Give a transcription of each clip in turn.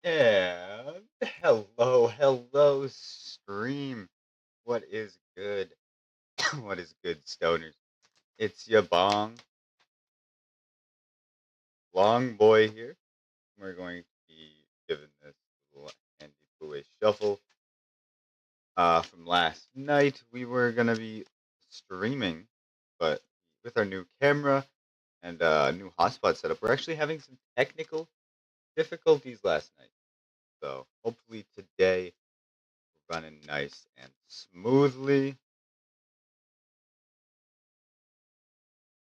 And hello, stream. What is good? What is good, stoners? It's your bong, long boy here. We're going to be giving this little handy two-way shuffle. From last night, we were gonna be streaming, but with our new camera and new hotspot setup, we're actually having some technical difficulties last night. So hopefully today we're running nice and smoothly.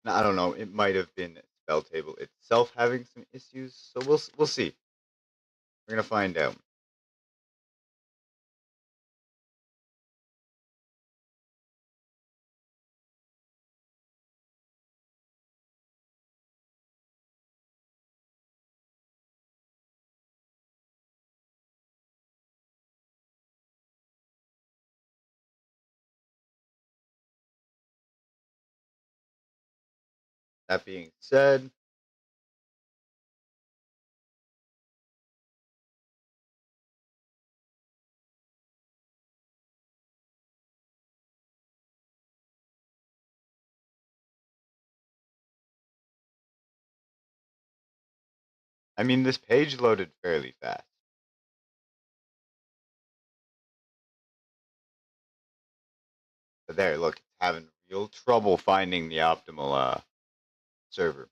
I don't know. It might have been Spelltable itself having some issues, so we'll see. We're gonna find out. That being said, I mean this page loaded fairly fast. But there, look, it's having real trouble finding the optimal server.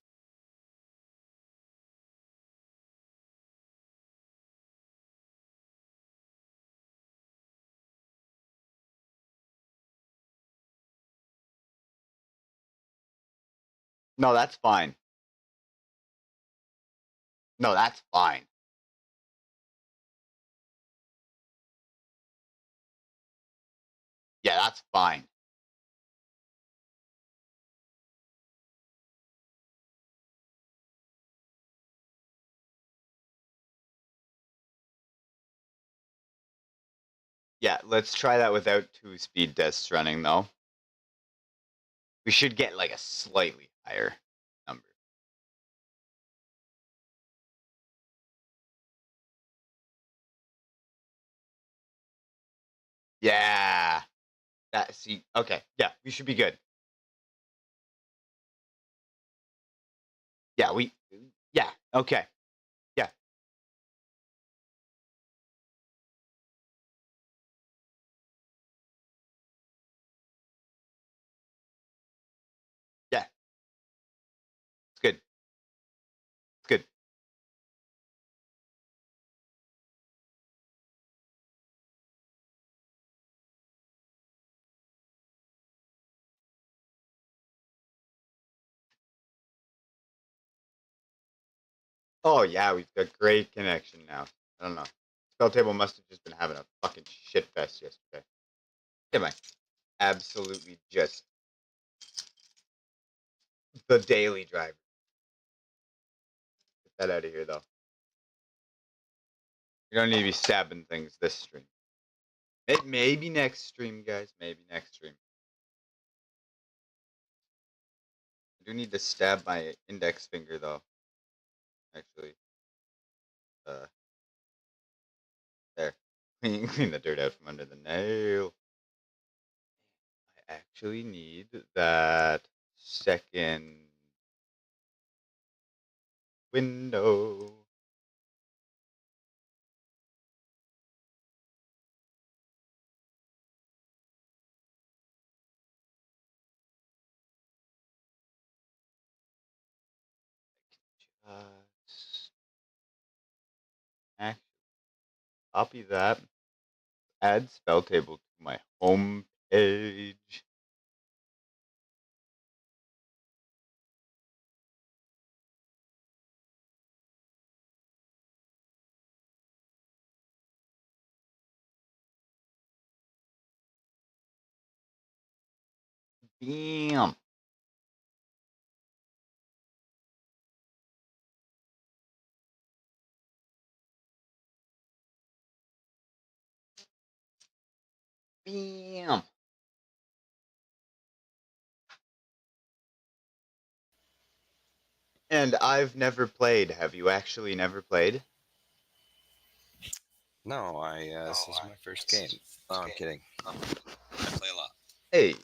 No, that's fine. No, that's fine. Yeah, that's fine. Yeah, let's try that without two speed tests running though. We should get like a slightly higher number. Yeah. Okay. Yeah, we should be good. Yeah, okay. Yeah. Yeah. It's good. It's good. Oh yeah, we've got great connection now. I don't know. Spelltable must have just been having a fucking shit fest yesterday. Am I? Absolutely just the daily driver. Get that out of here though. You don't need to be stabbing things this stream. It maybe next stream, guys. Maybe next stream. I do need to stab my index finger though. Actually. Uh there. Clean the dirt out from under the nail. I actually need that second window. Actually, copy that. Add Spelltable to my home page. Bam. Bam. And I've never played. Have you actually never played? No, this is my first game. Oh, I'm kidding. I play a lot. Hey.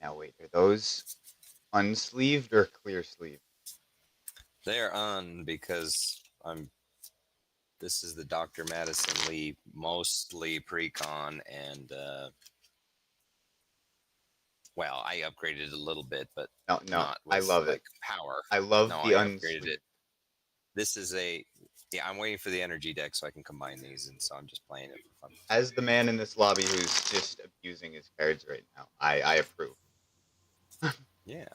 Now wait, are those unsleeved or clear sleeved? They're on because this is the Dr. Madison Lee, mostly pre-con, and well, I upgraded it a little bit, but No, not I with love like it. power. I love No, the I upgraded unsleeved. it. This is yeah, I'm waiting for the energy deck so I can combine these, and so I'm just playing it for fun. As the man in this lobby who's just abusing his cards right now, I approve. Yeah.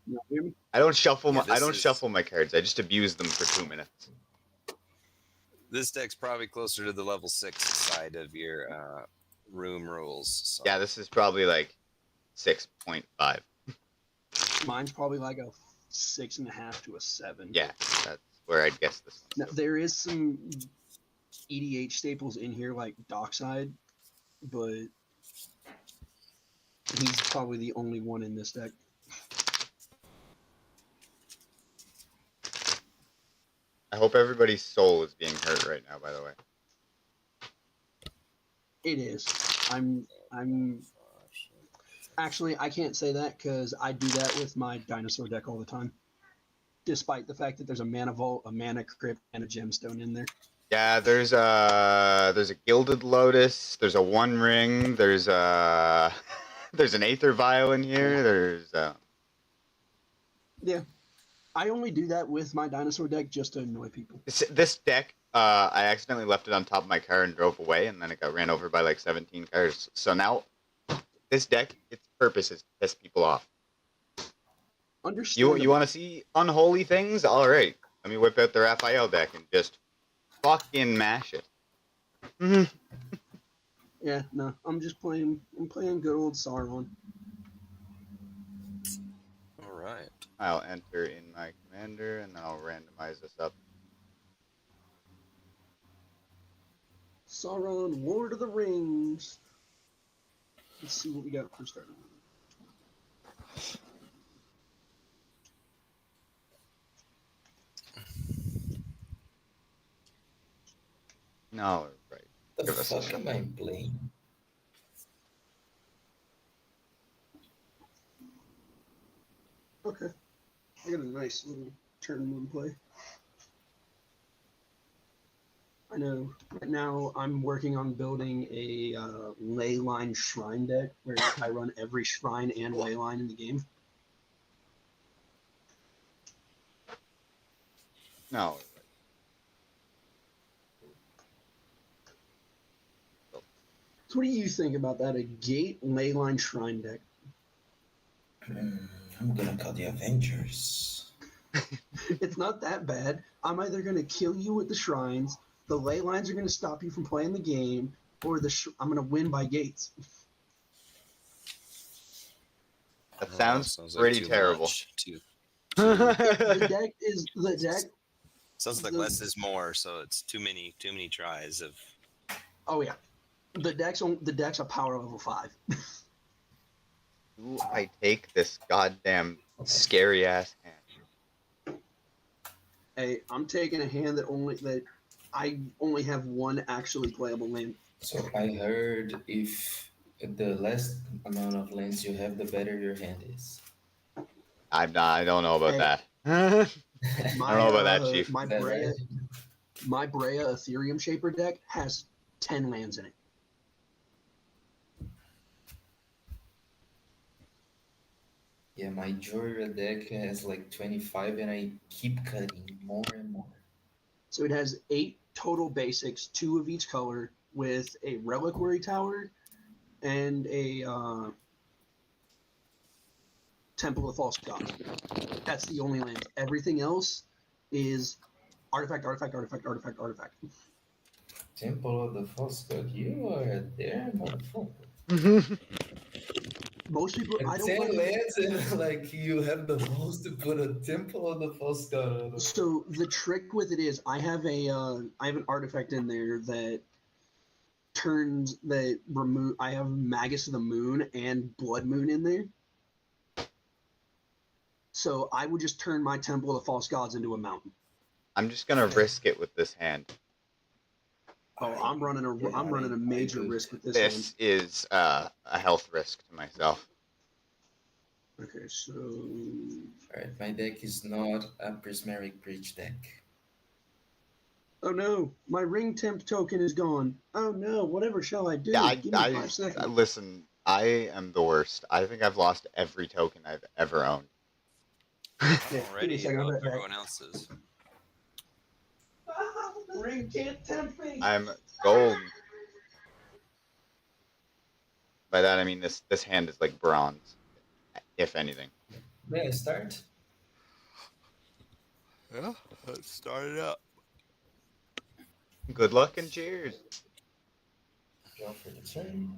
You hear me? I don't shuffle Yeah, shuffle my cards. I just abuse them for 2 minutes. This deck's probably closer to the level 6 side of your room rules. So. Yeah, this is probably like 6.5. Mine's probably like a 6.5 to a 7. Yeah, that's where I'd guess this one. Now, there is some EDH staples in here, like Dockside, but he's probably the only one in this deck. I hope everybody's soul is being hurt right now, by the way. It is. I'm actually, I can't say that because I do that with my dinosaur deck all the time. Despite the fact that there's a mana vault, a mana crypt, and a gemstone in there. Yeah, there's a gilded lotus, there's a one ring, there's an aether vial in here, there's Yeah. I only do that with my dinosaur deck just to annoy people. This deck, I accidentally left it on top of my car and drove away, and then it got ran over by like 17 cars. So now, this deck, its purpose is to piss people off. You want to see unholy things? All right, let me whip out the Raphael deck and just fucking mash it. Yeah, no, I'm playing good old Sauron. All right. I'll enter in my commander, and then I'll randomize this up. Sauron, Lord of the Rings. Let's see what we got for starter. No, right. The fuck am I playing? Okay. I got a nice little turn one play. I know. Right now, I'm working on building a leyline shrine deck where I run every shrine and leyline in the game. No. So what do you think about that? A gate leyline shrine deck? I'm gonna call the Avengers. It's not that bad. I'm either gonna kill you with the shrines, the ley lines are gonna stop you from playing the game, or I'm gonna win by gates. That sounds pretty like terrible. The deck. Sounds like less is more, so it's too many tries of. Oh yeah, the deck's a power level 5. Do I take this goddamn scary ass hand? Hey, I'm taking a hand that I only have one actually playable land. So I heard if the less amount of lands you have, the better your hand is. I don't know about that. I don't know about that, Chief. My Brea Ethereum Shaper deck has 10 lands in it. Yeah, my Jorah deck has like 25, and I keep cutting more and more. So it has 8 total basics, 2 of each color, with a Reliquary Tower and a Temple of False Gods. That's the only land. Everything else is artifact. Temple of the False God, you are there, motherfucker. Most people, I And don't 10 like. lands and like you have the balls to put a temple on the false god. So the trick with it is, I have an artifact in there that remove. I have Magus of the Moon and Blood Moon in there. So I would just turn my Temple of the False Gods into a mountain. I'm just gonna risk it with this hand. Oh, I'm running a major risk with this hand. This is a health risk to myself. Okay, so Alright, my deck is not a Prismatic Breach deck. oh no, my ring temp token is gone. Oh no, whatever shall I do? Yeah, Give me 5 seconds. listen. I am the worst. I think I've lost every token I've ever owned. Yeah, give me a Already, second, I'll be right back. everyone else's. Ring can't tempt me. I'm gold. By that I mean this hand is like bronze, if anything. May I start? Yeah, let's start it up. Good luck and cheers. Draw for the turn.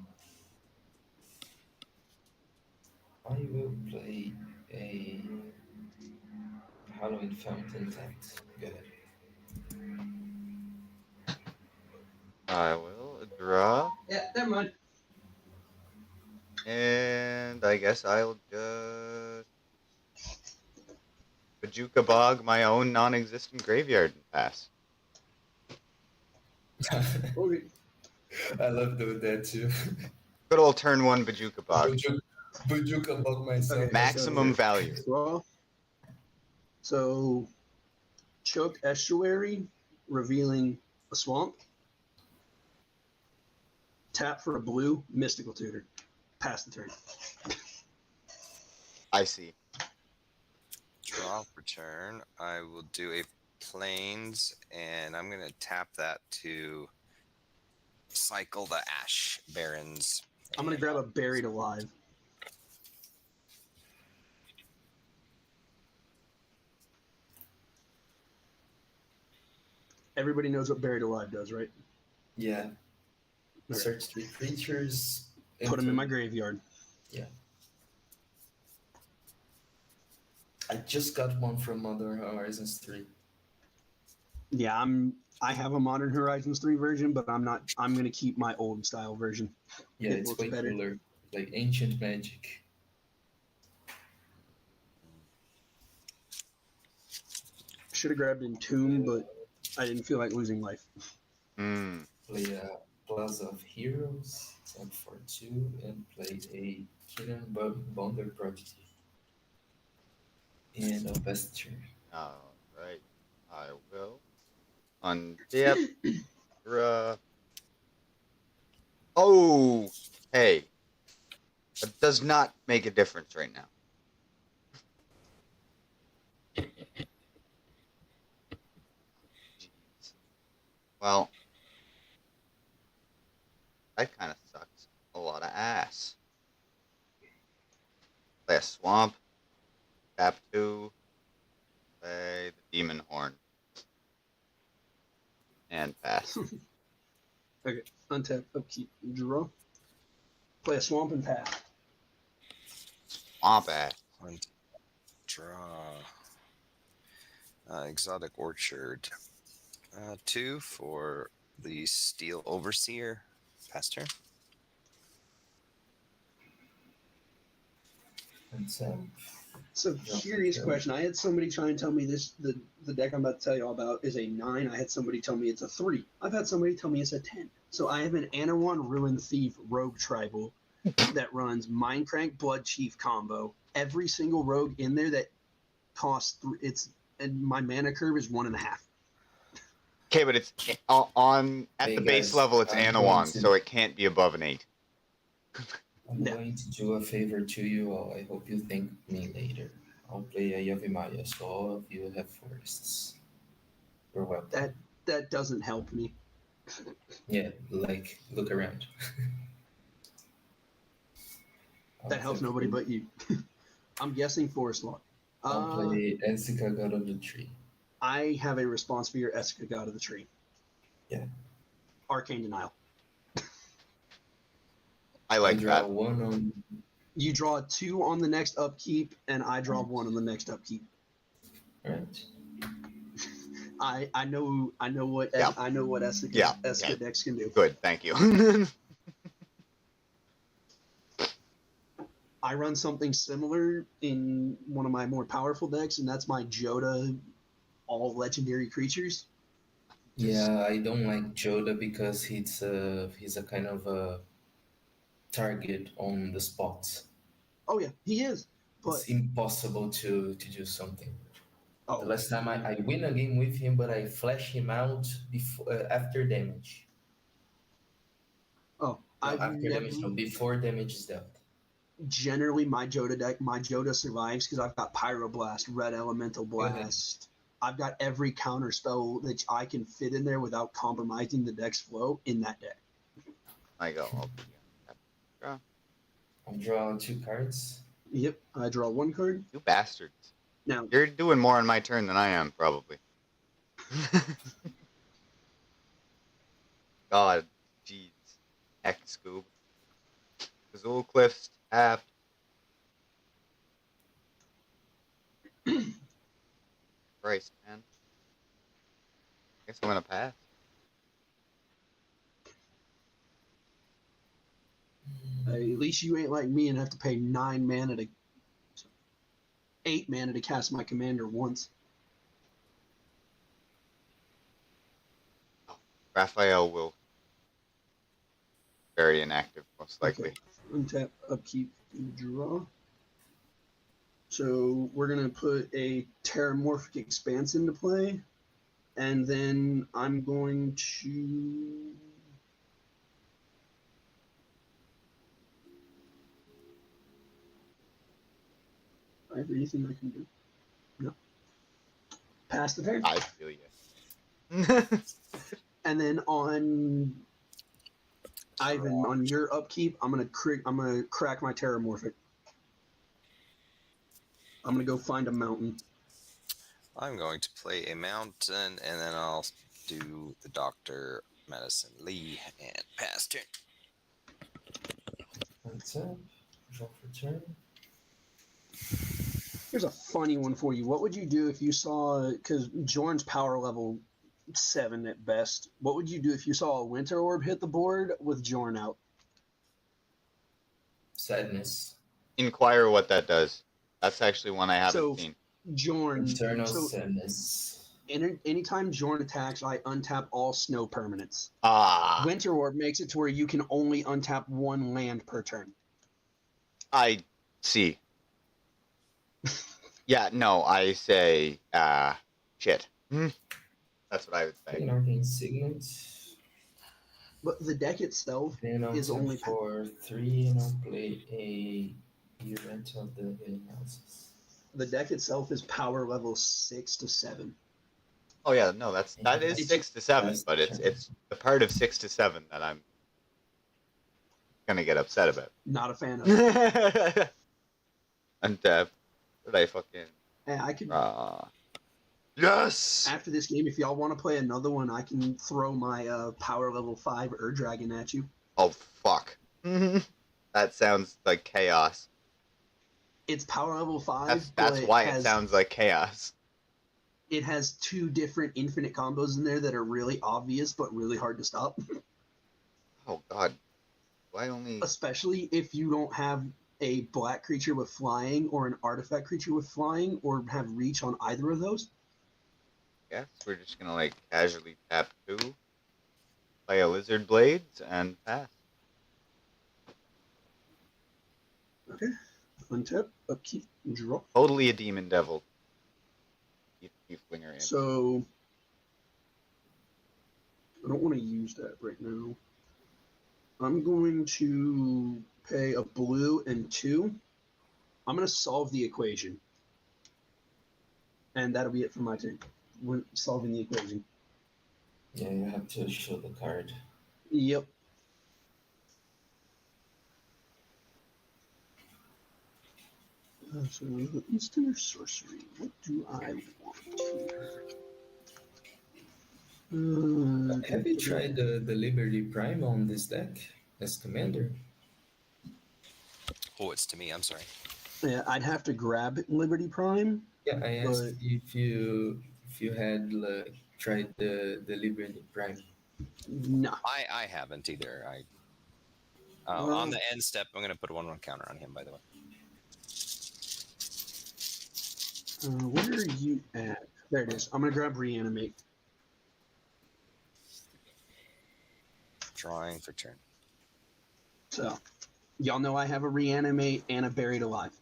I will play a Halloween Fountain tapped. Go ahead. I will draw, Yeah, never mind. and I guess I'll just Bajuka Bog my own non-existent graveyard and pass. Okay. I love doing that too. Good old turn 1 Bajuka Bog. Bajuka bug myself. Okay. Maximum value. Draw. So, Choked Estuary, revealing a swamp. Tap for a blue, Mystical Tutor. Pass the turn. I see. Draw for turn. I will do a plains, and I'm gonna tap that to cycle the Ash Barrens. I'm going to grab a Buried Alive. Everybody knows what Buried Alive does, right? Yeah. Okay. Search 3 creatures. Put them in my graveyard. Yeah. I just got one from Modern Horizons 3. Yeah, I have a Modern Horizons 3 version, but I'm going to keep my old style version. Yeah, It it's looks way better. cooler. Like Ancient Magic. Should have grabbed Entomb, but I didn't feel like losing life. Hmm. Play a Plaza of Heroes. Tap for 2 and play a Keenan Bonder Prodigy. And a Vesture. All right. I will untap. Oh, hey. That does not make a difference right now. Jeez. Well, that kind of sucks. A lot of ass. Play a swamp. Tap 2. Play the Demon Horn. And pass. Okay, untap, upkeep, draw. Play a swamp and pass. Swamp ass. Draw. Exotic Orchard. 2 for the Steel Overseer. Pass turn. And So, curious question. I had somebody try and tell me the deck I'm about to tell you all about is a 9. I had somebody tell me it's a 3. I've had somebody tell me it's a 10. So I have an Anawan Ruin Thief Rogue Tribal that runs Mindcrank Blood Chief combo. Every single rogue in there that costs and my mana curve is 1.5. Okay, but it's on at Hey the base guys, level. It's I'm Anawan, going to- so it can't be above an 8. I'm Yeah. going to do a favor to you all. I hope you thank me later. I'll play a Yavimaya, so all of you have forests. You're welcome. That doesn't help me. Yeah, like, look around. That helps nobody but you. I'm guessing Forest Law. I'll play Ensika, God of the Tree. I have a response for your Esca God of the Tree. Yeah. Arcane Denial. I like draw that. one on You draw 2 on the next upkeep, and I draw Right. 1 on the next upkeep. Right. I know what Yeah. I know what Eska Yeah. decks can do. Good, thank you. I run something similar in one of my more powerful decks, and that's my Joda all legendary creatures. Yeah, I don't like Joda because he's a kind of a target on the spot. Oh yeah, he is. But It's impossible to do something. The oh, last time I win a game with him, but I flash him out before after damage. oh, No, I've after never damage, no, before damage is dealt. generally my Joda deck. My Joda survives because I've got Pyroblast, Red Elemental Blast. I've got every counter spell that I can fit in there without compromising the deck's flow in that deck. I go. I'll be draw. I'm drawing 2 cards. Yep, I draw 1 card. You bastards! Now You're doing more on my turn than I am, probably. God, jeez, heck, Scoob. Azul Cliffs tapped. Christ, man. I guess I'm gonna pass. at least you ain't like me and have to pay 8 mana to cast my commander once. Raphael will very inactive, most likely. Okay. Untap, upkeep, draw. So we're gonna put a Terramorphic Expanse into play, and then I'm going to. I have anything I can do? No. Pass the turn. I feel you. And then on Ivan, on your upkeep, I'm gonna crack my Terramorphic. I'm gonna go find a mountain. I'm going to play a mountain, and then I'll do the Doctor Medicine Lee and pass turn. Untap, draw for turn. Here's a funny one for you. What would you do if you saw, because Jorn's power level 7 at best, what would you do if you saw a Winter Orb hit the board with Jorn out? Sadness. Inquire what that does. That's actually one I haven't seen. Jorn. Eternal sadness. Anytime Jorn attacks, I untap all snow permanents. Ah, Winter Orb makes it to where you can only untap 1 land per turn. I see. Yeah, no, I say, shit. That's what I would say. An Arcane Signet. But the deck itself Then I'll is tap only for 3 and I'll play a Event of the Hidden Houses. the deck itself is power level 6 to 7. Oh yeah, no, that is It's 6 to 7, that's but it's the part of 6 to 7 that I'm gonna get upset about. Not a fan of. And what did I fucking? Hey, I could Yes. after this game, if y'all want to play another one, I can throw my power level 5 Dragon at you. Oh fuck. That sounds like chaos. It's power level 5. That's but why it sounds like chaos. It has 2 different infinite combos in there that are really obvious but really hard to stop. Oh god. Why only? Especially if you don't have a black creature with flying or an artifact creature with flying or have reach on either of those. Guess we're just gonna like casually tap 2, play a Lizard Blades, and pass. Okay. Untap, upkeep, draw. Totally a Demon Devil. Tieflinger in. So I don't want to use that right now. I'm going to pay a blue and 2. I'm going to solve the equation. And that'll be it for my turn. We're solving the equation. Yeah, you have to show the card. Yep. So instant or sorcery? What do I want here? Have you tried the Liberty Prime on this deck as commander? Oh, it's to me. I'm sorry. Yeah, I'd have to grab Liberty Prime. Yeah, I asked But- if you had tried the Liberty Prime. No. I haven't either. On Well, the end step, I'm going to put a 1/1 counter on him, by the way. where are you at? There it is. I'm gonna grab Reanimate. Drawing for turn. So, y'all know I have a Reanimate and a Buried Alive.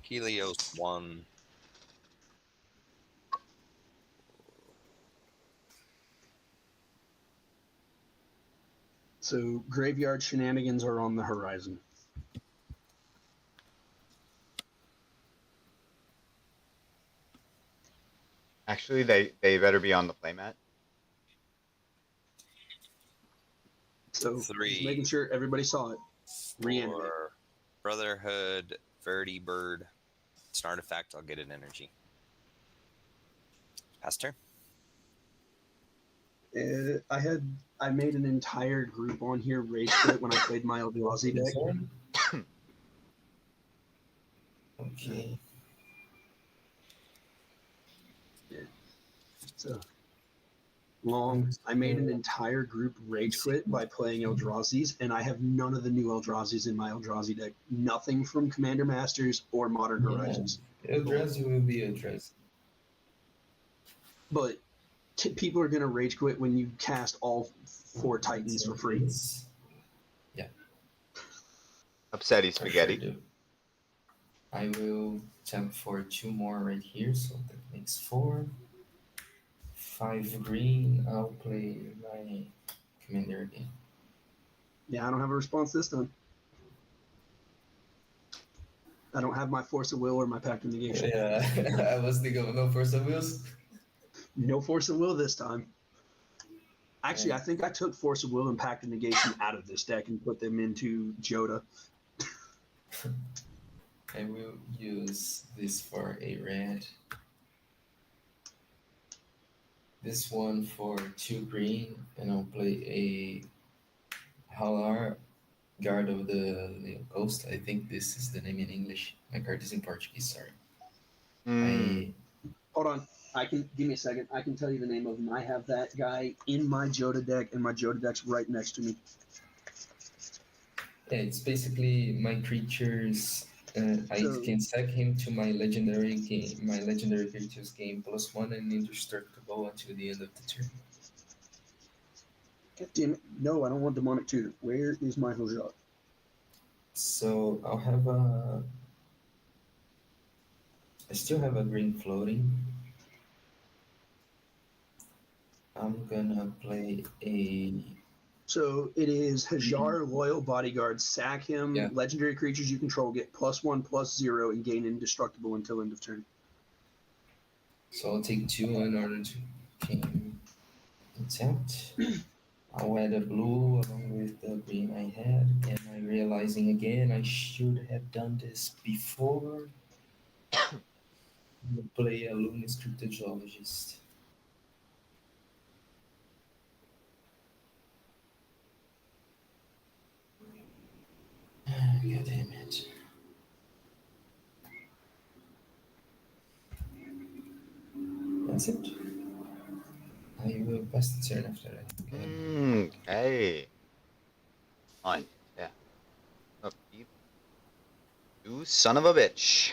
Helios 1. So, Graveyard Shenanigans are on the horizon. Actually, they better be on the playmat. So, Three. just making sure everybody saw it. Reanimate. For Brotherhood, Bird. It's an artifact. I'll get an energy. Pass turn. I made an entire group on here rage quit when I played my Eldrazi This deck. one? Okay. So long. I made an entire group rage quit by playing Eldrazi's, and I have none of the new Eldrazi's in my Eldrazi deck. Nothing from Commander Masters or Modern Horizons. Eldrazi will be Eldrazi. But people are gonna rage quit when you cast all 4 Titans for free. Yeah. Upsetty For spaghetti. sure do. I will tap for 2 more right here, so that makes 4. 5 green. I'll play my commander again. Yeah, I don't have a response this time. I don't have my Force of Will or my Pact of Negation. Yeah, I was thinking of no Force of Wills. No Force of Will this time. Actually, I think I took Force of Will and Pact of Negation out of this deck and put them into Joda. I will use this for a red. This one for 2 green, and I'll play a Halar, Guard of the Leon Coast. I think this is the name in English. My card is in Portuguese, sorry. Hold on. Give me a second. I can tell you the name of him. I have that guy in my Joda deck, and my Joda deck's right next to me. Yeah, it's basically my creatures. I can sack him to my legendary creatures game +1 and indestructible until the end of the turn. God damn it. No, I don't want Demonic Tutor. Where is my Hojot? So I still have a green floating. I'm gonna play a. So it is Hajar, Loyal Bodyguard. Sack him. Yeah. Legendary creatures you control get +1/+0 and gain indestructible until end of turn. So I'll take 2 in order to gain attempt. I'll add a blue along with the green I had, and I'm realizing again I should have done this before. I'm gonna play a Luminous Cryptozoologist. God damn it. That's it. I will pass the turn after that. Okay. Okay. On. Yeah. Upkeep. You son of a bitch.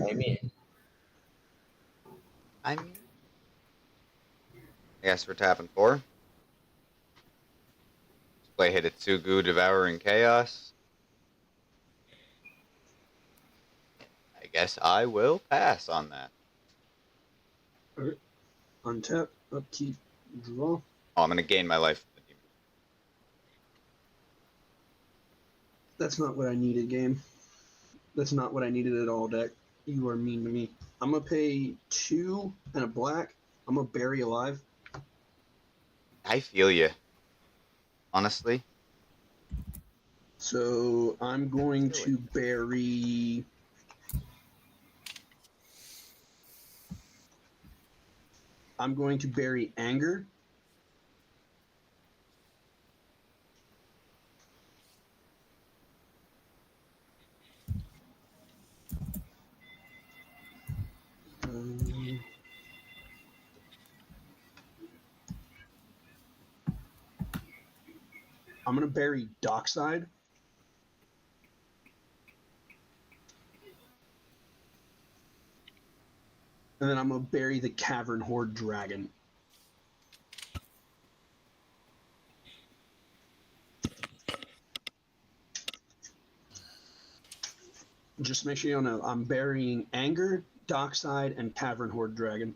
I mean, I guess we're tapping 4. Let's play Hidetsugu, Devouring Chaos. I guess I will pass on that. Untap, upkeep, draw. Oh, I'm going to gain my life. That's not what I needed, game. That's not what I needed at all, deck. You are mean to me. I'm going to pay 2 and a black. I'm going to bury alive. I feel you. Honestly. So I'm going to bury I'm going to bury anger. I'm going to bury Dockside. And then I'm going to bury the Cavern Horde Dragon. Just make sure you know I'm burying Anger, Dockside, and Cavern Horde Dragon.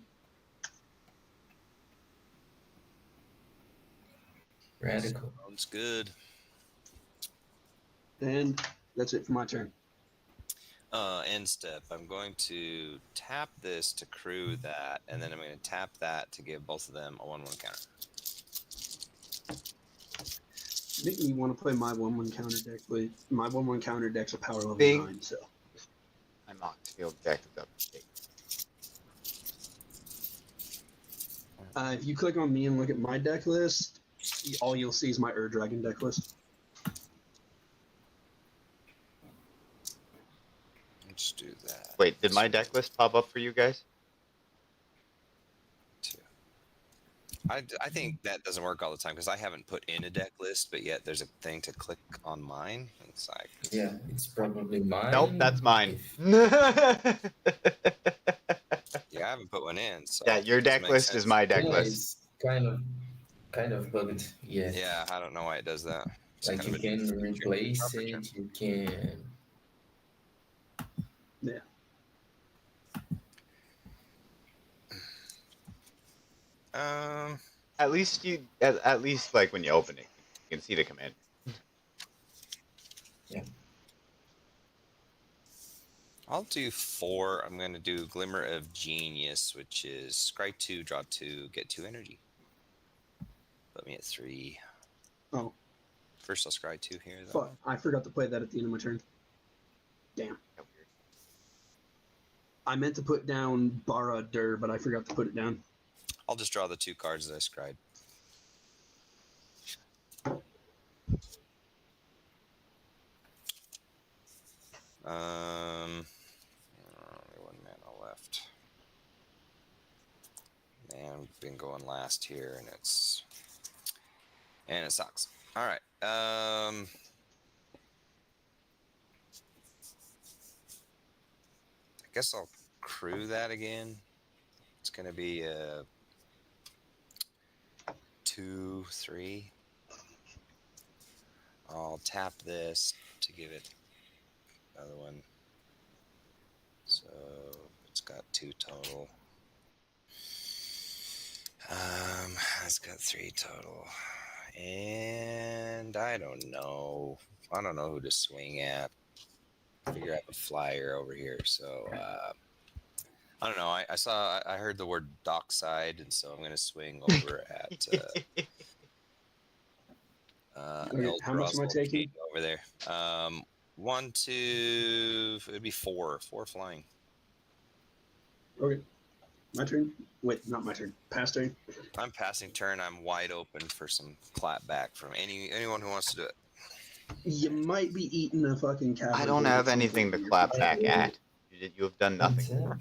Radical. Sounds good. And that's it for my turn. End step. I'm going to tap this to crew that, and then I'm going to tap that to give both of them a 1/1 counter. Make me want to play my 1/1 counter deck, but my 1/1 counter deck's a power level Bing. 9, so. My Moxfield deck is up to date. If you click on me and look at my deck list, all you'll see is my Dragon deck list. Let's do that. Wait, did my deck list pop up for you guys? I think that doesn't work all the time because I haven't put in a deck list, but yet there's a thing to click on mine. And it's like, Yeah, it's probably mine. Nope, that's mine. yeah, I haven't put one in. So Yeah, your it doesn't deck make list sense. is my deck Yeah, list. it's kind of bugged. Yeah. Yeah, I don't know why it does that. It's Like kind you of can replace it, you can. Yeah. At least at least like when you open it, you can see the command. Yeah. I'll do 4. I'm going to do Glimmer of Genius, which is scry 2, draw 2, get 2 energy. Put me at 3. Oh, First, I'll scry 2 here. Though. fuck. I forgot to play that at the end of my turn. Damn. I meant to put down Barad-dûr, but I forgot to put it down. I'll just draw the 2 cards that I scried. Only 1 mana left. Man, I've been going last here, and it sucks. All right. I guess I'll crew that again. It's gonna be a 2/3. I'll tap this to give it another one. So it's got 2 total. It's got 3 total. And I don't know. I don't know who to swing at. Figure out a flyer over here. So I don't know. I heard the word dockside, and so I'm going to swing over at Okay, how much am I taking? over there. 1, 2. It'd be 4 flying. Okay. My turn? Wait, not my turn. Past turn. I'm passing turn. I'm wide open for some clap back from anyone who wants to do it. You might be eating a fucking cavern. I don't have anything to clap back at. You have done nothing.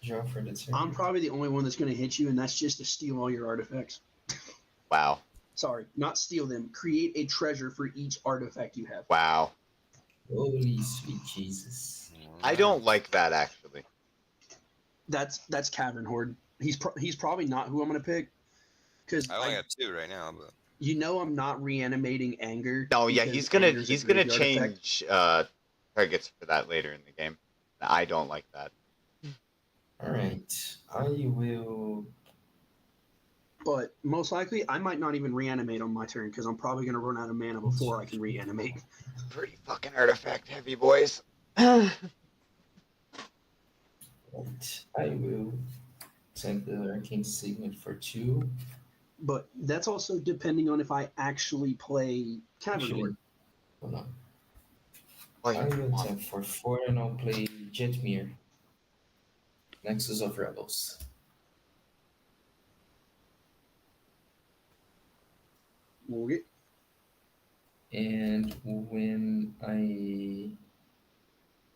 Draw for the turn. I'm probably the only one that's going to hit you, and that's just to steal all your artifacts. Wow. Sorry, not steal them. Create a treasure for each artifact you have. Wow. Holy sweet Jesus. I don't like that actually. That's Cavern Horde. He's probably not who I'm going to pick. Because I only have 2 right now, but you know I'm not reanimating Anger. No, yeah, because he's gonna Anger's a graveyard effect. change targets for that later in the game. I don't like that. Alright. I will. But most likely, I might not even reanimate on my turn because I'm probably going to run out of mana before I can reanimate. Pretty fucking artifact heavy, boys. Right. I will send the Arcane Signet for 2. But that's also depending on if I actually play Cavern Actually, Horde. hold on. Oh, I will tap for 4 and I'll play Jetmir. Nexus of Rebels. Okay. And when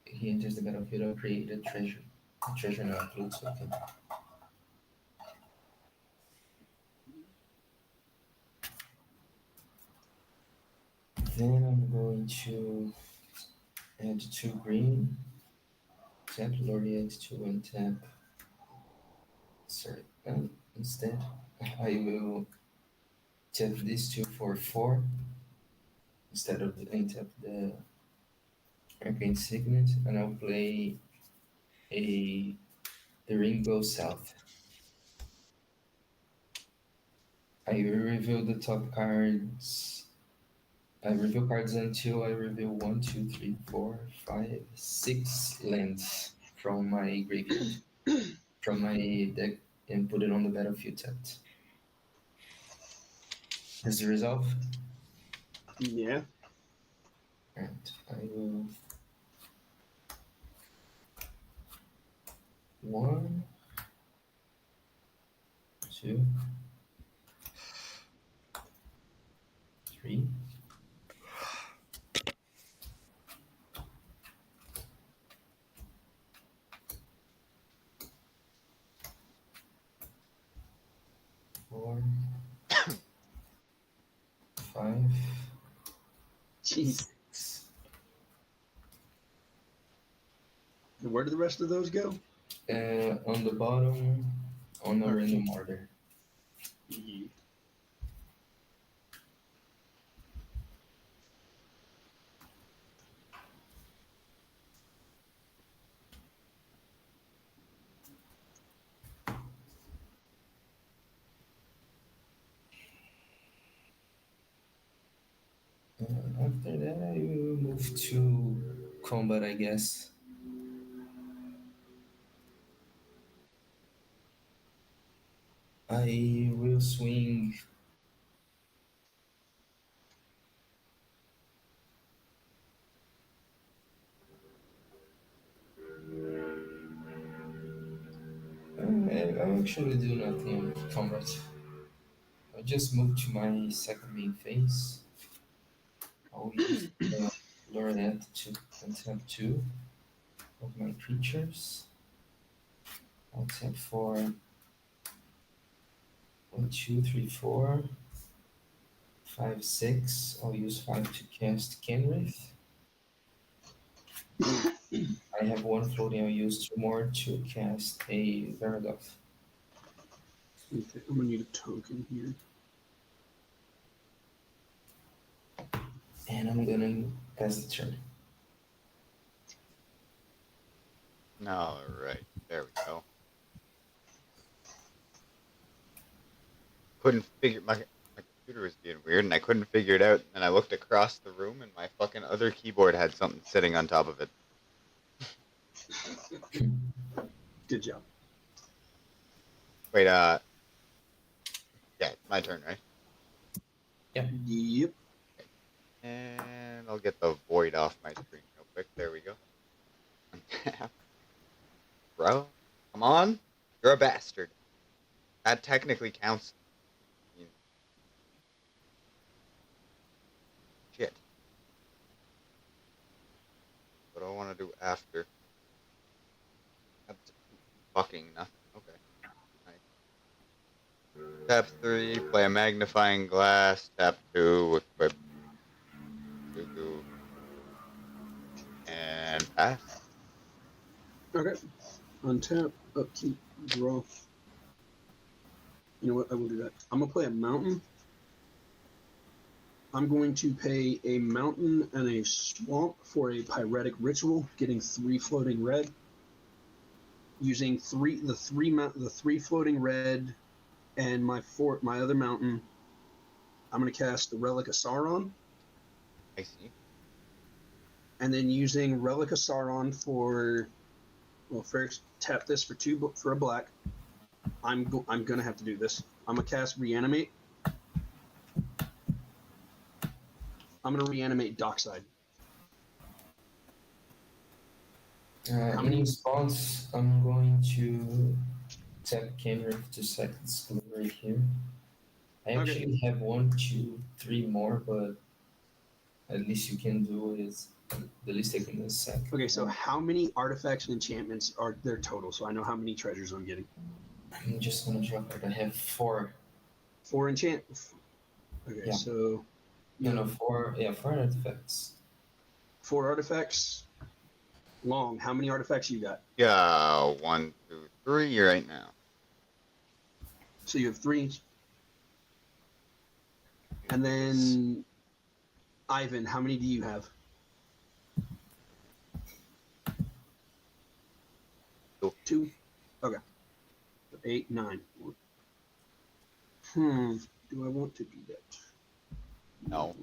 he enters the battlefield, I'll create a treasure. A treasure not includes token. Then I'm going to add 2 green. Tap Laureate to untap. Sorry. Instead, I will tap these 2 for 4 instead of untap the Arcane Signet, and I'll play the ring goes south. I will reveal the top cards. I reveal cards until I reveal 1, 2, 3, 4, 5, 6 lands from my graveyard, from my deck, and put it on the battlefield tapped. Does it resolve? Yeah. And I will 1, 2, 3, 4, 5, Jeez. 6. And where do the rest of those go? On the bottom, on a Okay. random order. Yeah. After that, I will move to combat, I guess. I will swing. I'll actually do nothing on combat. I'll just move to my second main phase. I'll use Lorette to untap 2 of my creatures. I'll tap for 1, 2, 3, 4, 5, 6. I'll use 5 to cast Kenrith. I have 1 floating. I'll use 2 more to cast a Veradoth. Okay, I'm gonna need a token here. And I'm gonna pass the turn. All right, there we go. Couldn't figure my computer was being weird, and I couldn't figure it out. And I looked across the room, and my fucking other keyboard had something sitting on top of it. Good job. Wait, yeah, my turn, right? Yep. And I'll get the void off my screen real quick. There we go. Bro, come on. You're a bastard. That technically counts. I mean, shit. What do I want to do after? Absolutely fucking nothing. Okay. Nice. Tap 3, play a magnifying glass. Tap 2, equip Dooku. And pass. Okay. Untap, upkeep, draw. You know what? I will do that. I'm gonna play a mountain. I'm going to pay a mountain and a swamp for a pyretic ritual, getting 3 floating red. Using the three floating red, and my other mountain. I'm gonna cast the Relic of Sauron, I see. and then using Relic of Sauron for, well, first tap this for 2 for a black. I'm gonna have to do this. I'm gonna cast Reanimate. I'm gonna reanimate Dockside. In response, I'm going to tap Kenrith to set this right here. I actually have 1, 2, 3 more, but at least you can do is the least I can do is sack. Okay, so how many artifacts and enchantments are there total? So I know how many treasures I'm getting. I'm just gonna drop it. I have 4. 4 enchant. Okay, Yeah. so No, 4. Yeah, 4 artifacts. 4 artifacts. Long. How many artifacts you got? Yeah, 1, 2, 3 right now. So you have 3. And then Ivan, how many do you have? 2. Okay. 8, 9. Do I want to do that? No.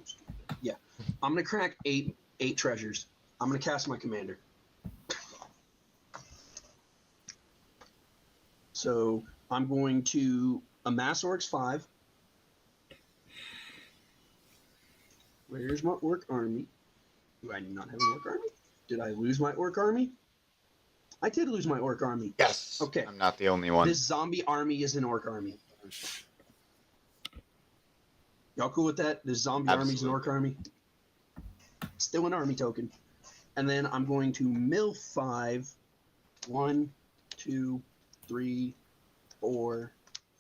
Yeah. I'm gonna crack 8 treasures. I'm gonna cast my commander. So I'm going to amass orcs 5. Where's my orc army? Do I not have an orc army? Did I lose my orc army? I did lose my orc army. Yes. Okay. I'm not the only one. This zombie army is an orc army. Y'all cool with that? This zombie army is an orc army. Still an army token. And then I'm going to mill 5. 1, 2, 3, 4,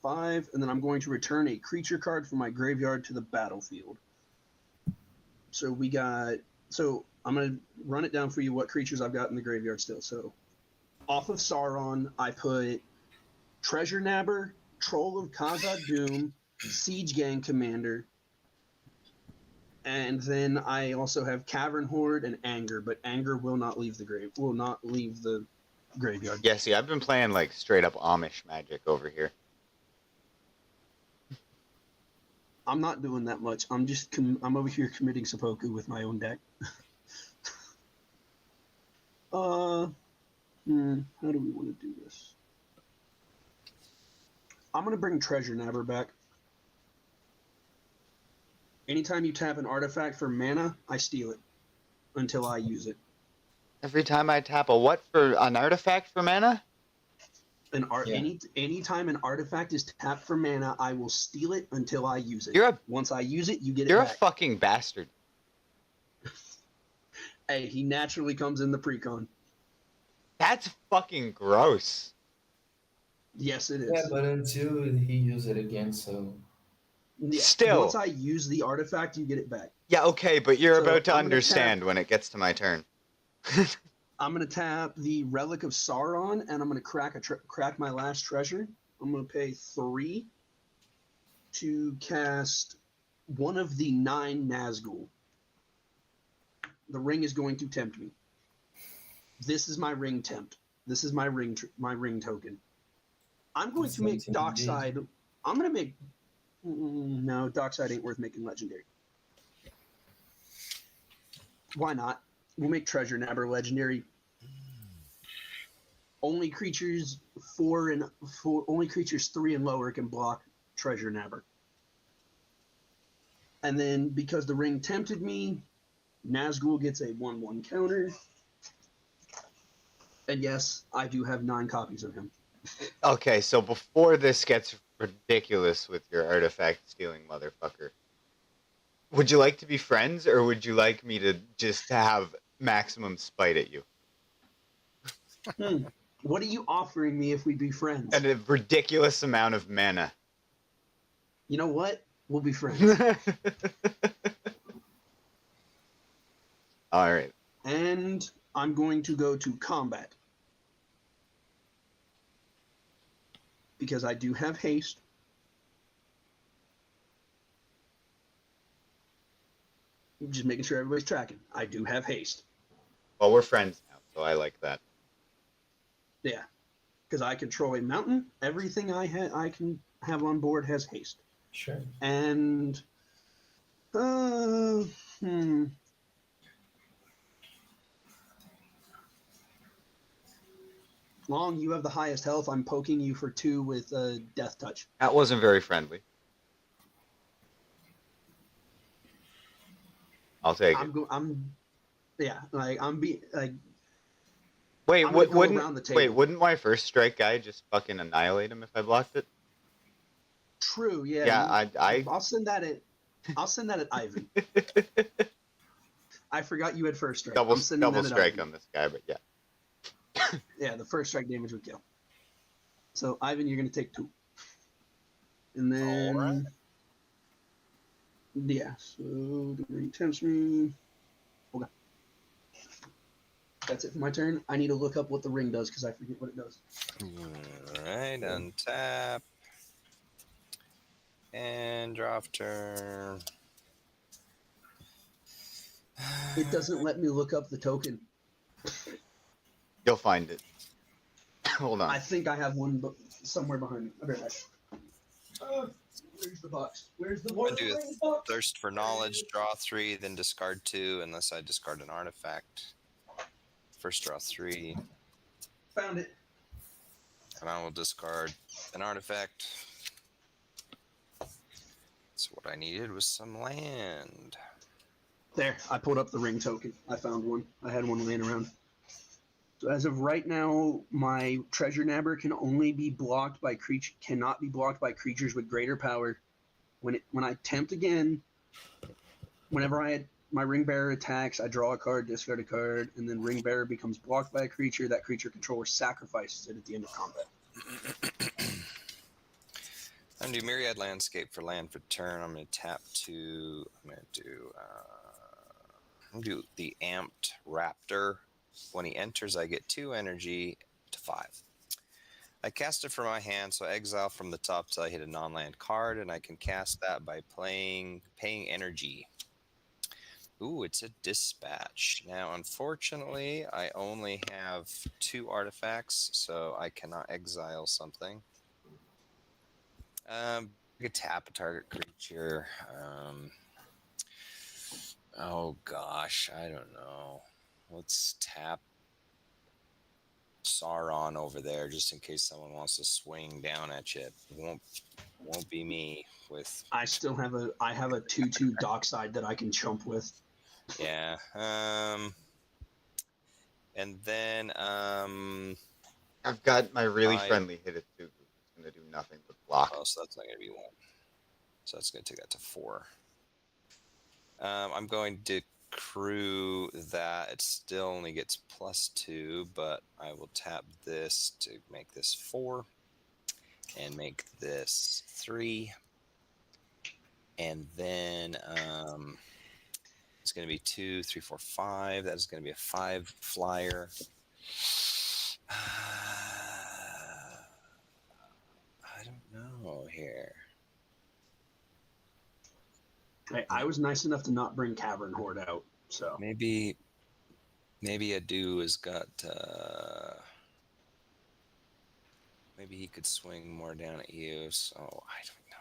5. And then I'm going to return a creature card from my graveyard to the battlefield. So we got... So I'm going to run it down for you what creatures I've got in the graveyard still. So off of Sauron, I put Treasure Nabber, Troll of Khazad Dûm, Siege Gang Commander, and then I also have Cavern Horde and Anger, but Anger will not leave the graveyard. Yeah, see, I've been playing like straight up Amish magic over here. I'm not doing that much. I'm just I'm over here committing seppuku with my own deck. How do we want to do this? I'm gonna bring Treasure Nabber back. Anytime you tap an artifact for mana, I steal it until I use it. Every time I tap a what for an artifact for mana? Anytime an artifact is tapped for mana, I will steal it until I use it. Once I use it, you get it back. You're a fucking bastard. Hey, he naturally comes in the precon. That's fucking gross. Yes, it is. Yeah, but until he uses it again, so... Yeah, Still. Once I use the artifact, you get it back. Yeah, okay, but you're about to understand when it gets to my turn. I'm going to tap the Relic of Sauron, and I'm going to crack my last treasure. I'm going to pay 3 to cast one of the 9 Nazgul. The ring is going to tempt me. This is my ring tempt. This is my ring token. I'm going to make Dockside. I'm going to make... No, Dockside ain't worth making legendary. Why not? We'll make Treasure Nabber legendary. Only creatures 3 and lower can block Treasure Nabber. And then because the ring tempted me, Nazgul gets a 1/1 counter. And yes, I do have 9 copies of him. Okay, so before this gets ridiculous with your artifact stealing motherfucker, would you like to be friends, or would you like me to just have maximum spite at you? What are you offering me if we be friends? And a ridiculous amount of mana. You know what? We'll be friends. All right. And I'm going to go to combat. Because I do have haste. Just making sure everybody's tracking. I do have haste. Well, we're friends now, so I like that. Yeah. Because I control a mountain. Everything I can have on board has haste. Sure. And... Long, you have the highest health. I'm poking you for 2 with Death Touch. That wasn't very friendly. I'll take it. Wouldn't my first strike guy just fucking annihilate him if I blocked it? true. Yeah. Yeah, I'll send that at. I'll send that at Ivan. I forgot you had first strike. double I'm sending that at strike Ivan. on this guy, but yeah. Yeah, the first strike damage would kill. So Ivan, you're gonna take 2. And then Alright. yeah, so the ring tempts me. Okay. That's it for my turn. I need to look up what the ring does because I forget what it does. Alright, untap. And draw off turn. It doesn't let me look up the token. You'll find it. Hold on. I think I have one somewhere behind me. I'll be right back. Where's the box? Where's the I do thirst for knowledge, draw 3, then discard 2, unless I discard an artifact. First draw 3, Found it. and I will discard an artifact. So what I needed was some land. There, I pulled up the ring token. I found one. I had one laying around. So as of right now, my treasure nabber can only be blocked by cannot be blocked by creatures with greater power. When I tempt again, whenever my ring bearer attacks, I draw a card, discard a card, and then ring bearer becomes blocked by a creature. That creature controller sacrifices it at the end of combat. I'm going to do Myriad Landscape for land for turn. I'm going to tap 2. I'm going to do the Amped Raptor. When he enters, I get 2 energy to 5. I cast it from my hand, so I exile from the top till I hit a non-land card, and I can cast that by paying energy. Ooh, it's a dispatch. Now, unfortunately, I only have 2 artifacts, so I cannot exile something. I could tap a target creature. Oh gosh, I don't know. Let's tap Sauron over there just in case someone wants to swing down at you. It won't be me with. I have a 2/2 dockside that I can chump with. Yeah. And then I've got my really friendly hit it too. It's gonna do nothing but block. Oh, so that's not gonna be 1. So that's gonna take that to 4. I'm going to crew that. It still only gets +2, but I will tap this to make this 4 and make this 3. And then it's going to be 2, 3, 4, 5. That is going to be a 5 flyer. I don't know here. I was nice enough to not bring Cavern Horde out, so Maybe Adu has got. Maybe he could swing more down at you. So I don't know.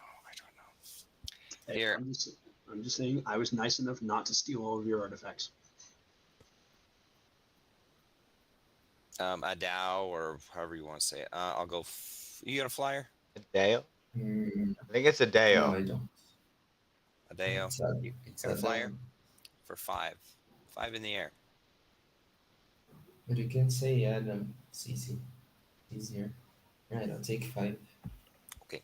hey, Here. I'm just saying I was nice enough not to steal all of your artifacts. A Dow or however you want to say it. I'll go. You got a flyer? A Deo? Mm, I think it's a Deo. no, I don't. A Deo? You It's got a flyer? down. For 5. 5 in the air. But you can say Adam. It's easy. Easier. Right, I'll take 5. Okay.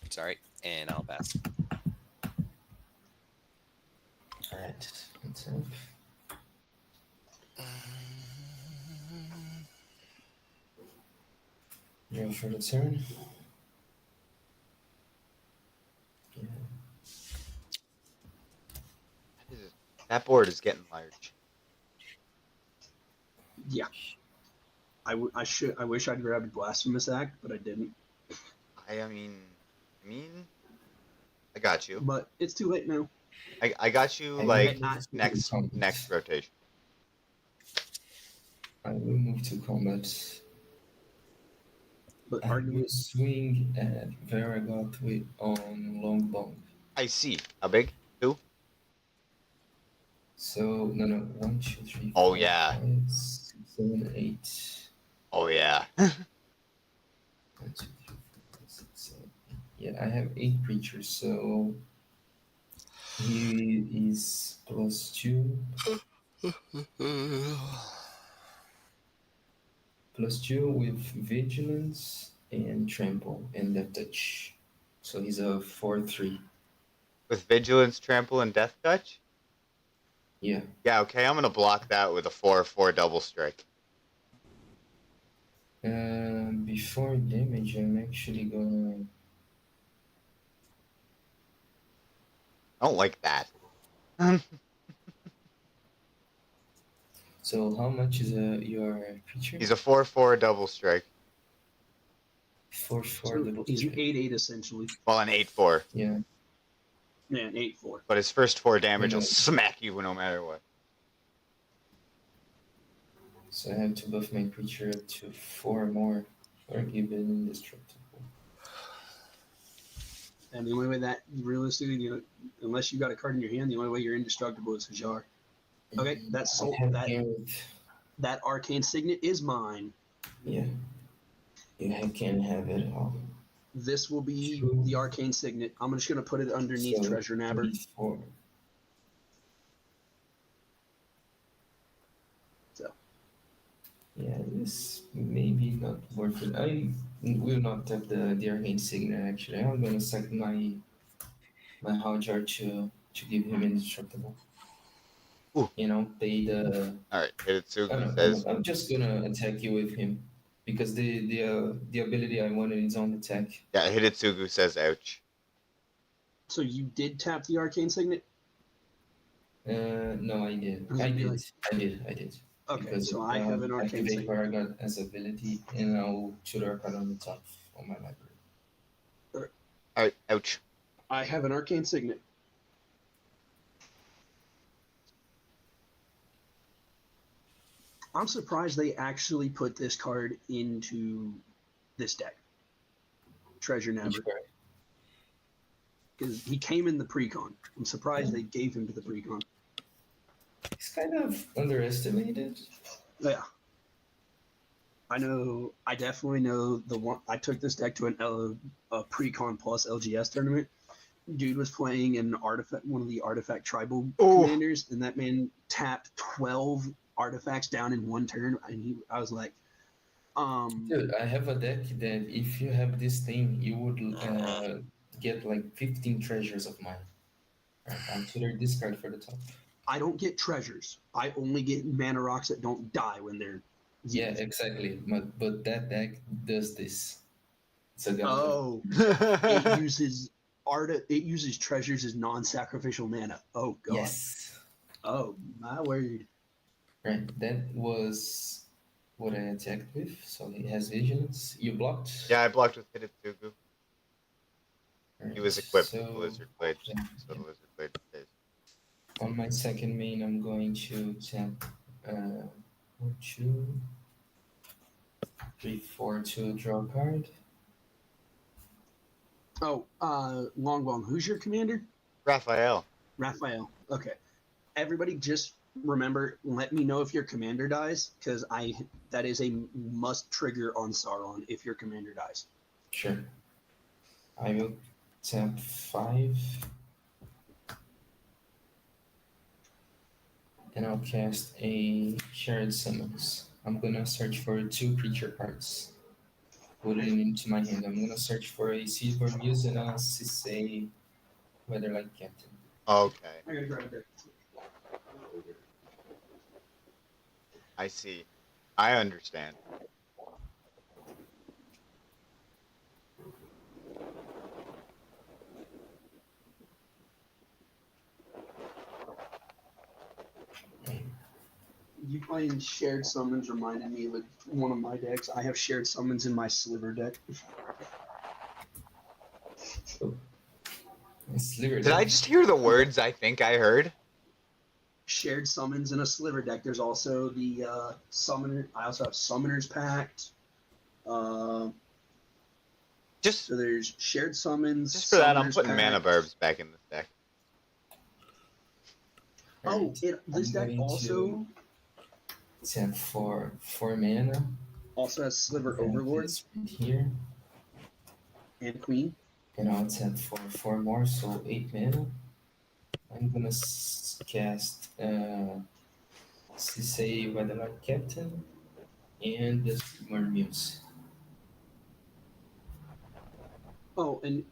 Sorry. And I'll pass. Alright, let's have. Go for the turn. Yeah. That board is getting large. Yeah. I wish I'd grabbed Blasphemous Act, but I didn't. I mean, I got you. But it's too late now. I got you I like will move to next combat. rotation. I will move to combat. But I will swing at Varagot on LongBong. I see. How big? 2? So no, 1, 2, 3. Oh, 4, yeah. 5, 6, 7, 8. Oh yeah. 1, 2, 3, 4, 5, 6, 7, 8. Yeah, I have 8 creatures, so he is +2. +2 with vigilance and trample and death touch. So So he's a 4/3. With Vigilance, Trample, and Death Touch? Yeah. Yeah, okay, I'm going to block that with a 4/4 double strike. Before damage, I'm actually gonna. I don't like that. So how much is your creature? He's a 4/4 double strike. 4/4 So double he's an strike. 8/8 essentially. Well, an 8/4. Yeah. Yeah, an 8/4. But his first 4 damage No. will smack you no matter what. So I have to buff my creature up to 4 more, or give it indestructible. And the only way that realistically, unless you got a card in your hand, the only way you're indestructible is Hajar. Okay, that's I sold. have gained. That arcane signet is mine. Yeah. You can have it all. This will be True. the arcane signet. I'm just gonna put it underneath So, Treasure Nabber. 4. So Yeah, this maybe not worth it. I will not tap the arcane signet actually. I'm gonna sack my Howjar to give him indestructible. Ooh. You know, pay the. Alright, Hidetsugu I'm, says... I'm just gonna attack you with him because the ability I wanted is on attack. Yeah, Hidetsugu says ouch. So you did tap the arcane signet? No, I did. Was I it did. like- I did. I did. Okay, Because so I have an arcane activate signet. Paragon as ability, and I'll tutor card on the top of my library. Alright, ouch. I have an arcane signet. I'm surprised they actually put this card into this deck. Treasure Nabber. Because he came in the precon. I'm surprised they gave him to the precon. He's kind of underestimated. Yeah. I definitely know the one. I took this deck to a precon plus LGS tournament. Dude was playing an artifact, one of the artifact tribal commanders, and that man tapped 12 artifacts down in one turn. And I was like, Dude, I have a deck that if you have this thing, you would get like 15 treasures of mine. Right, I'll tutor this card for the top. I don't get treasures. I only get mana rocks that don't die when they're used. Yeah, exactly. But that deck does this. It's a Oh, it uses treasures as non-sacrificial mana. Oh god. Yes. Oh my word. Right. That was what I attacked with. So he has vigilance. You blocked. Yeah, I blocked with Hidetsugu. Right. He was equipped So, with the Lizard Blade, yeah, so the Lizard Blade stays. on my second main, I'm going to tap 1, 2, 3, 4 to draw a card. Oh, LongBong, who's your commander? Raphael. Raphael. Okay. Everybody just remember, let me know if your commander dies, because that is a must trigger on Sauron if your commander dies. Sure. I will tap 5. And I'll cast a Shared Summons. I'm gonna search for 2 creature cards. Put it into my hand. I'm gonna search for a Silver Muse and a Sisei Weatherlight Captain. Okay, I gotta grab that. I see. I understand. You playing Shared Summons reminded me of one of my decks. I have Shared Summons in my Sliver deck. Sliver. Did I just hear the words I think I heard? Shared Summons in a Sliver deck. There's also the Summoner. I also have Summoner's Pact. Just So there's Shared Summons. just for that, I'm Summoner's putting Mana Pact. Barbs back in this deck. Oh, this deck also tap for 4 mana. also has Sliver And Overlord it's right here. and Queen. And I'll tap for 4 more, so 8 mana. I'm gonna cast Sisei Weatherlight Captain and the Silver Muse. Oh, and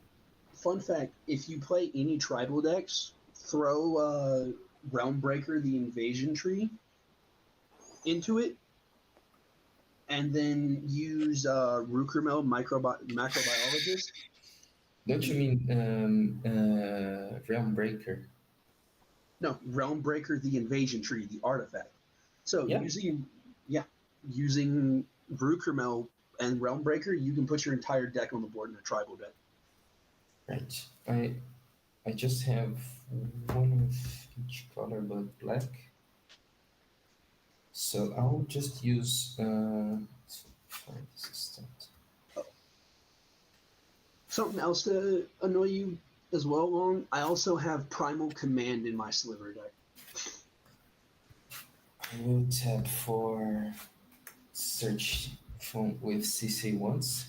fun fact: if you play any tribal decks, throw Realm Breaker, the Invasion Tree, into it, and then use Ruckermel, Macrobiologist. Don't you mean Realm Breaker? No, Realm Breaker, the Invasion Tree, the artifact. So Yeah. using Ruckermel and Realm Breaker, you can put your entire deck on the board in a tribal deck. Right. I just have one of each color but black. So I'll just use find the assistant. Something else to annoy you as well, Long. I also have Primal Command in my Sliver deck. I will tap for search phone with CC once.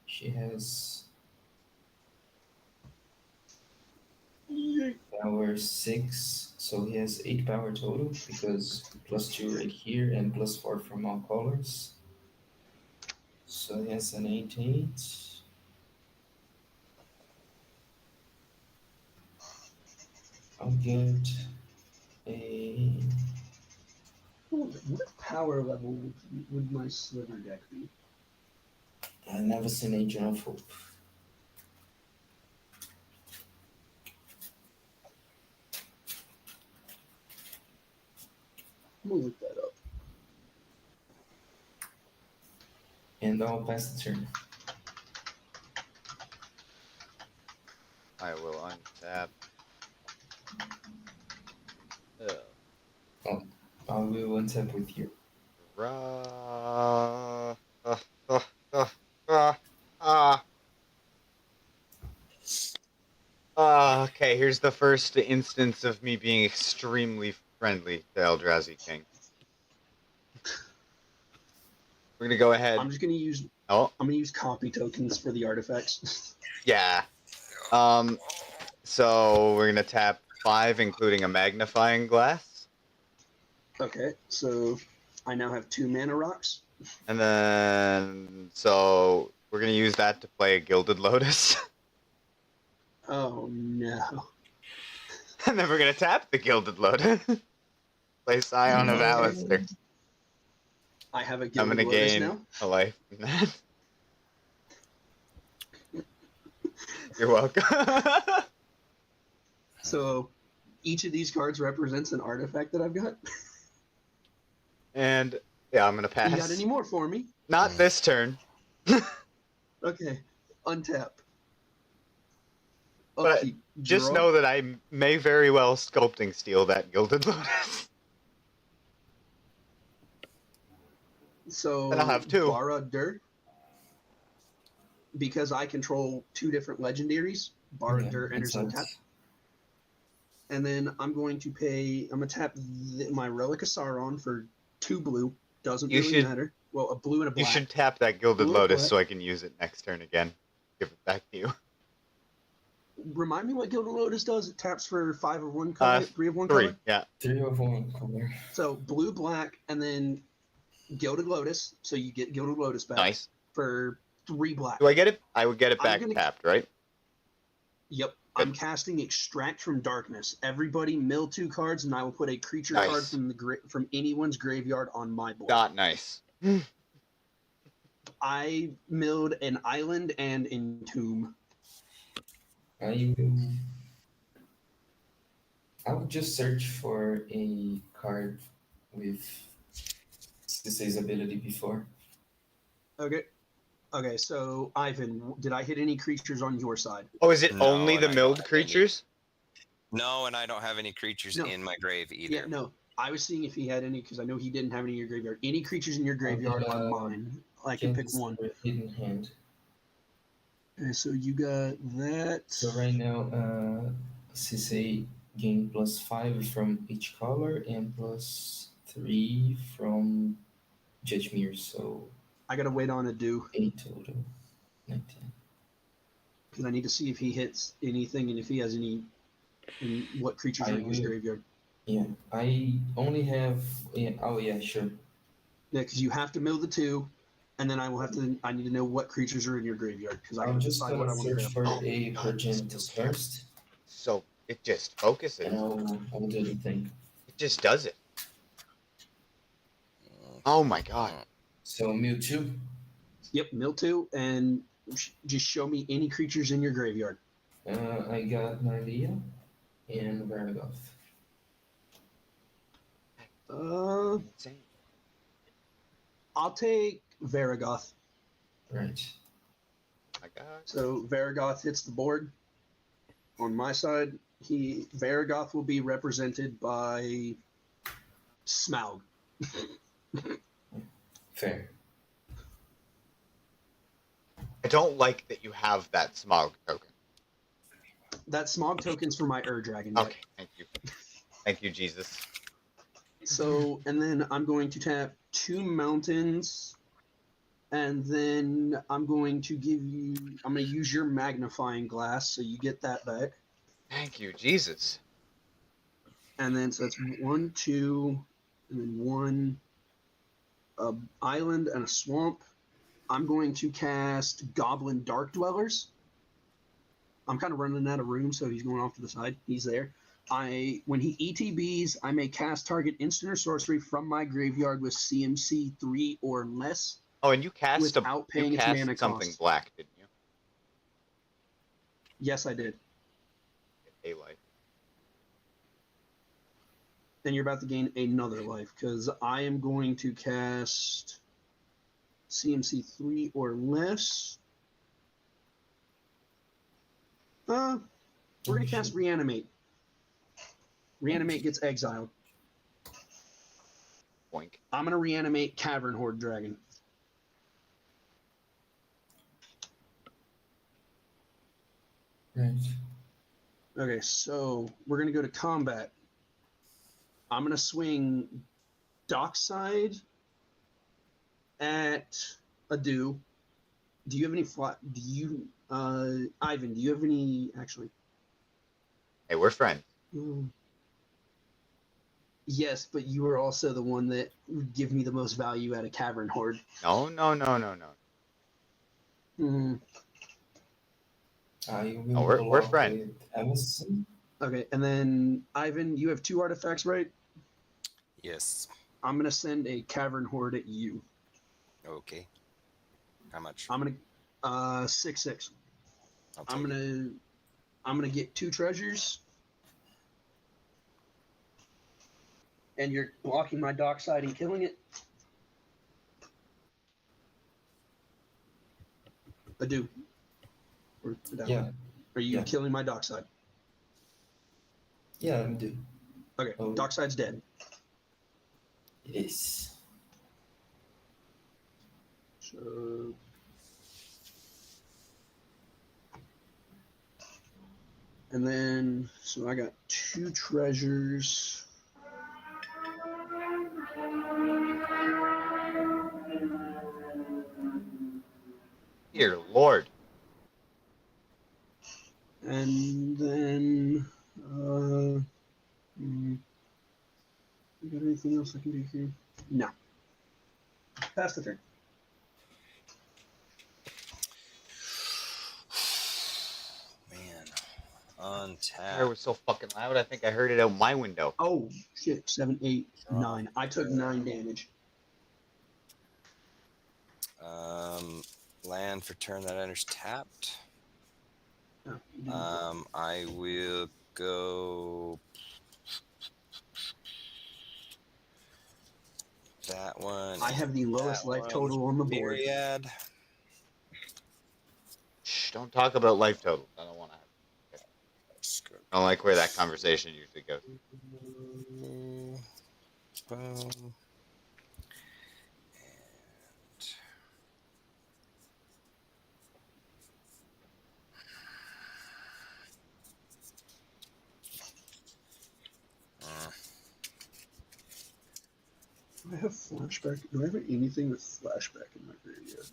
She has power 6, so he has 8 power total because +2 right here and +4 from all colors. So he has an 8/8. I'll get a What power level would my Sliver deck be? I've never seen Agent of Hope. I'm gonna look that up. And I'll pass the turn. I will untap. I will untap with you. Ra- uh, uh, uh, uh, uh. Okay, here's the first instance of me being extremely friendly to Eldrazi King. We're gonna go ahead. I'm just gonna use Oh, I'm gonna use copy tokens for the artifacts. yeah. So we're gonna tap 5, including a magnifying glass, Okay, so I now have 2 mana rocks. and then so we're gonna use that to play a Gilded Lotus, Oh no. and then we're gonna tap the Gilded Lotus, play Scion of Alistair. I have a I'm Gilded gonna Lotus gain now. a life from that. You're welcome. So each of these cards represents an artifact that I've got. And yeah, I'm gonna You got pass. any more for me? Not this turn. Okay. Untap. But Upkeep. just Draw. know that I may very well sculpting steal that Gilded Lotus. So Then I'll have 2. Barad-dûr. Because I control 2 different legendaries, Barad-dûr enters untapped. And then I'm going to tap my Relic of Sauron for 2 blue. Doesn't really matter. Well, a blue and a black. You should tap that Gilded Blue and Lotus black. so I can use it next turn again. Give it back to you. Remind me what Gilded Lotus does. It taps for 5 of one color, 3 of one 3, color. yeah. 3 of 1 color. So blue, black, and then Gilded Lotus. So you get Gilded Lotus back. Nice. For 3 black. Do I get it? I would get it back gonna- tapped, right? Yep. Good. I'm casting Extract from Darkness. Everybody mill 2 cards, and I will put a creature Nice. card from anyone's graveyard on my board. Not nice. I milled an Island and Entomb. I will just search for a card with Sisei's ability before. Okay. Okay, so Ivan, did I hit any creatures on your side? Oh, is it No, only and the I don't milled have any. creatures? No, and I don't have any creatures No. in my grave either. Yeah, no. I was seeing if he had any, because I know he didn't have any in your graveyard. Any creatures in your graveyard are mine. I can pick one. Hidden hand. Okay, so you got that. So right now, Sisei gain +5 from each color and +3 from Judge Mir, so I gotta wait on a do 8 total. 19. because I need to see if he hits anything and if he has any, and what creatures are in his graveyard. Yeah, I only have. Yeah, oh yeah, sure. Yeah, because you have to mill the 2, and then I need to know what creatures are in your graveyard because I I'm can just decide gonna what I want to search do. for Oh my a God, Progenitus skill gem. first, So it just and focuses. I'll do the thing. It just does it. Oh my God. So Mewtwo. Yep, Miltu, and just show me any creatures in your graveyard. I got Nylea and Vargoth. Uh, Insane. I'll take Varigoth. Right. My God. So Varigoth hits the board. On my side, Varigoth will be represented by Smaug. Fair. I don't like that you have that smog token. That Smaug token's for my Dragon deck. Okay, thank you. Thank you, Jesus. So, and then I'm going to tap 2 mountains, and then I'm going to use your magnifying glass, so you get that back. Thank you, Jesus. And then, so that's 1, 2, and then 1 island and a swamp. I'm going to cast Goblin Dark Dwellers. I'm kind of running out of room, so he's going off to the side. He's there. When he ETBs, I may cast target instant or sorcery from my graveyard with CMC 3 or less. Oh, and you cast Without paying its mana something cost. black, didn't you? Yes, I did. A life. Then you're about to gain another life because I am going to cast CMC 3 or less. We're going to cast Reanimate. Reanimate gets exiled. Boink. I'm going to reanimate Cavern Horde Dragon. Right. Okay, so we're going to go to combat. I'm going to swing Dockside at Adu. Do you have any Ivan, do you have any, actually? Hey, we're friends. Yes, but you are also the one that would give me the most value out of Cavern Horde. No. Mm. I will No, we're block friends. with Emerson. Okay, and then Ivan, you have 2 artifacts, right? Yes. I'm gonna send a Cavern Horde at you. Okay. How much? I'm gonna 6/6. I'll take it. I'm gonna get 2 treasures, and you're blocking my Dockside and killing it. Adu. Or Adu. Yeah. Are you Yeah. killing my Dockside? Yeah, I'm due. Okay, Oh. Dockside's dead. Yes. So and then so I got 2 treasures. Dear Lord. And then you got anything else I can do here? No. Pass the turn. Man. Fire was Untap. so fucking loud, I think I heard it out my window. Oh shit! 7, 8, 9. I took 9 damage. Land for turn that enters tapped. Oh, I will go that one. I have the lowest that life one. total on the board. Myriad. Shh, don't talk about life totals. I don't want to have. I don't like where that conversation usually goes. Boom. Do I have flashback? Do I have anything with flashback in my graveyard?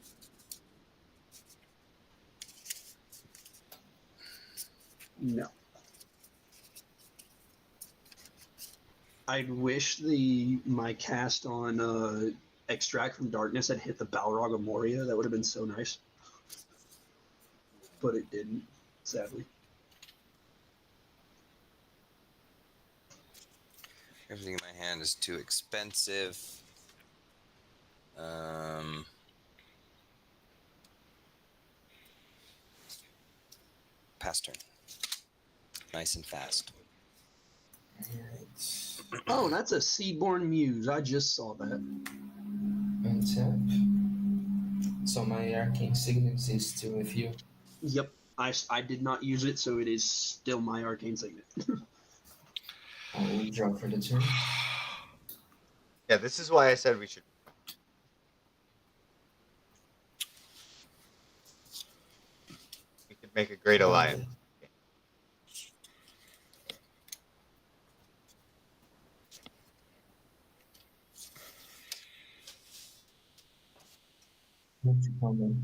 No. I wish my cast on Extract from Darkness had hit the Balrog of Moria. That would have been so nice. But it didn't, sadly. Everything in my hand is too expensive. Pass turn. Nice and fast. Alright. Oh, that's a Seaborn Muse. I just saw that. Untap. So my arcane signet is still with you. Yep. I did not use it, so it is still my Arcane Signet. I will draw for the turn. Yeah, this is why I said we should. We could make a great alliance. What's your comment?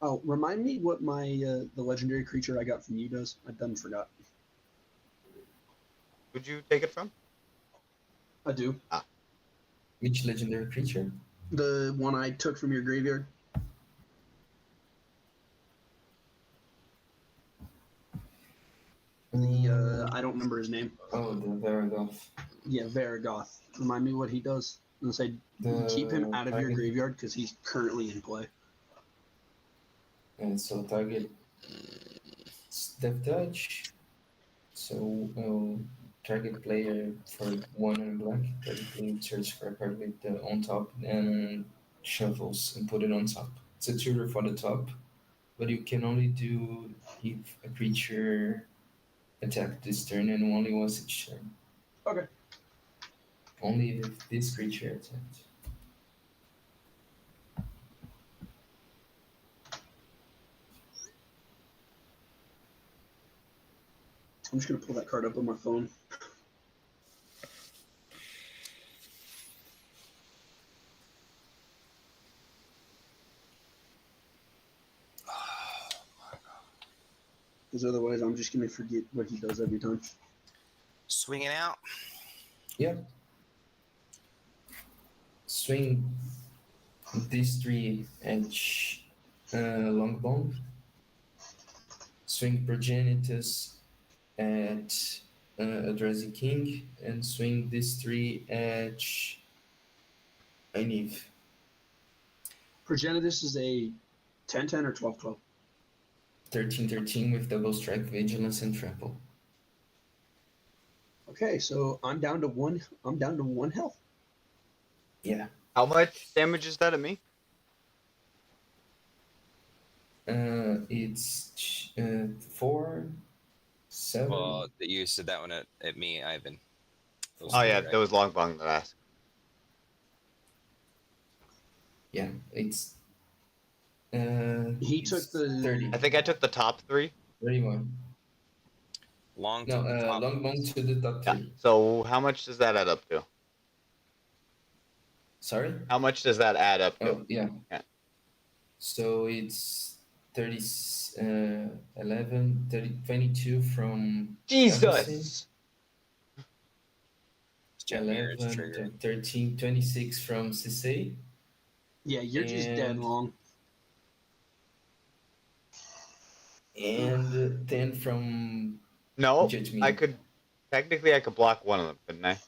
Oh, remind me what my the legendary creature I got from you does. I done forgot. Who'd you take it from? I do. Which legendary creature? The one I took from your graveyard. The I don't remember his name. Oh, the Varagoth. Yeah, Varagoth. Remind me what he does. And say keep him out of your target- graveyard because he's currently in play. And so target Death Touch. So target player for 1 and black. Target player search for a card with the on top and shuffles and put it on top. It's a tutor for the top, but you can only do if a creature attacked this turn and only once each turn. Okay. Only if this creature attacked. I'm just gonna pull that card up on my phone. Because otherwise, I'm just gonna forget what he does every time. Swinging out. Yep. Swing these 3 edge LongBong. Swing Progenitus at Addressing King, and swing these 3 edge Nynaeve. Progenitus is a 10-10 or 12-12. 13-13 with double strike, vigilance, and trample. Okay, so I'm down to one. I'm down to 1 health. Yeah. How much damage is that at me? It's 4, 7. Well, you said that one at me, Ivan. Those Oh three, yeah, right? that was LongBong that asked. Yeah, it's He took the 30. I think I took the top 3. 31. Long No, to the top. LongBong to the top 3. Yeah. So how much does that add up to? Sorry? How much does that add up to? Oh, yeah. Yeah. So it's 30, 11, 30, 22 from Jesus. Mirrors 11, trigger. 13, 26 from Sisei. Yeah, you're just dead And- long. And 10 from No, Judge Me. I could block one of them, couldn't I?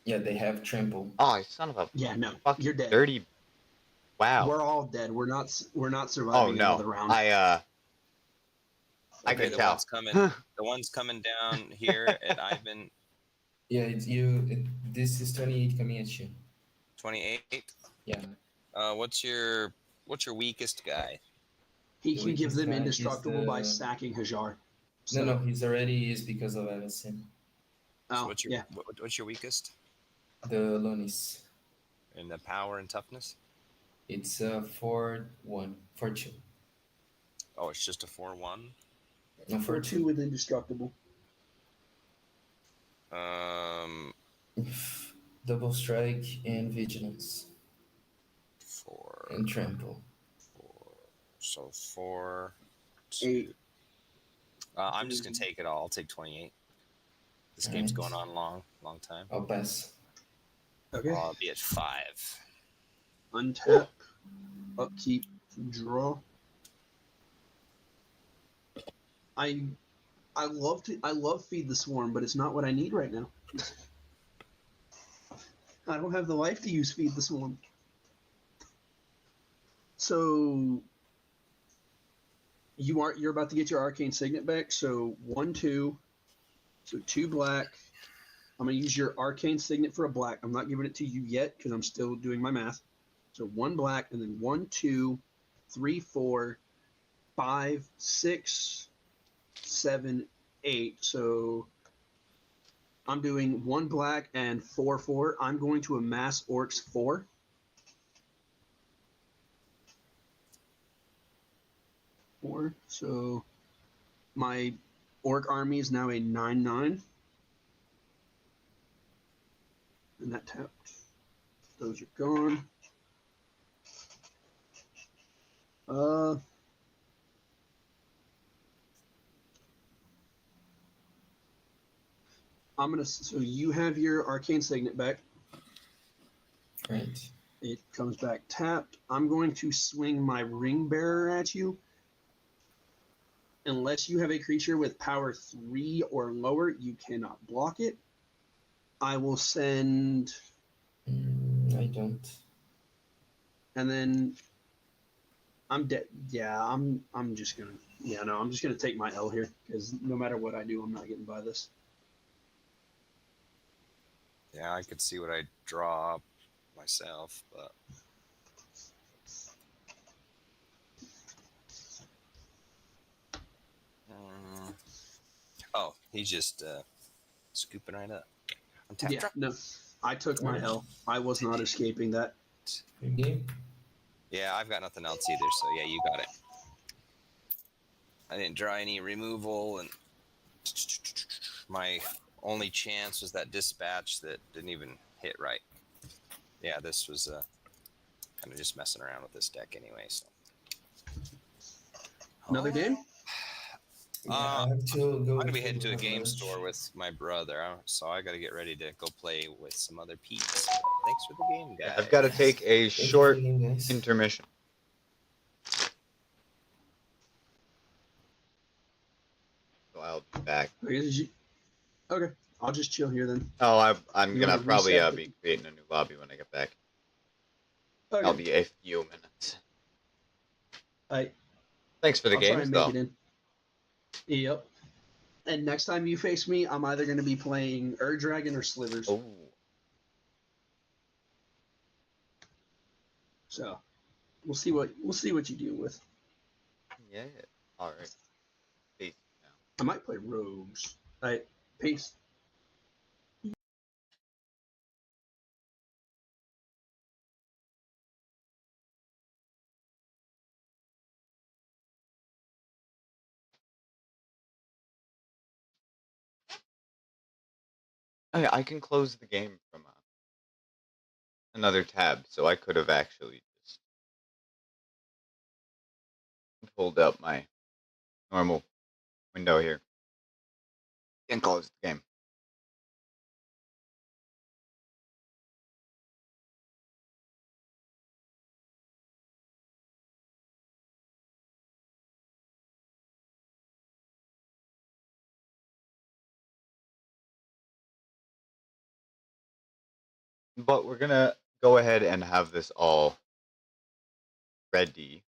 Yeah, they have trample. Oh, you son of a Yeah, no, fucking you're dead. dirty. Wow. We're all dead. We're not Oh surviving another no, round. I Okay, could the tell. one's coming. The one's coming down here at Ivan. Yeah, it's you. This is 28 coming at you. 28. Yeah. What's your weakest guy? He The can give weakest them guy is indestructible by the- sacking Hajar. So, No, he's already is because of Avacyn. Oh, So what's your yeah. what's your weakest? The Lonis. In the power and toughness? It's 4-1. 4-2. Oh, it's just a 4-1. No, For 2 with indestructible. Double strike and vigilance 4. and trample. 4. So 4. 8. 2. I'm just gonna take it all. I'll take 28. This game's going on long time. I'll pass. Okay. I'll be at 5. Untap, upkeep, draw. I love Feed the Swarm, but it's not what I need right now. I don't have the life to use Feed the Swarm. So you're about to get your Arcane Signet back. So 1-2, so 2 black. I'm gonna use your Arcane Signet for a black. I'm not giving it to you yet because I'm still doing my math. So 1 black, and then 1, 2, 3, 4, 5, 6, 7, 8. So I'm doing 1 black and 4, 4. I'm going to amass Orcs 4. 4. So my Orc army is now a 9/9. And that tapped. Those are gone. So you have your Arcane Signet back. Great. It comes back tapped. I'm going to swing my Ring Bearer at you. Unless you have a creature with power 3 or lower, you cannot block it. I will send. I don't. And then I'm dead. Yeah, I'm just gonna. Yeah, no, I'm just gonna take my L here because no matter what I do, I'm not getting by this. Yeah, I could see what I draw myself, but oh, he's just scooping right up. Untap, Yeah, drop. no, I took my L. I was not escaping that. Good game. Yeah, I've got nothing else either, so yeah, you got it. I didn't draw any removal, and my only chance was that dispatch that didn't even hit right. Yeah, this was kind of just messing around with this deck anyway. So Another game? Yeah, I have to go. I'm gonna be heading to a have game lunch. store with my brother, so I got to get ready to go play with some other peeps. Thanks for the game, guys. Yeah, I've got to take a Thank you short for the game, guys. intermission. So I'll be back. Okay, I'll just chill here then. Oh, I'm You gonna wanna probably reset be creating a new lobby when I get back. Okay. I'll be a few minutes. Thanks for the I'll try games, and make though. it in. Yep. And next time you face me, I'm either going to be playing Dragon or Slivers. Oh, So we'll see what you deal with. yeah. All right. Peace now. I might play Rogues. All right. Peace. I can close the game from another tab, so I could have actually just pulled up my normal window here and closed the game. But we're gonna go ahead and have this all ready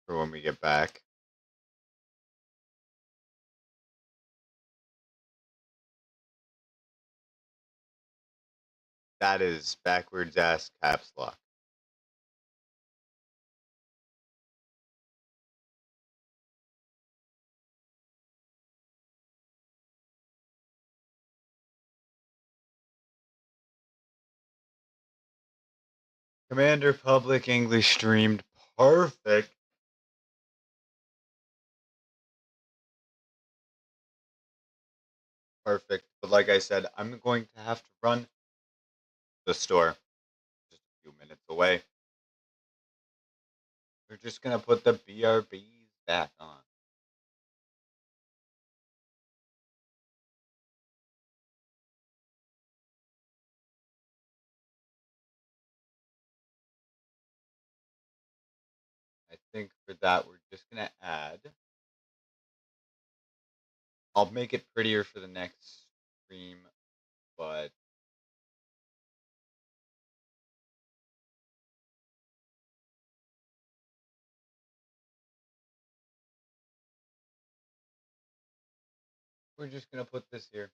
for when we get back. That is backwards ass caps lock. Commander Public English streamed. Perfect. Perfect. But like I said, I'm going to have to run the store just a few minutes away. We're just going to put the BRBs back on. think for that we're just gonna add. I'll make it prettier for the next stream, but we're just gonna put this here.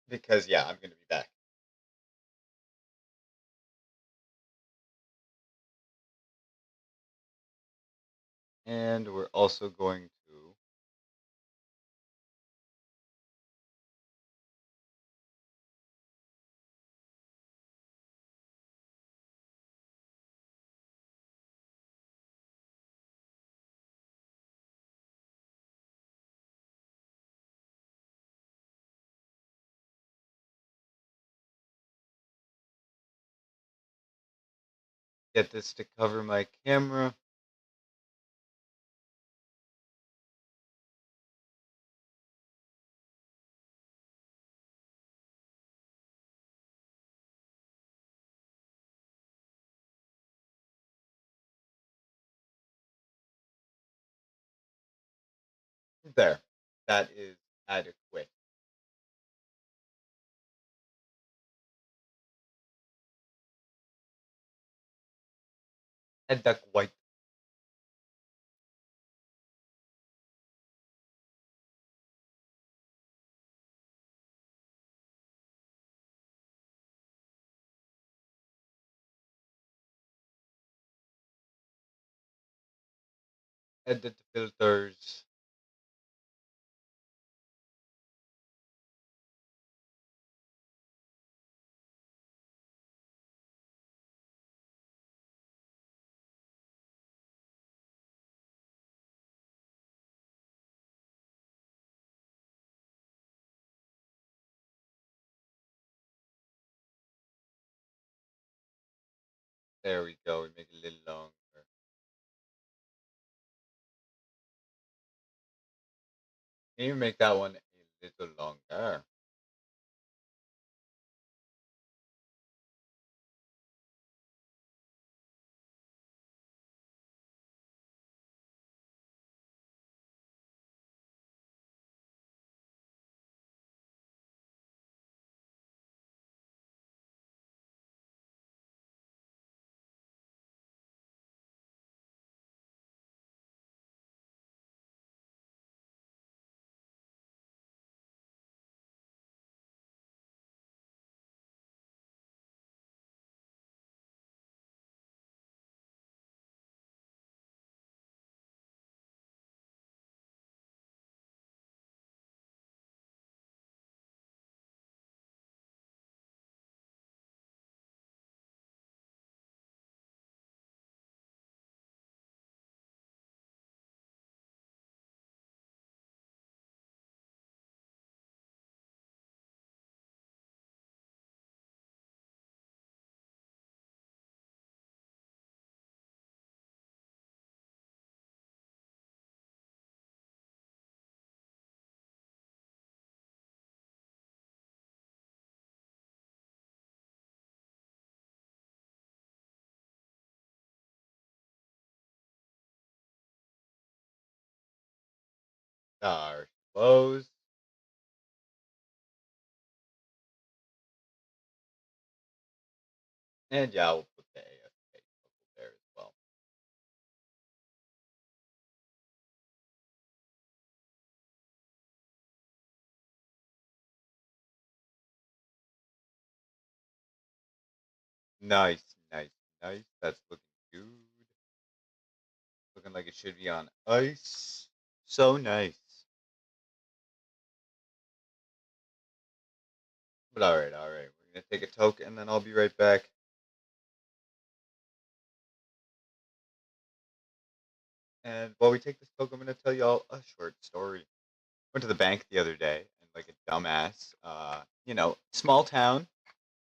Because yeah, I'm gonna be back. And we're also going to get this to cover my camera. There. That is adequate. Add that white. Edit filters. There we go. We make it a little longer. Can you make that one a little longer? Our close. And yeah, we'll put the AFK there as well. Nice, nice, nice. That's looking good. Looking like it should be on ice. So nice. But alright, alright. We're gonna take a toke and then I'll be right back. And while we take this toke, I'm gonna tell y'all a short story. Went to the bank the other day and like a dumbass, small town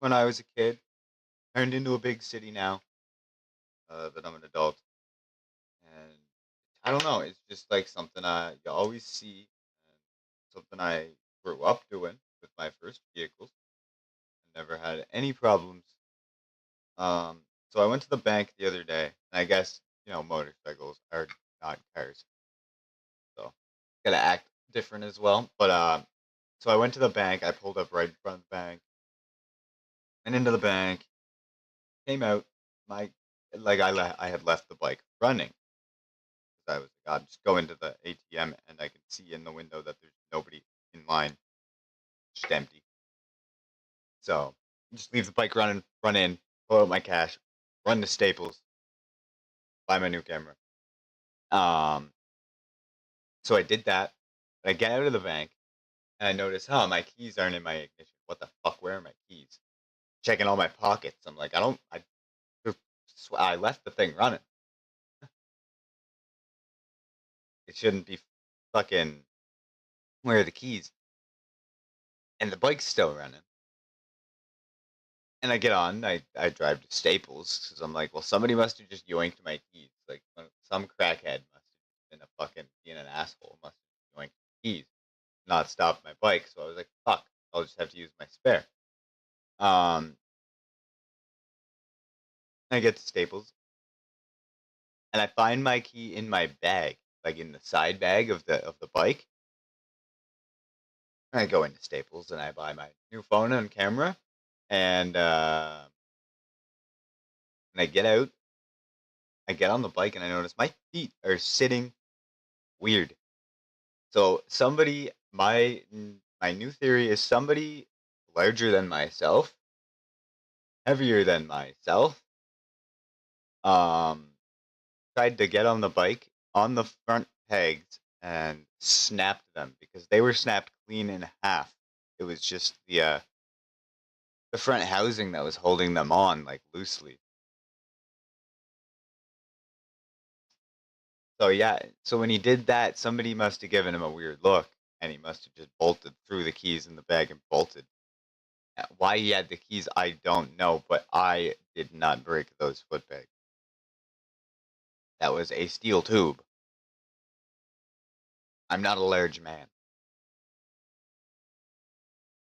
when I was a kid, turned into a big city now that I'm an adult. And I don't know, it's just like something you always see, and something I grew up doing with my first vehicles. I never had any problems. So I went to the bank the other day, and I guess motorcycles are not cars, so gotta act different as well. But so I went to the bank. I pulled up right in front of the bank, and into the bank. Came out. My I had left the bike running. I was like, I'll just go into the ATM, and I can see in the window that there's nobody in line, just empty. So just leave the bike running, run in, pull out my cash, run to Staples, buy my new camera. So I did that. And I get out of the bank, and I notice, my keys aren't in my ignition. What the fuck? Where are my keys? Checking all my pockets. I'm like, I left the thing running. It shouldn't be fucking. Where are the keys? And the bike's still running. And I get on, I drive to Staples because I'm like, well, somebody must have just yoinked my keys. Like, some crackhead must have been being an asshole, must have yoinked my keys, not stopped my bike. So I was like, fuck, I'll just have to use my spare. I get to Staples, and I find my key in my bag, like in the side bag of the bike. And I go into Staples and I buy my new phone and camera, and I get out. I get on the bike and I notice my feet are sitting weird. So my new theory is somebody larger than myself, heavier than myself, um, tried to get on the bike on the front pegs and snapped them because they were snapped clean in half. It was just the front housing that was holding them on, like, loosely. So yeah, so when he did that, somebody must have given him a weird look, and he must have just bolted, threw the keys in the bag and bolted. Why he had the keys, I don't know, but I did not break those foot pegs. That was a steel tube. I'm not a large man.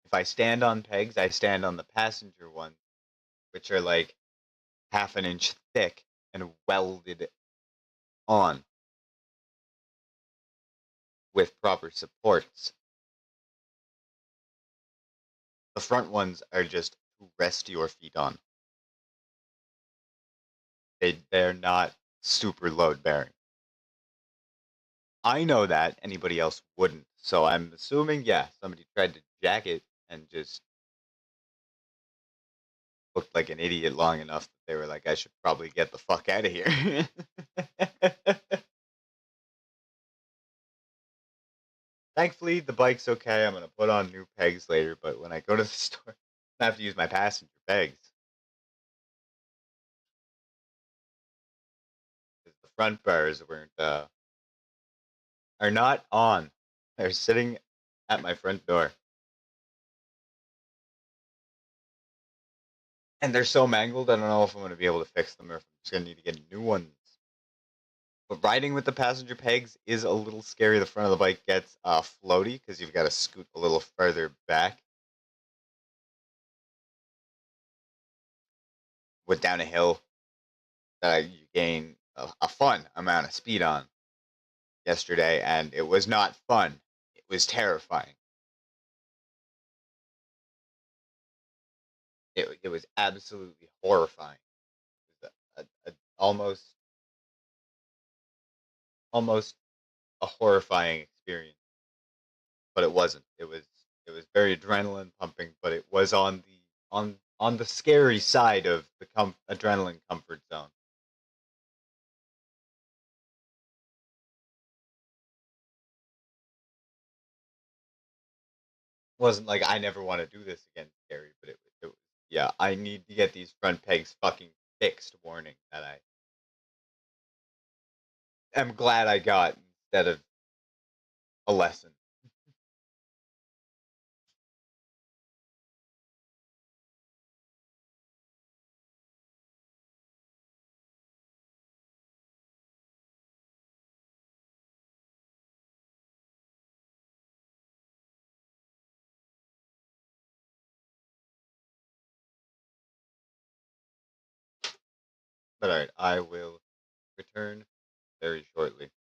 If I stand on pegs, I stand on the passenger ones, which are like half an inch thick and welded on with proper supports. The front ones are just to rest your feet on. They're not super load bearing. I know that anybody else wouldn't, so I'm assuming, yeah, somebody tried to jack it and just looked like an idiot long enough that they were like, I should probably get the fuck out of here. Thankfully, the bike's okay. I'm gonna put on new pegs later, but when I go to the store, I have to use my passenger pegs because the front bars are not on. They're sitting at my front door, and they're so mangled. I don't know if I'm gonna be able to fix them or if I'm just gonna need to get new ones. But riding with the passenger pegs is a little scary. The front of the bike gets floaty because you've got to scoot a little further back. Went down a hill that you gain a fun amount of speed on yesterday, and it was not fun. It was terrifying. It was absolutely horrifying. It was almost a horrifying experience, but it wasn't. It was very adrenaline pumping, but it was on the scary side of the adrenaline comfort zone. Wasn't like I never want to do this again, scary, but it was, yeah, I need to get these front pegs fucking fixed warning that I am glad I got instead of a lesson. But all right, I will return very shortly.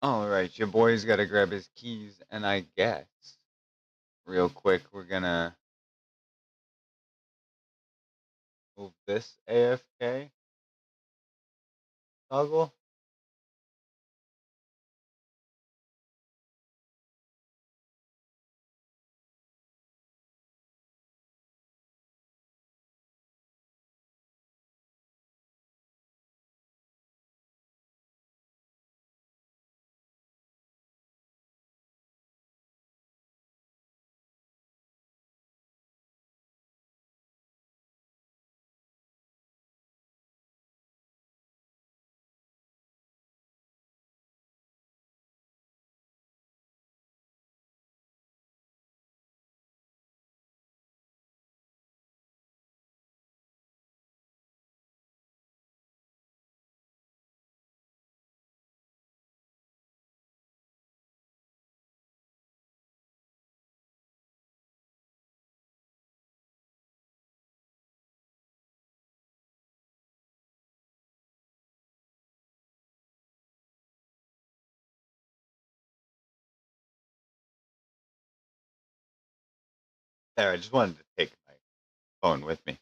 All right, your boy's got to grab his keys, and I guess real quick we're gonna move this AFK toggle. There, I just wanted to take my phone with me.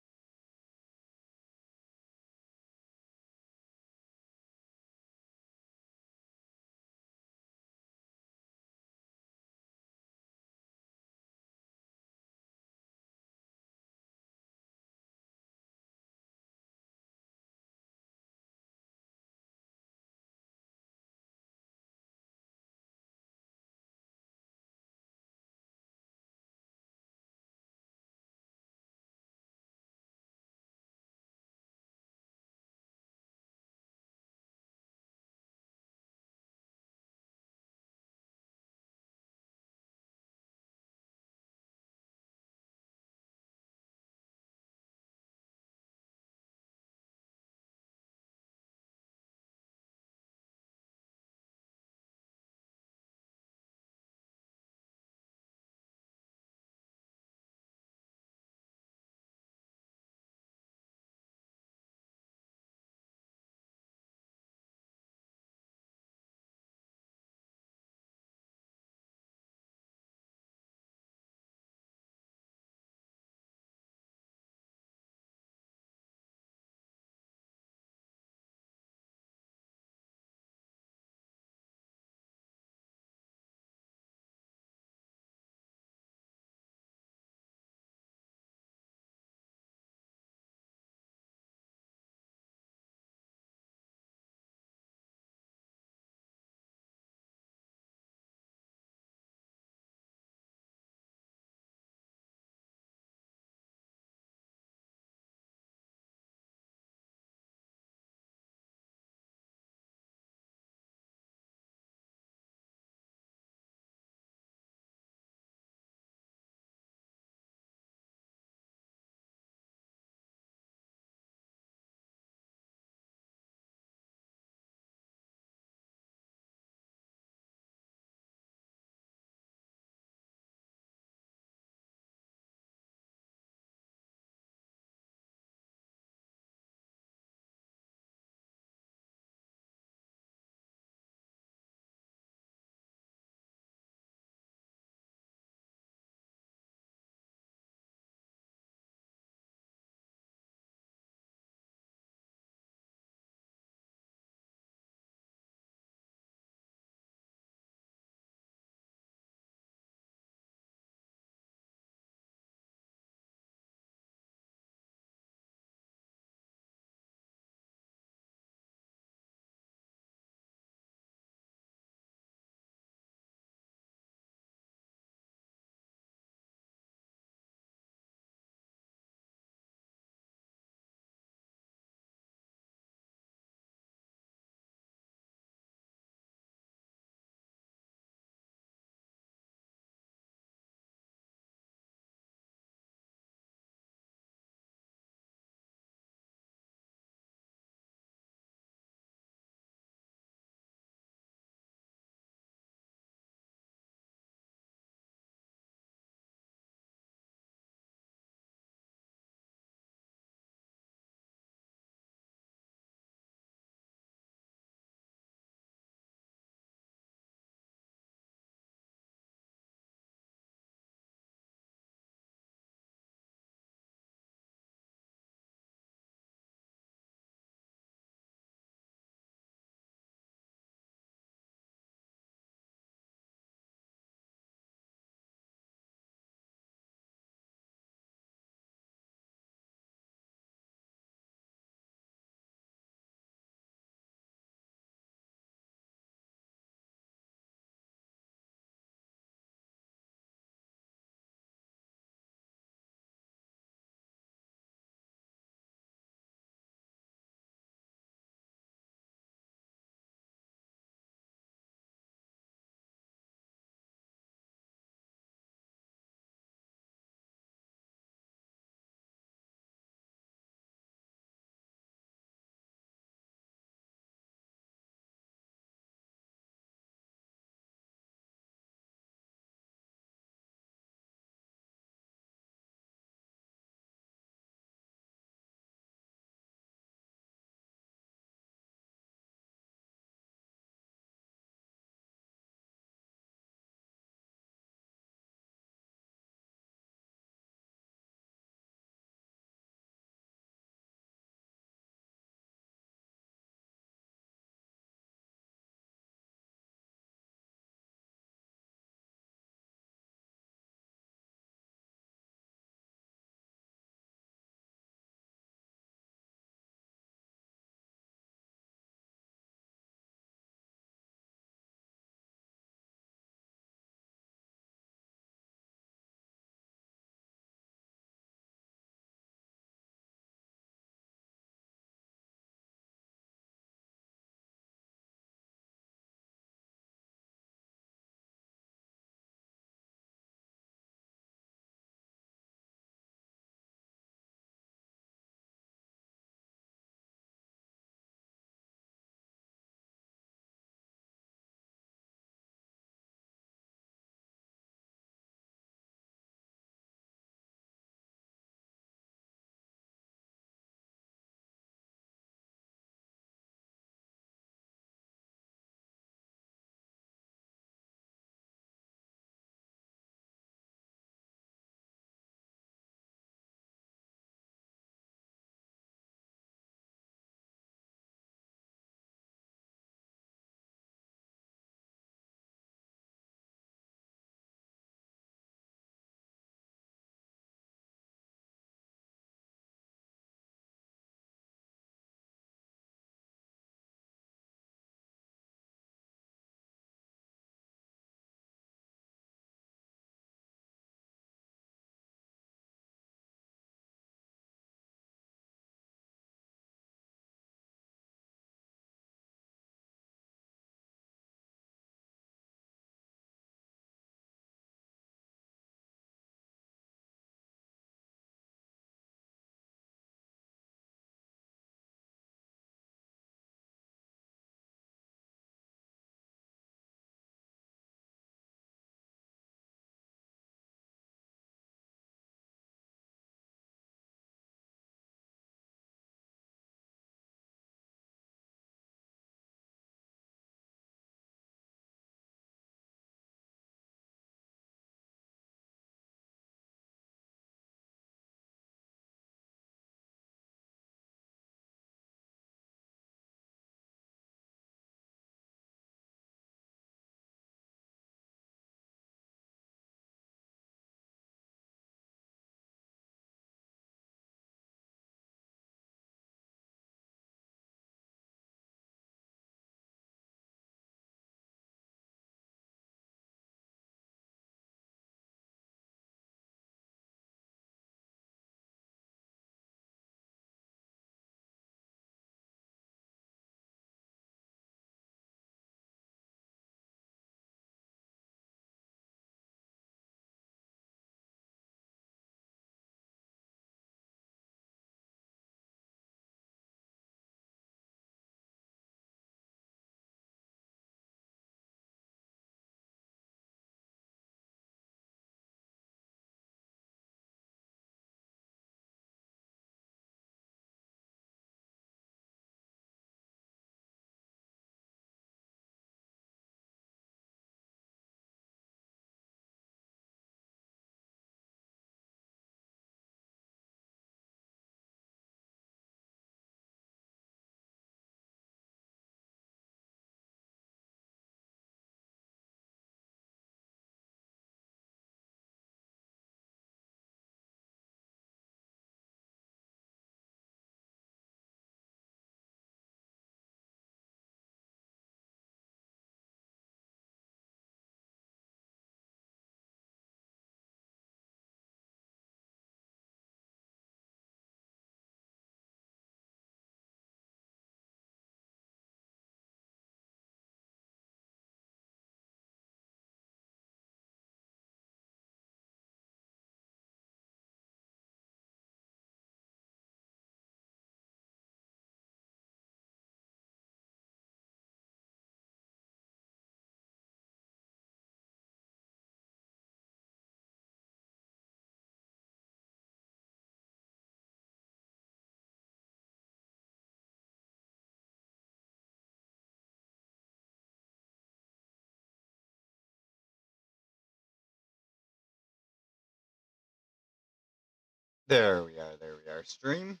There we are. There we are. Stream,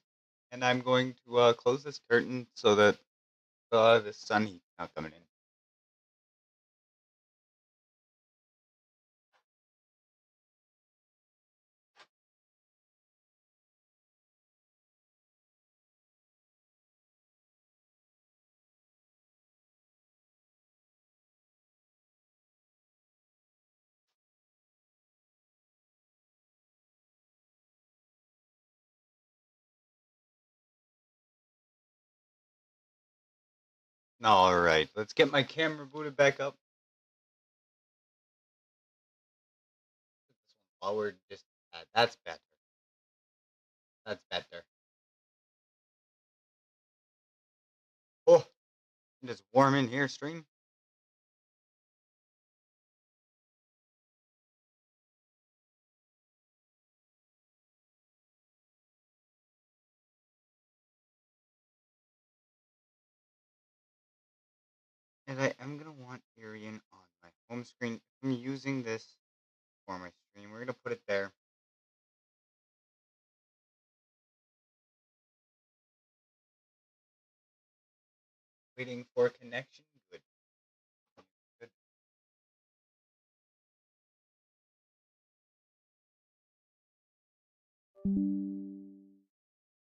and I'm going to close this curtain so that the sun heat's not coming in. All right, let's get my camera booted back up. This one forward, just that's better. That's better. Oh, it's warm in here, stream. And I am gonna want Arian on my home screen. I'm using this for my stream. We're gonna put it there. Waiting for connection. Good. Good.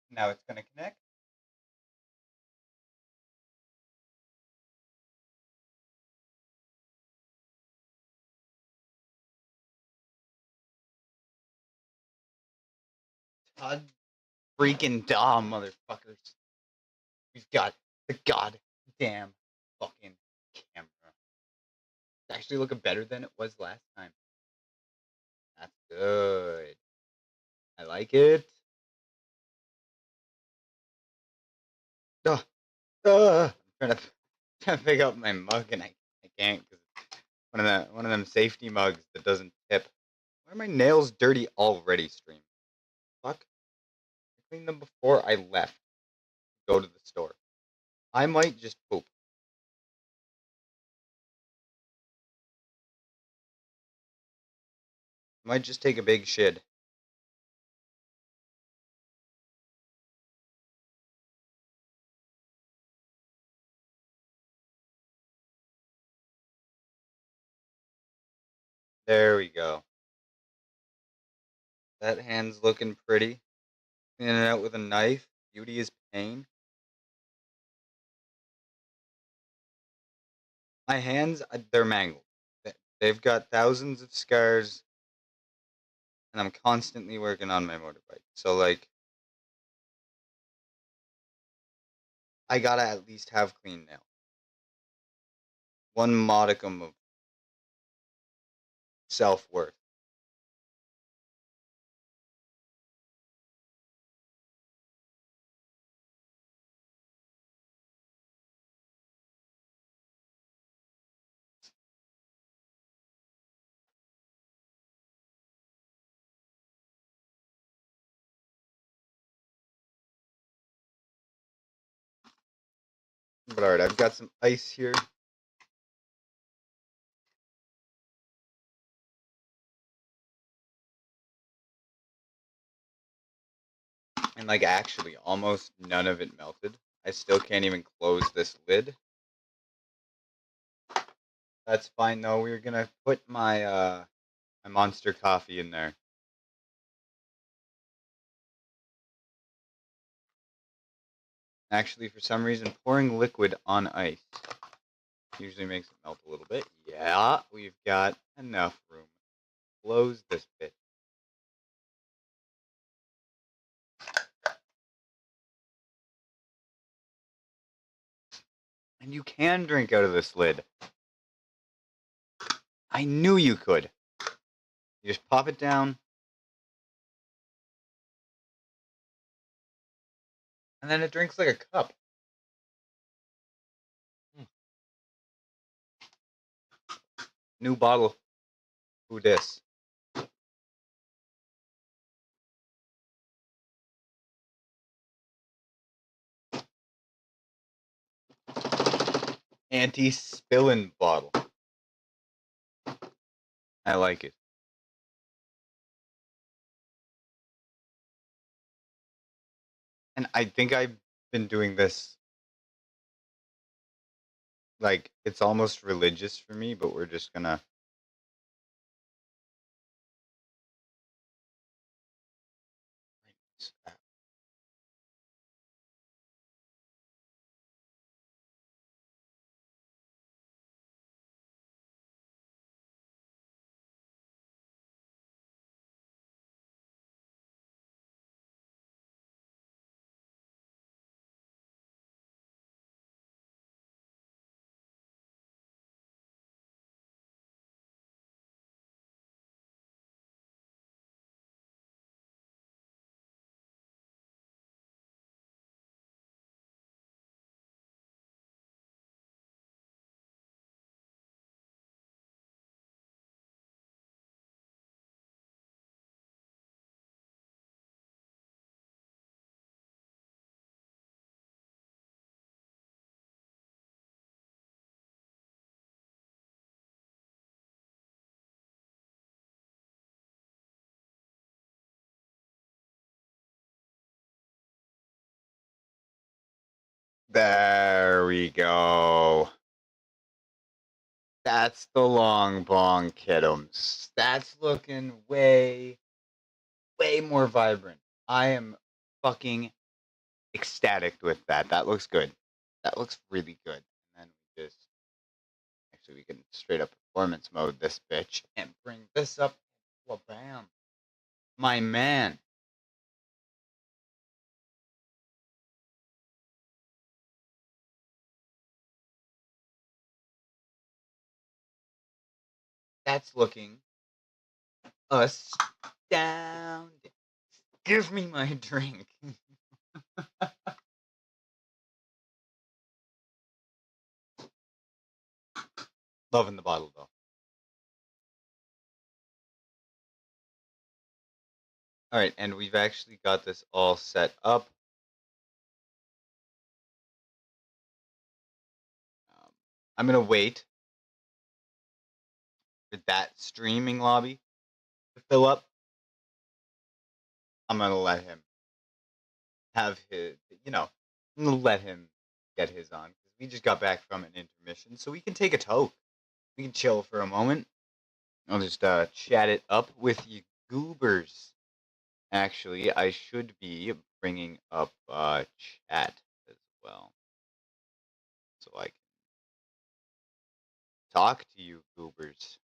Now it's gonna connect. Todd freaking motherfuckers. We've got the goddamn fucking camera. It's actually looking better than it was last time. That's good. I like it. I'm trying to pick up my mug and I can't because it's one of them safety mugs that doesn't tip. Why are my nails dirty already, stream? Fuck. I cleaned them before I left to go to the store. I might just poop. Might just take a big shit. There we go. That hand's looking pretty. Cleaning it out with a knife. Beauty is pain. My hands, they're mangled. They've got thousands of scars, and I'm constantly working on my motorbike. So, like, I gotta at least have clean nails. One modicum of self-worth. But alright, I've got some ice here. And like actually almost none of it melted. I still can't even close this lid. That's fine though. We're gonna put my my monster coffee in there. Actually, for some reason, pouring liquid on ice usually makes it melt a little bit. Yeah, we've got enough room. Close this bit. And you can drink out of this lid. I knew you could. You just pop it down. And then it drinks like a cup. New bottle. Who dis? Anti-spilling bottle. I like it. And I think I've been doing this, like, it's almost religious for me, but we're just gonna... There we go. That's the LongBong kidums. That's looking way, way more vibrant. I am fucking ecstatic with that. That looks good. That looks really good. And then we just... Actually, we can straight up performance mode this bitch and bring this up. Well, bam. My man. That's looking astounding. Give me my drink. Loving the bottle, though. All right, and we've actually got this all set up. I'm going to wait for that streaming lobby to fill up. I'm going to let him have his, I'm going to let him get his on. Because we just got back from an intermission, so we can take a toke. We can chill for a moment. I'll just chat it up with you goobers. Actually, I should be bringing up chat as well, so I can talk to you goobers.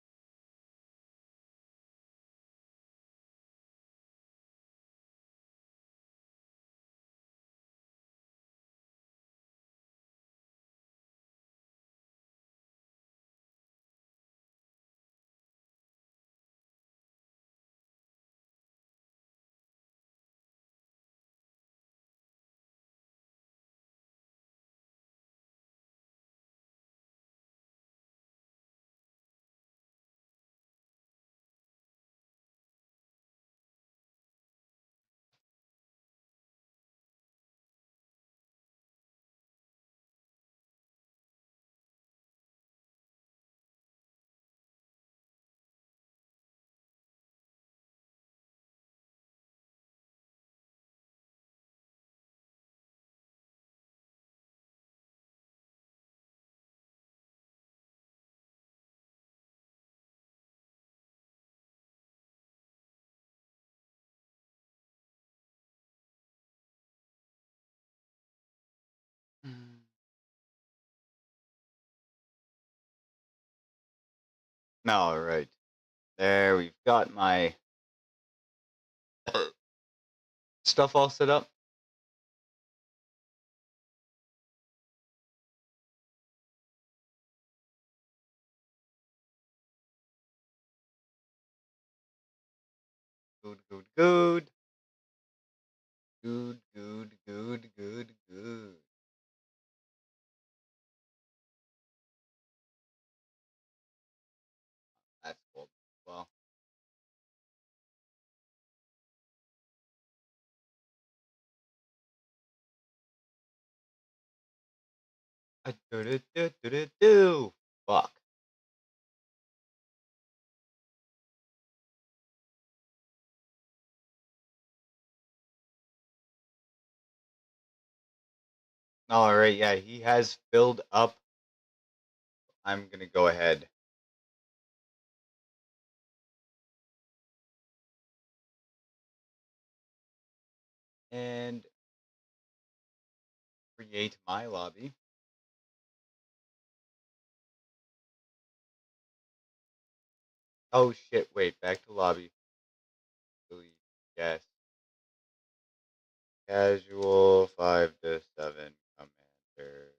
All right, there we've got my stuff all set up. Good, good, good. Good, good, good, good, good. That's cool. Well, do. Fuck. All right, yeah, he has filled up. I'm gonna go ahead. And create my lobby. Oh shit, wait, back to lobby. Delete. Yes. Casual 5 to 7 commander.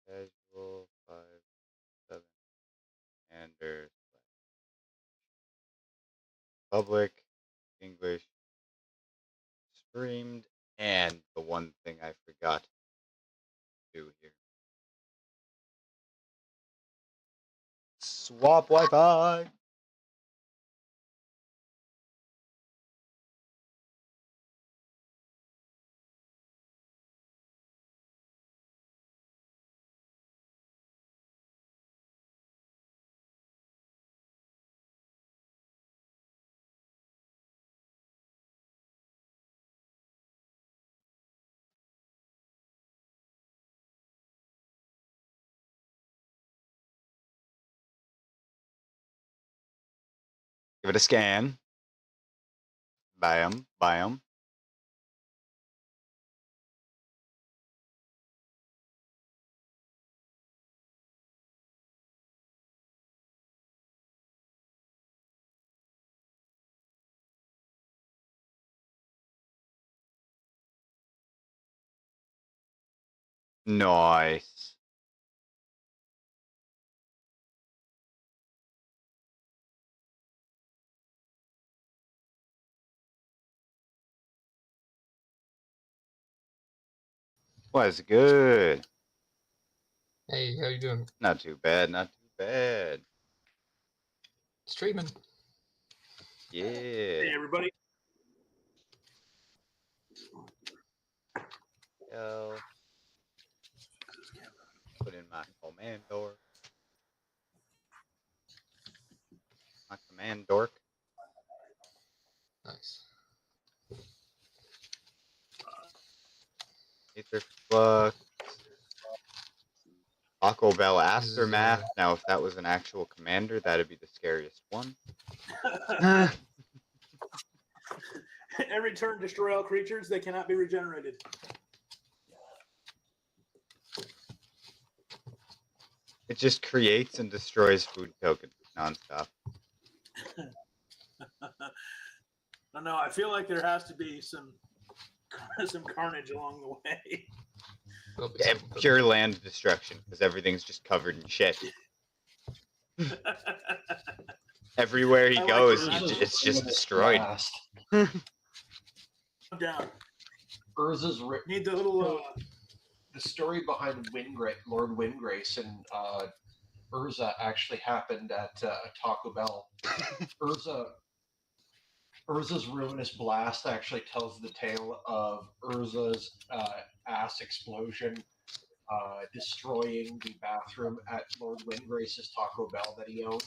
Casual 5 7 commander. Public English streamed, and the one thing I forgot to do here. Swap Wi-Fi. Give it a scan. Bam, bam. Nice. Was good. Hey, how you doing? Not too bad, not too bad. Streaming. Yeah. Hey, everybody. Yo. Put in my commandor. My command dork. Nice. Aetherflux. Taco Bell Is, Aftermath. Now, if that was an actual commander, that'd be the scariest one. Every turn, destroy all creatures. They cannot be regenerated. It just creates and destroys food tokens nonstop. No, I feel like there has to be some carnage along the way. there'll be Yeah, some cooking. pure land destruction because everything's just covered in shit. Everywhere he I like goes, Urza's it's just destroyed. I'm down. Urza's Need the little. the story behind Lord Windgrace and Urza actually happened at Taco Bell. Urza's ruinous blast actually tells the tale of Urza's ass explosion destroying the bathroom at Lord Windgrace's Taco Bell that he owned.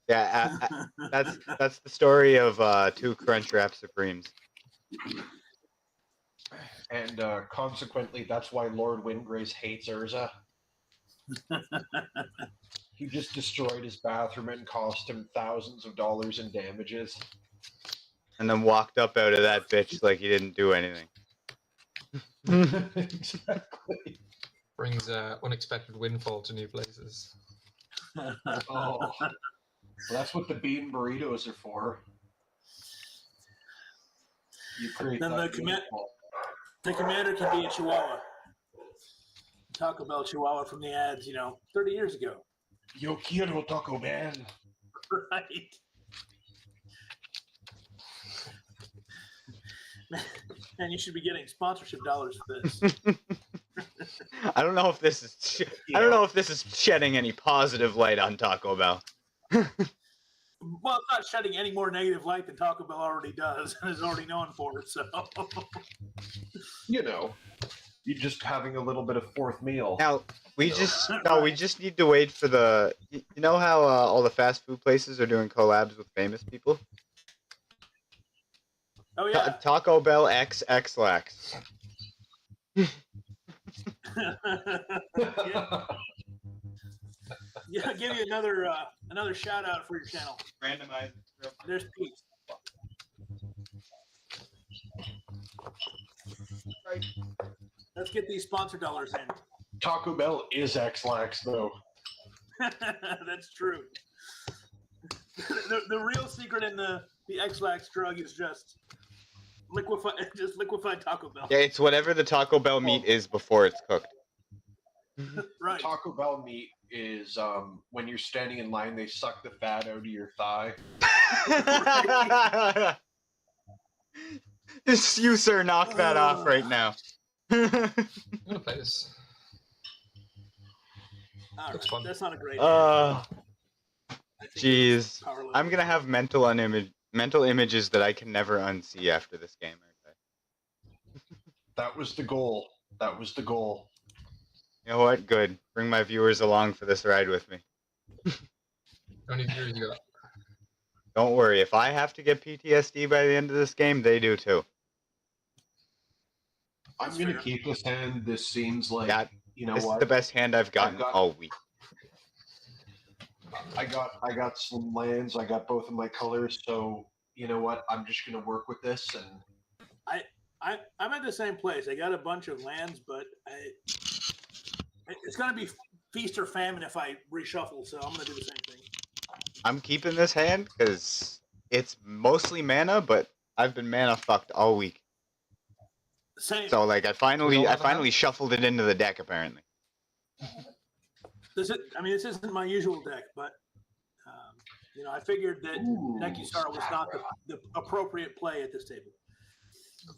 Yeah, that's the story of 2 Crunchwrap Supremes. And consequently, that's why Lord Windgrace hates Urza. He just destroyed his bathroom and cost him thousands of dollars in damages. And then walked up out of that bitch like he didn't do anything. Exactly. Brings unexpected windfall to new places. Oh, well, that's what the bean burritos are for. You create Then that the windfall. The commander can be a Chihuahua. Taco Bell Chihuahua from the ads, 30 years ago. Yo quiero Taco Bell. Right. Man, you should be getting sponsorship dollars for this. I don't know if this is I don't know if this is shedding any positive light on Taco Bell. Well, it's not shedding any more negative light than Taco Bell already does and is already known for. So, You know, you're just having a little bit of fourth meal. Now we just need to wait for the. You know how all the fast food places are doing collabs with famous people? Oh yeah. Taco Bell X Lax. Yeah, give you another shout out for your channel. Randomize. There's Pete. Right. Let's get these sponsor dollars in. Taco Bell is X-Lax, though. That's true. The real secret in the X-Lax drug is just liquefied Taco Bell. Yeah, it's whatever the Taco Bell meat is before it's cooked. Right. Taco Bell meat is when you're standing in line, they suck the fat out of your thigh. Just you, sir, knock that off right now. I'm gonna play this. All Looks right. fun. That's not a great. Oh, I think jeez. it's powerless. I'm gonna have mental images that I can never unsee after this game. That was the goal. That was the goal. You know what? Good. Bring my viewers along for this ride with me. How many viewers you got? Don't worry. If I have to get PTSD by the end of this game, they do too. I'm going to keep this hand. This seems like, That- you know This what? is the best hand I've gotten all week. I got some lands. I got both of my colors. So, you know what? I'm just going to work with this. And I'm at the same place. I got a bunch of lands, but it's going to be feast or famine if I reshuffle. So I'm going to do the same thing. I'm keeping this hand because it's mostly mana, but I've been mana fucked all week. Same. So like I You finally don't have a hand? shuffled it into the deck apparently. This isn't my usual deck, but I figured that Nekisar was not the appropriate play at this table.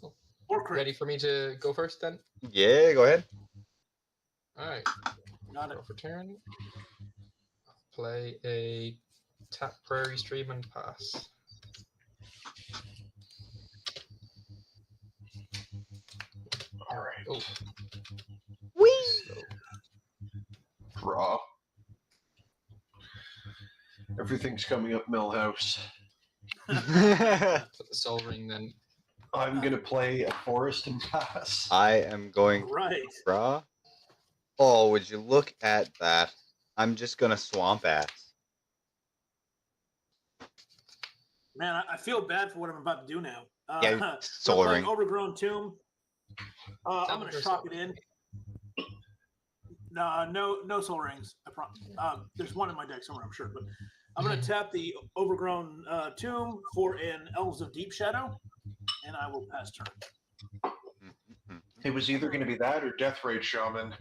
Cool. Or Chris. Ready for me to go first then? Yeah, go ahead. Alright. Not a, Go for turn. Play a tap Prairie Stream and pass. all right, Oh, Whee! so draw. Everything's coming up Millhouse. put the Soul Ring then. I'm going to play a forest and pass. I am going right. draw. Oh, would you look at that? I'm just gonna swamp ass. Man, I feel bad for what I'm about to do now. Yeah, we're Soul playing Ring. Overgrown Tomb. I'm Tap going or to shock Soul it in. No Soul Rings. I promise. There's one in my deck somewhere, I'm sure. But I'm going to tap the Overgrown Tomb for an Elves of Deep Shadow, and I will pass turn. It was either going to be that or Death Rage Shaman.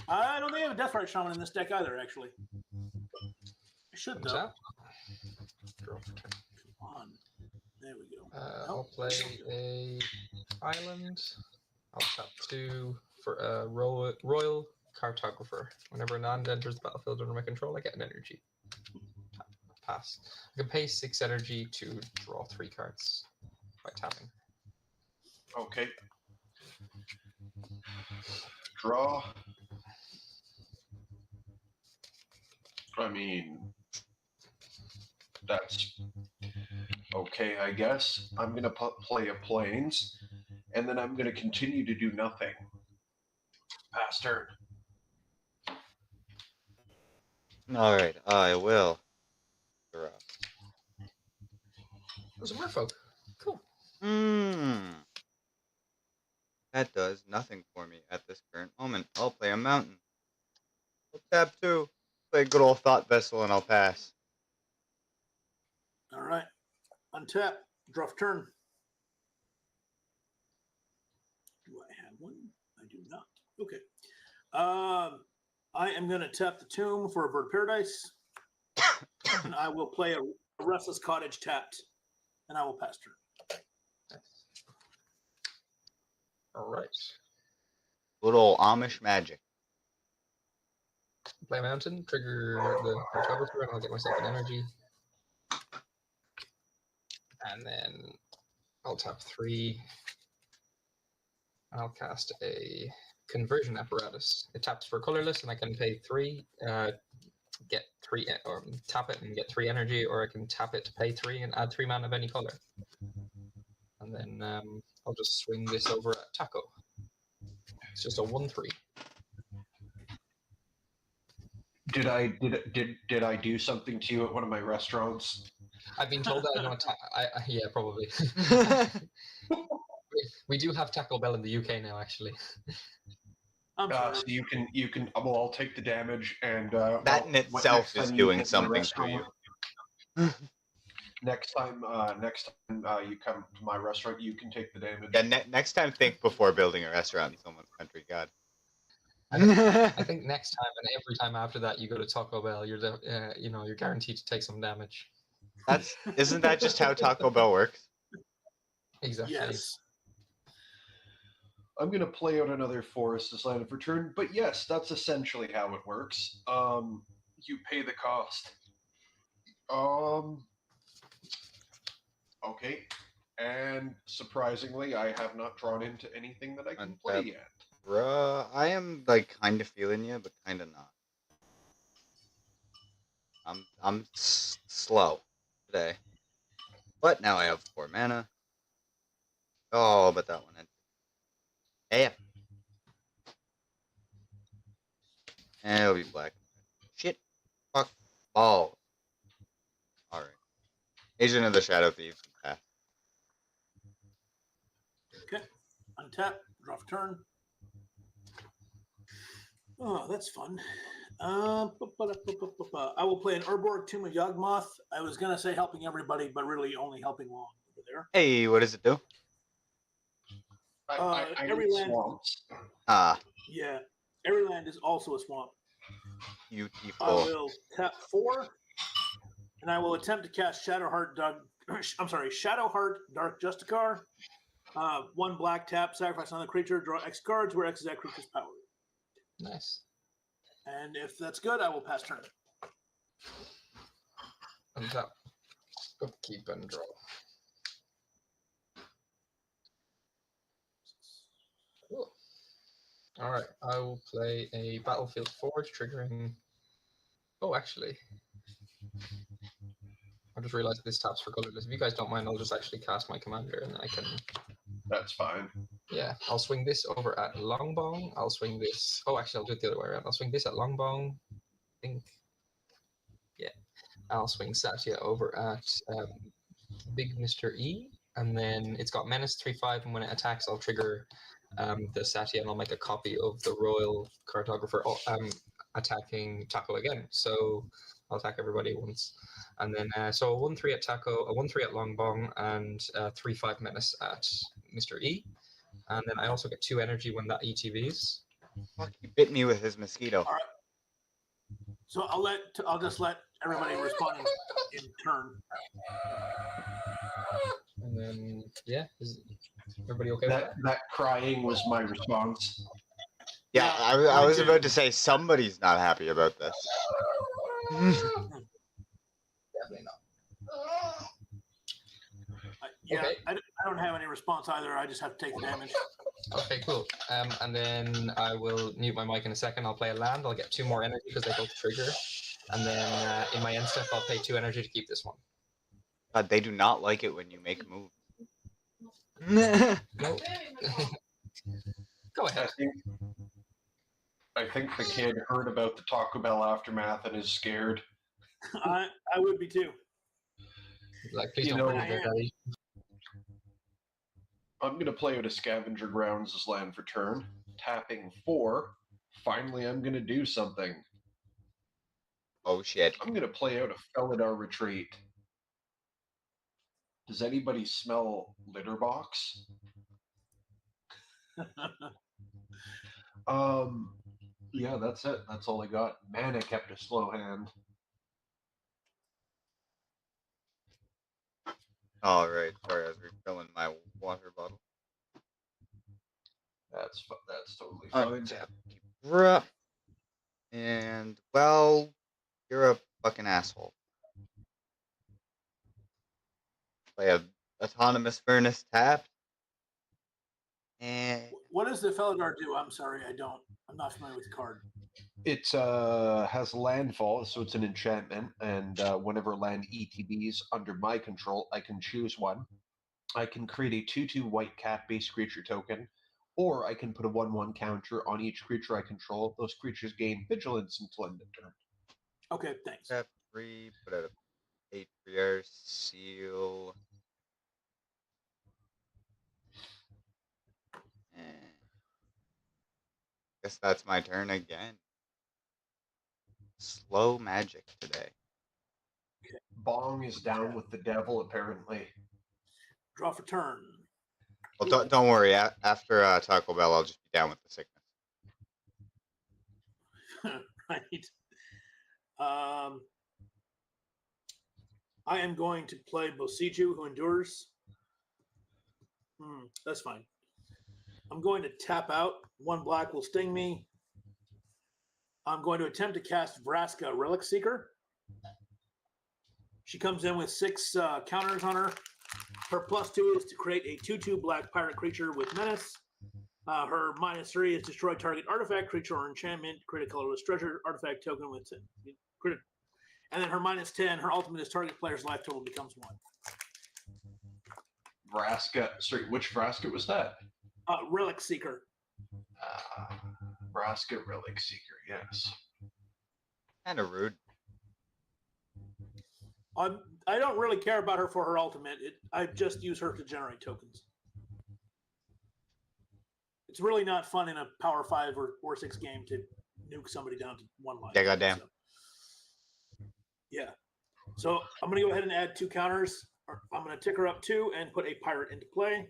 I don't think I have a Deathrite Shaman in this deck either, actually. I should, though. Tap. Draw for turn. Come on. There we go. I'll play a island. I'll tap 2 for a Royal Cartographer. Whenever a land enters the battlefield under my control, I get an energy. Pass. I can pay 6 energy to draw 3 cards by tapping. Okay. Draw. I mean, that's okay, I guess. I'm going to play a Plains, and then I'm going to continue to do nothing. Pass turn. All right, I will draw. There's a merfolk. Cool. That does nothing for me at this current moment. I'll play a mountain. I'll tap 2. Play a good old Thought Vessel, and I'll pass. All right. Untap. Draw for turn. Do I have one? I do not. Okay. I am going to tap the Tomb for a Bird of Paradise. And I will play a Restless Cottage tapped. And I will pass turn. All right. Good old Amish magic. Play a mountain, trigger the Cartographer, and I'll get myself an energy. And then I'll tap 3. I'll cast a Conversion Apparatus. It taps for colorless, and I can pay 3, get 3, or tap it and get 3 energy, or I can tap it to pay 3 and add 3 mana of any color. and then I'll just swing this over at Taco. It's just a 1/3. Did I do something to you at one of my restaurants? I've been told that I don't. Yeah, probably. We do have Taco Bell in the UK now, actually. I'm sorry. So you can. Well, I'll take the damage, and That in itself is doing something for you. Next time you come to my restaurant, you can take the damage. Yeah, next time think before building a restaurant in someone's country. God. I think next time and every time after that you go to Taco Bell, you're guaranteed to take some damage. Isn't that just how Taco Bell works? Exactly. Yes. I'm gonna play out another forest as land of return, but yes, that's essentially how it works. You pay the cost. Okay. And surprisingly, I have not drawn into anything that I can play yet. Bruh, I am like kind of feeling you, but kind of not. I'm slow today, but now I have 4 mana. Oh, but that one ended. Yeah. And it'll be black. Shit. Fuck. Balls. Alright. Agent of the Shadow Thief. Pass. Okay. Untap. Draw for turn. Oh, that's fun. I will play an Urborg Tomb of Yawgmoth. I was going to say helping everybody, but really only helping Long over there. Hey, what does it do? Every land. Swamps. Yeah. Every land is also a swamp. Beautiful. I will tap 4, and I will attempt to cast Shadowheart Dark Justicar. 1 black tap, sacrifice another creature, draw X cards, where X is that creature's power. Nice. And if that's good, I will pass turn. Untap. Upkeep and draw. Cool. All right, I will play a Battlefield Forge, triggering. Oh, actually, I just realized this taps for colorless. If you guys don't mind, I'll just actually cast my commander, and then I can. That's fine. Yeah, I'll swing this over at LongBong. I'll swing this. Oh, actually, I'll do it the other way around. I'll swing this at LongBong. I think. Yeah, I'll swing Satya over at Big Mr. E, and then it's got Menace 3/5, and when it attacks, I'll trigger the Satya, and I'll make a copy of the Royal Cartographer attacking Taco again. So I'll attack everybody once. And then, so a 1/3 at Taco, a 1/3 at LongBong, and 3/5 Menace at Mr. E. And then I also get 2 energy when that ETBs. Fuck, he bit me with his mosquito. All right. So I'll just let everybody respond in turn. And then, yeah, is everybody okay with that? That crying was my response. Yeah, I was about to say somebody's not happy about this. Definitely not. Yeah, Okay. I don't have any response either. I just have to take the damage. Okay, cool. And then I will mute my mic in a second. I'll play a land. I'll get 2 more energy because they both trigger. And then in my end step, I'll pay 2 energy to keep this one. God, they do not like it when you make moves. No. Go ahead. I think the kid heard about the Taco Bell aftermath and is scared. I would be too. Like, please You don't know, bring it, Daddy. I'm going to play out a Scavenger Grounds as land for turn. Tapping 4. Finally, I'm going to do something. Oh, shit. I'm going to play out a Felidar Retreat. Does anybody smell litter box? Yeah, that's it. That's all I got. Mana kept a slow hand. All right. Sorry, I was refilling my water bottle. That's totally fine. Untap. Bruh. And, well, you're a fucking asshole. Play a Autonomous Furnace tapped. And What does the Felidar do? I'm sorry, I'm not familiar with the card. It has landfall, so it's an enchantment, and whenever land ETBs under my control, I can choose one. I can create a 2/2 white cat base creature token, or I can put a 1/1 counter on each creature I control. Those creatures gain vigilance until end of turn. Okay, thanks. Tap 3, put out a Patriarch Seal. And guess that's my turn again. Slow magic today. Bong is down with the devil, apparently. Draw for turn. Well, don't worry. After Taco Bell, I'll just be down with the sickness. Right. I am going to play Bosiju, who endures. That's fine. I'm going to tap out. 1 black will sting me. I'm going to attempt to cast Vraska, Relic Seeker. She comes in with 6 counters on her. Her +2 is to create a 2/2 black pirate creature with menace. Her -3 is destroy target artifact, creature, or enchantment. Create a colorless treasure artifact token with crit. And then her -10, her ultimate is target player's life total becomes 1. Vraska. Sorry, which Vraska was that? Relic Seeker. Vraska Relic Seeker, yes. Kind of rude. I don't really care about her for her ultimate. I just use her to generate tokens. It's really not fun in a Power 5 or 6 game to nuke somebody down to 1 life. Yeah, goddamn. So, yeah. So I'm going to go ahead and add 2 counters. I'm going to tick her up 2 and put a pirate into play.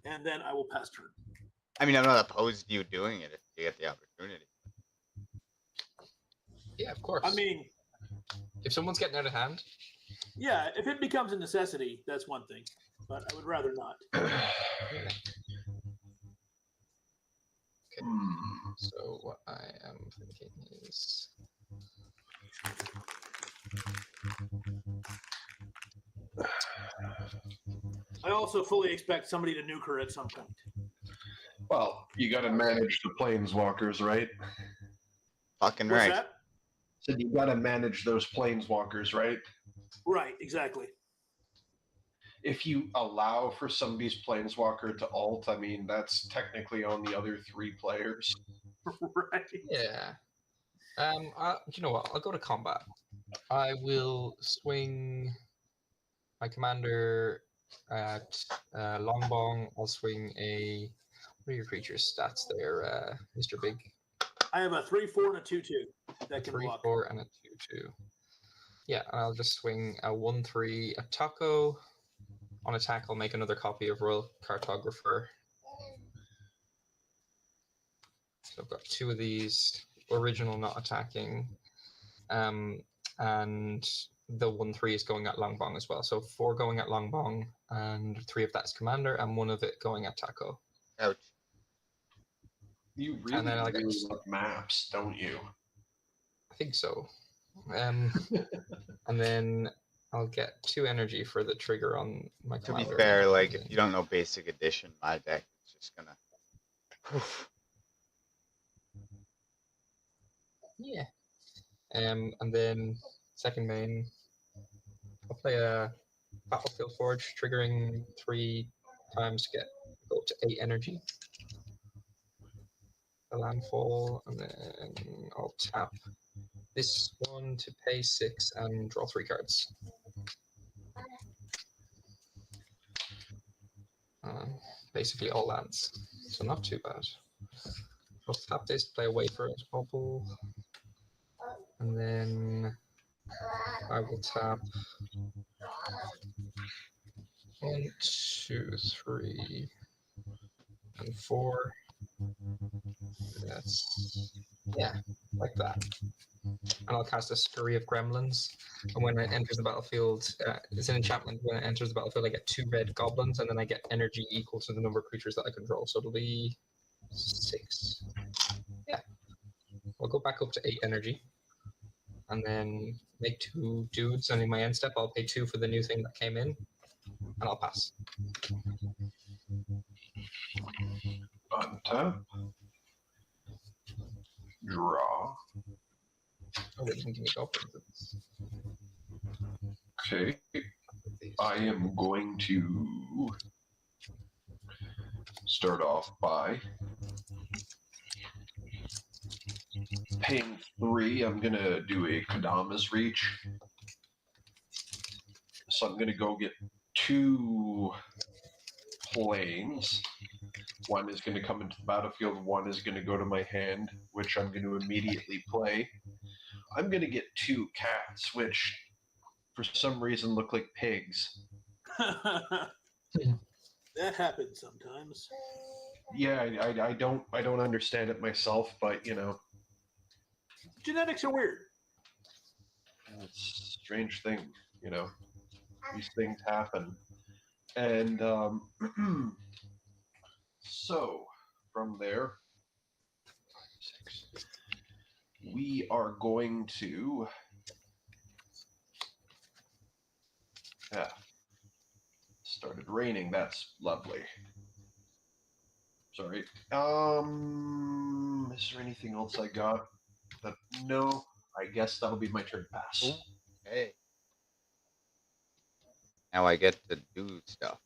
And then I will pass turn. I mean, I'm not opposed to you doing it if you get the opportunity. Yeah, of course. I mean, if someone's getting out of hand, yeah, if it becomes a necessity, that's one thing. But I would rather not. yeah. Okay. So what I am thinking is I also fully expect somebody to nuke her at some point. Well, you got to manage the planeswalkers, right? Fucking What's right. that? So you got to manage those planeswalkers, right? Right, exactly. If you allow for somebody's planeswalker to ult, I mean, that's technically on the other 3 players. Right. yeah. You know what? I'll go to combat. I will swing my commander at LongBong. I'll swing a. What are your creatures' stats there, Mr. Big? I have a 3/4 and a 2/2 that can 3, block. 4, and a 2/2. Yeah, I'll just swing a 1/3 at Taco. On attack, I'll make another copy of Royal Cartographer. So I've got 2 of these. Original not attacking. And the 1/3 is going at LongBong as well. So 4 going at LongBong, and 3 of that's commander, and 1 of it going at Taco. Ouch. You really, And then I'll get- really love maps, don't you? I think so. And then I'll get 2 energy for the trigger on my To be commander. fair, like, if you don't know Basic Edition, my deck is just gonna... Yeah. And then second main, I'll play a Battlefield Forge, triggering 3 times to go up to 8 energy. A landfall, and then I'll tap this one to pay 6 and draw 3 cards. Basically all lands, so not too bad. I'll tap this, play a Wafer as bubble, and then I will tap 1, 2, 3, and 4. That's, yeah, like that. And I'll cast a Scurry of Gremlins. And when it enters the battlefield, it's an enchantment. When it enters the battlefield, I get 2 red goblins, and then I get energy equal to the number of creatures that I control. So it'll be 6. Yeah. I'll go back up to 8 energy. And then make 2 dudes. And in my end step, I'll pay 2 for the new thing that came in. And I'll pass. Untap. Draw. Oh, they didn't give me goblins. Okay. I am going to to start off by paying 3. I'm going to do a Kadama's Reach. So I'm going to go get 2 planes. One is going to come into the battlefield. One is going to go to my hand, which I'm going to immediately play. I'm going to get 2 cats, which for some reason look like pigs. That happens sometimes. Yeah, I don't understand it myself, but you know, Genetics are weird. it's a strange thing. You know, these things happen, and so from there, we are going to. Yeah, started raining. That's lovely. Sorry. Is there anything else I got? No. I guess that'll be my turn pass. Okay. Now I get to do stuff.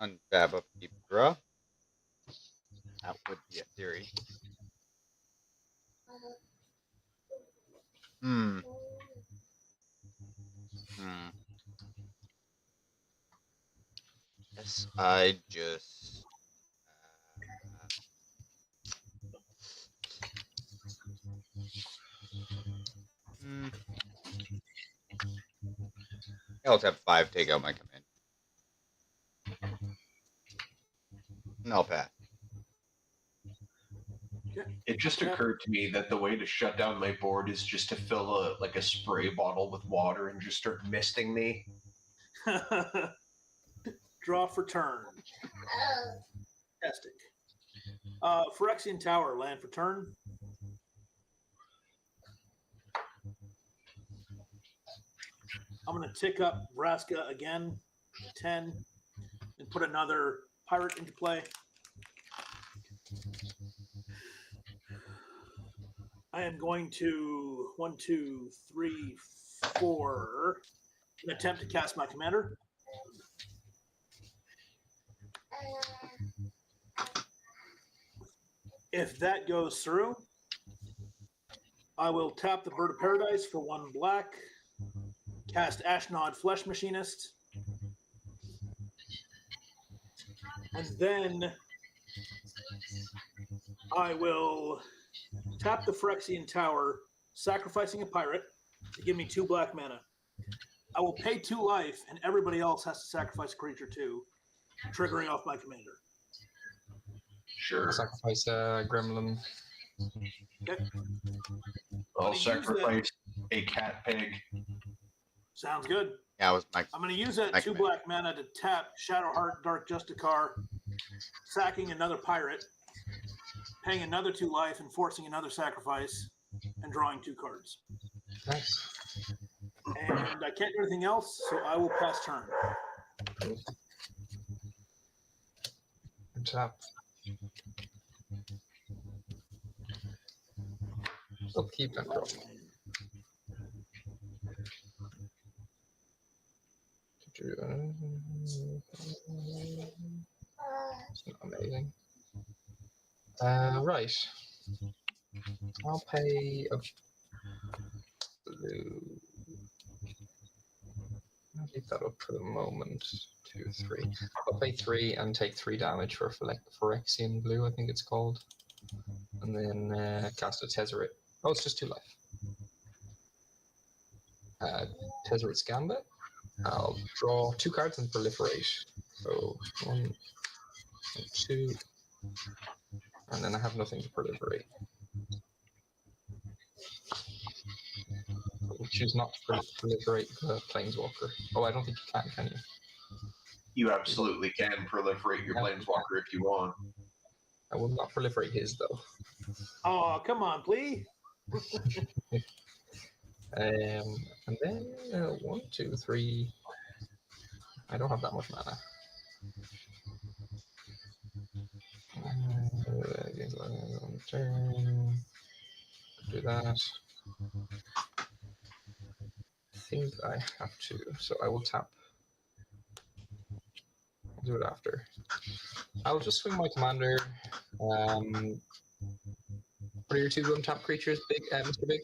Untap, upkeep, draw. That would be a theory. Hmm. Guess I just. I'll tap 5, take out my command. And I'll pass. It just occurred to me that the way to shut down my board is just to fill a spray bottle with water and just start misting me. Draw for turn. Fantastic. Phyrexian Tower, land for turn. I'm going to tick up Vraska again, 10, and put another pirate into play. I am going to 1, 2, 3, 4, and attempt to cast my commander. If that goes through, I will tap the Bird of Paradise for 1 black, cast Ashnod Flesh Machinist, and then I will tap the Phyrexian Tower, sacrificing a pirate to give me 2 black mana. I will pay 2 life, and everybody else has to sacrifice a creature too, triggering off my commander. Sure. Sacrifice a gremlin. Okay. I'll sacrifice a cat pig. Sounds good. Yeah, it was my. I'm going to use that 2 black mana to tap Shadowheart Dark Justicar, sacking another pirate, paying another 2 life, and forcing another sacrifice, and drawing 2 cards. Nice. And I can't do anything else, so I will pass turn. Tap. Upkeep and draw. It's not amazing. Right. I'll pay a blue. I'll leave that up for the moment. 2, 3. I'll pay 3 and take 3 damage for Phyrexian Blue, I think it's called. And then cast a Tezzeret. Oh, it's just 2 life. Tezzeret's Gambit. I'll draw 2 cards and proliferate. So 1 and 2. And then I have nothing to proliferate. I'll choose not to proliferate the Planeswalker. Oh, I don't think you can you? You absolutely can proliferate your planeswalker if you want. I will not proliferate his, though. Oh, come on, please. And then 1, 2, 3. I don't have that much mana. Turn. Do that. I think I have to, so I will tap do it after. I'll just swing my commander. What are your two untap creatures, Mr. Big?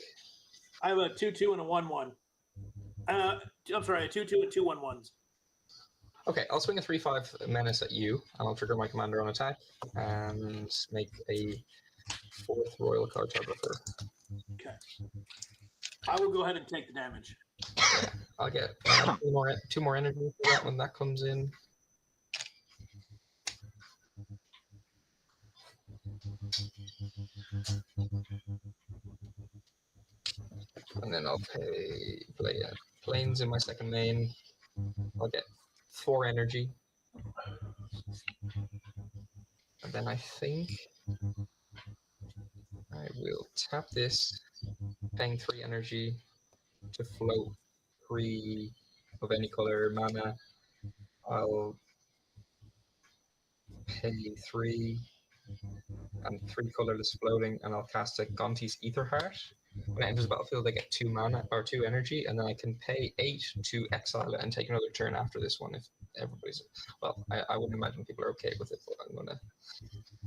I have a 2/2 and a 1/1. I'm sorry, a 2/2 and 2/1/1s. Okay, I'll swing a 3/5 menace at you, and I'll trigger my commander on attack and make a 4th Royal Cartographer. Okay. I will go ahead and take the damage. Yeah, I'll get two more energy for that when that comes in. And then I'll play planes in my second main. I'll get 4 energy. And then I think I will tap this, paying 3 energy to float 3 of any color mana. I'll pay 3 and 3 colorless floating, and I'll cast a Gonti's Aetherheart. When it enters the battlefield, I get 2 mana or 2 energy, and then I can pay 8 to exile it and take another turn after this one if everybody's. Well, I wouldn't imagine people are okay with it, but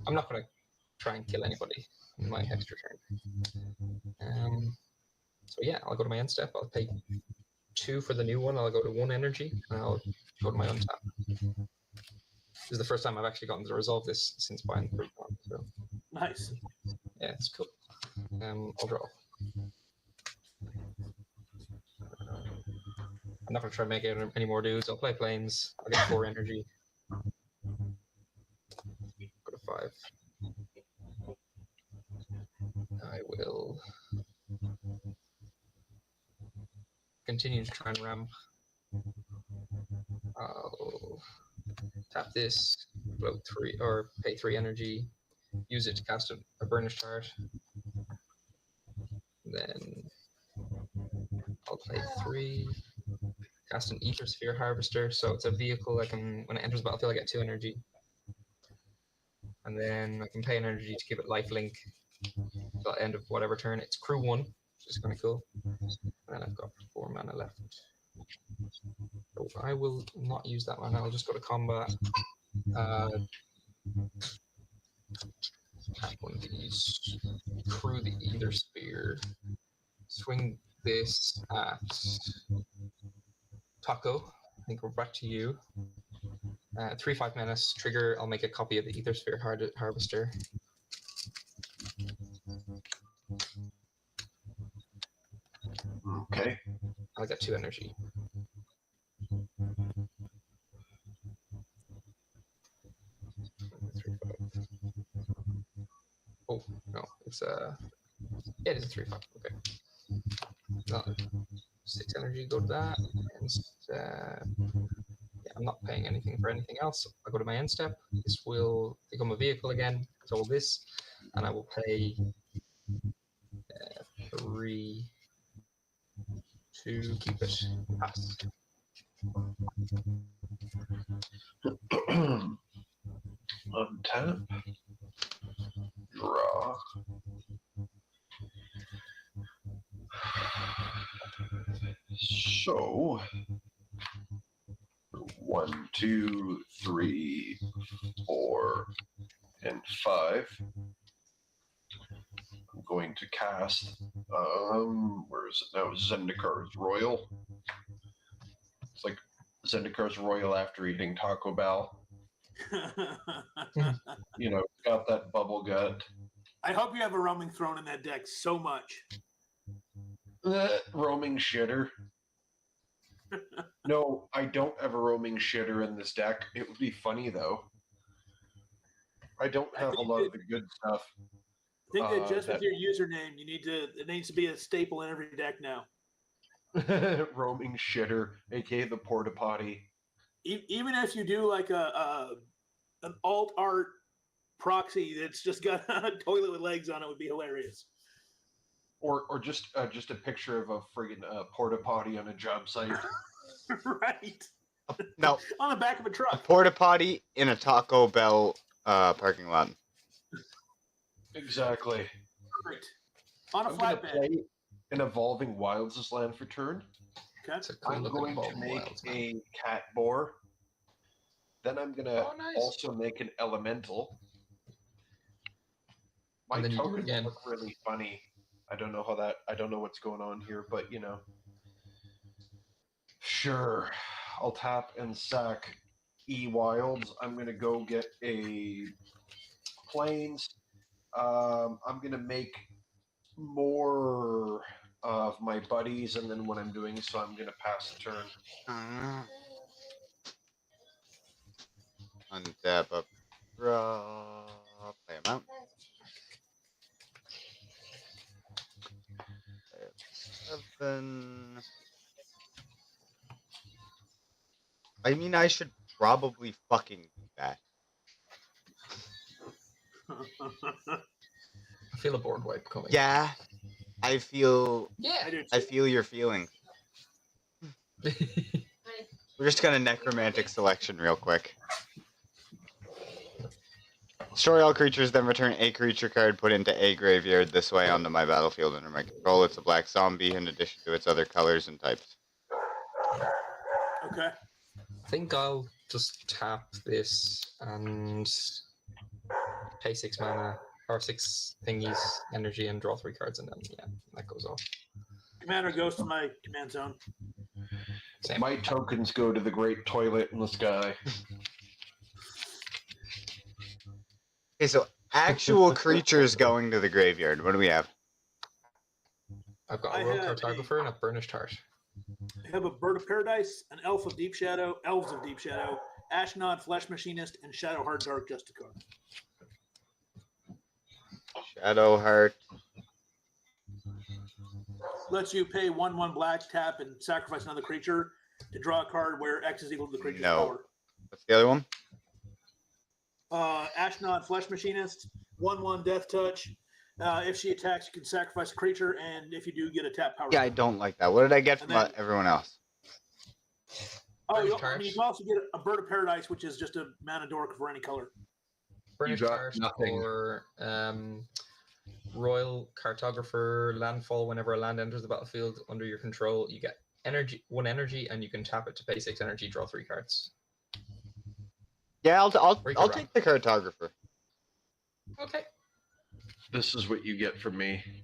I'm not gonna try and kill anybody in my extra turn. So yeah, I'll go to my end step. I'll pay 2 for the new one. I'll go to 1 energy, and I'll go to my untap. This is the first time I've actually gotten to resolve this since buying the first one. So Nice. yeah, it's cool. I'll draw. I'm not gonna try to make any more dudes. I'll play planes. I'll get 4 energy. Go to 5. I will continue to try and ramp. I'll tap this, float 3 or pay 3 energy, use it to cast a burnished heart. Then I'll play 3, cast an Ether Sphere Harvester, so it's a vehicle I can, when it enters the battlefield, I get 2 energy. And then I can pay an energy to give it lifelink till the end of whatever turn. It's crew 1, which is kind of cool. And I've got 4 mana left. So I will not use that mana, I'll just go to combat. Tap one of these, crew the Ether Sphere, swing this at Taco. I think we're back to you. 3/5 menace, trigger, I'll make a copy of the Ether Sphere Harvester. Okay. I'll get 2 energy. Oh, no, it's yeah, it is a 3/5, okay. 6 energy, go to that, and yeah, I'm not paying anything for anything else. I'll go to my end step. This will become a vehicle again, so this, and I will pay 3 to keep it. Pass. Untap. Draw. So 1, 2, 3, 4, and 5. I'm going to cast where is it now? Zendikar's Royal. It's like Zendikar's Royal after eating Taco Bell. You know, got that bubble gut. I hope you have a roaming throne in that deck so much. Roaming shitter. No, I don't have a roaming shitter in this deck. It would be funny though. I don't have a lot of the good stuff. I think that just with your username, it needs to be a staple in every deck now. Roaming shitter, aka the porta potty. Even if you do like an alt art proxy that's just got a toilet with legs on it, would be hilarious. Or just a picture of a friggin' porta potty on a job site. Right. No, On the back of a a truck. porta potty in a Taco Bell parking lot. Exactly. Perfect. On a I'm going to flatbed. play an Evolving Wilds this land for turn. Okay. It's a cool I'm looking going ball to make wilds, man. a cat boar. Then I'm gonna Oh, nice. also make an elemental. My And then you do it tokens again. look really funny. I don't know what's going on here, but you know. Sure. I'll tap and sack E Wilds. I'm gonna go get a planes. I'm gonna make more of my buddies, and then when I'm doing so, I'm gonna pass the turn. Untap up, draw, play a mount. Play a 7. I mean, I should probably fucking do that. I feel a board wipe coming. Yeah, I feel Yeah. I feel your feelings. We're just gonna necromantic selection real quick. Destroy all creatures, then return a creature card put into a graveyard this way onto my battlefield under my control. It's a black zombie in addition to its other colors and types. Okay. I think I'll just tap this and pay 6 mana or 6 thingies energy and draw 3 cards, and then yeah, that goes off. Commander goes to my command zone. Same. My tokens go to the great toilet in the sky. Okay, so actual creatures going to the graveyard. What do we have? I've got I a Royal have Cartographer and a Burnished Heart. I have a Bird of Paradise, an Elf of Deep Shadow, Elves of Deep Shadow, Ashnod Flesh Machinist, and Shadowheart Dark Justicar. Shadowheart. Lets you pay 1/1 black, tap, and sacrifice another creature to draw a card where X is equal to the creature's No. power. What's the other one? Ashnod Flesh Machinist, 1/1 Death Touch. If she attacks, you can sacrifice a creature, and if you do, get a tap power. Yeah, I don't like that. What did I get from And then- everyone else? Oh, you, Burnished Heart. you can also get a Bird of Paradise, which is just a mana dork for any color. Burnished got Heart nothing. or Royal Cartographer landfall. Whenever a land enters the battlefield under your control, you get one energy, and you can tap it to pay 6 energy, draw 3 cards. Yeah, Or you I'll can run. take the cartographer. Okay. This is what you get from me.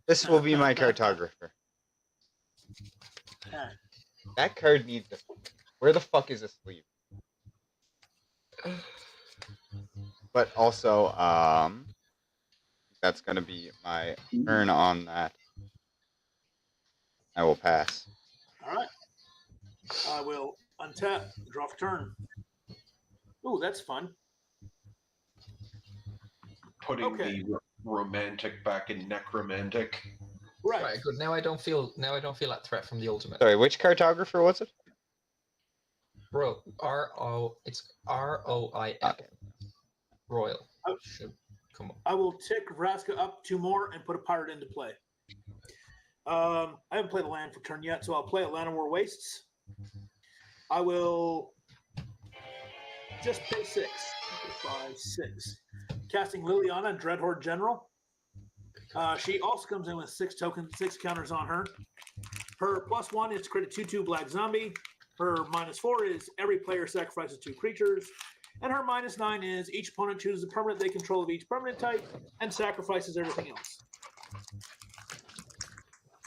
This will be my cartographer. Yeah. That card needs to. Where the fuck is a sleeve? But also, that's gonna be my turn on that. I will pass. All right. I will untap, draw for turn. Ooh, that's fun. Putting Okay. the romantic back in necromantic. Right. Right. Good. Now I don't feel that threat from the ultimate. Sorry, which cartographer was it? Bro, it's ROIL. Okay. Royal. Oh. Should come on. I will tick Vraska up 2 more and put a pirate into play. I haven't played a land for turn yet, so I'll play a Land of War Wastes. I will just pay 6. 5, 6. Casting Liliana, Dreadhorde General. She also comes in with 6 tokens, 6 counters on her. Her +1 is to create a 2/2 black zombie. Her -4 is every player sacrifices 2 creatures. And her -9 is each opponent chooses a permanent they control of each permanent type and sacrifices everything else.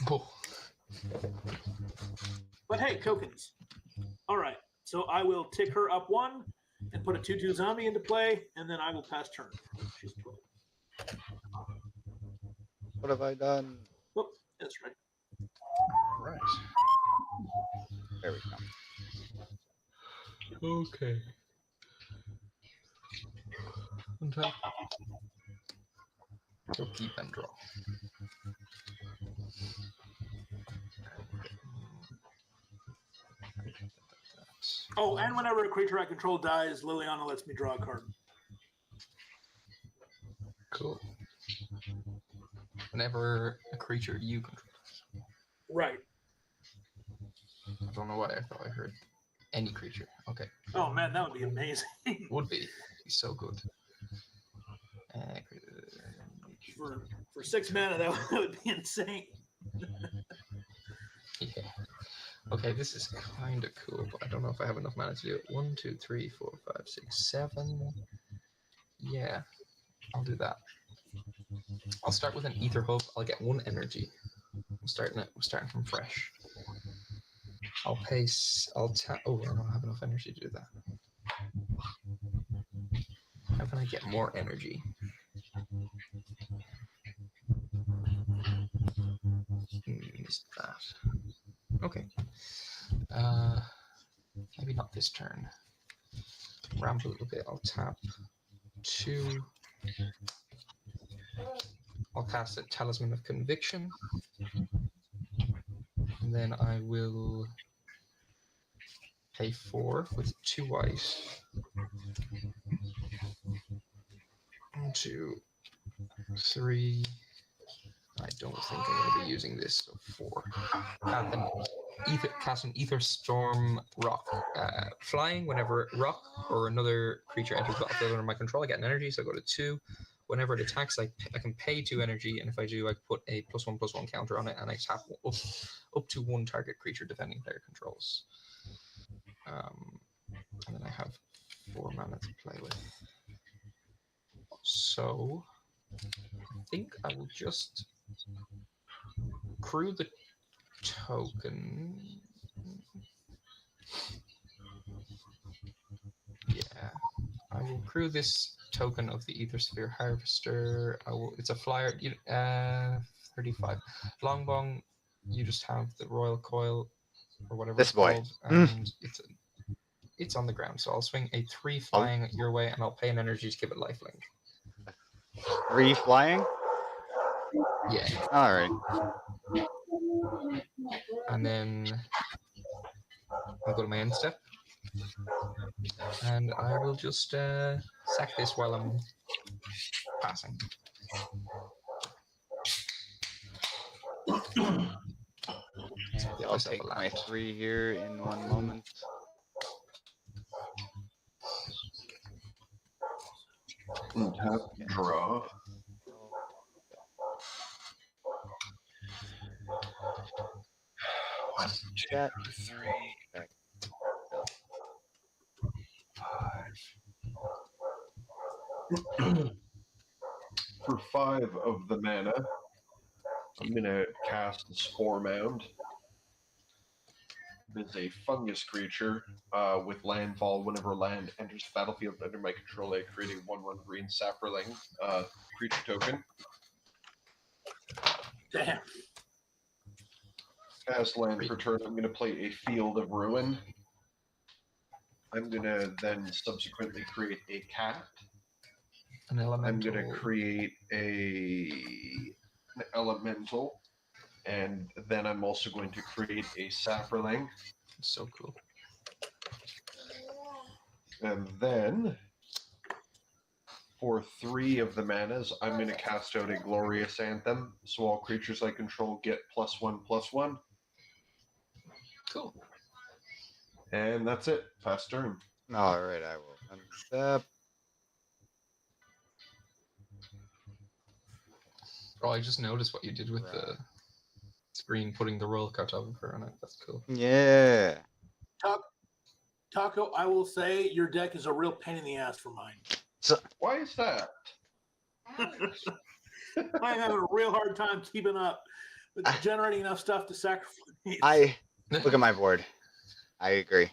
Oh. But hey, tokens. All right. So I will tick her up 1 and put a 2/2 zombie into play, and then I will pass turn. She's 12. What have I done? Oh, that's right. Right. There we go. Okay. Untap. So keep and draw. Oh, and whenever a creature I control dies, Liliana lets me draw a card. Cool. Whenever a creature you control. Right. I don't know why I thought I heard any creature. Okay. Oh man, that would be amazing. Would be. It'd be so good. For 6 mana, that would be insane. Yeah. Okay, this is kind of cool, but I don't know if I have enough mana to do it. 1, 2, 3, 4, 5, 6, 7. Yeah, I'll do that. I'll start with an ether hub. I'll get 1 energy. We're starting from fresh. I'll pay. I'll tap. Oh, I don't have enough energy to do that. How can I get more energy? Is that okay? Maybe not this turn. Ramp a little bit. I'll tap 2. I'll cast a Talisman of Conviction. And then I will pay 4 with 2 white. 1, 2, 3. I don't think I'm going to be using this, so 4. Cast an Ether Storm Rock. Flying, whenever rock or another creature enters the battlefield under my control, I get an energy, so I go to 2. Whenever it attacks, I can pay 2 energy, and if I do, I put a +1/+1 counter on it, and I tap up to 1 target creature defending player controls. And then I have 4 mana to play with. So I think I will just crew the token. Yeah, I will crew this token of the Ether Sphere Harvester. It's a flyer. 35. LongBong. You just have the Royal Coil or whatever This it's boy. called, and it's on the ground. So I'll swing a 3 flying your way, and I'll pay an energy to give it lifelink. 3 flying? Yeah. Alright. And then I'll go to my end step. And I will just sack this while I'm passing. And I'll take my 3 here in 1 moment. Tap, draw. That 3, 5. For 5 of the mana, I'm gonna cast the Spore Mound. It is a fungus creature with landfall. Whenever land enters the battlefield under my control, I create a 1/1 green sapperling creature token. Damn. As land for turn, I'm going to play a Field of Ruin. I'm going to then subsequently create a cat. An elemental. I'm going to create an elemental. And then I'm also going to create a sapperling. So cool. And then, for 3 of the manas, I'm going to cast out a Glorious Anthem. So all creatures I control get +1/+1. Cool. And that's it. Pass turn. Alright, I will unstep. Oh, I just noticed what you did with the screen, putting the Royal Cartographer on it. That's cool. Yeah. Taco, I will say your deck is a real pain in the ass for mine. So Why is that? I'm having a real hard time keeping up with generating enough stuff to sacrifice. Look at my board. I agree.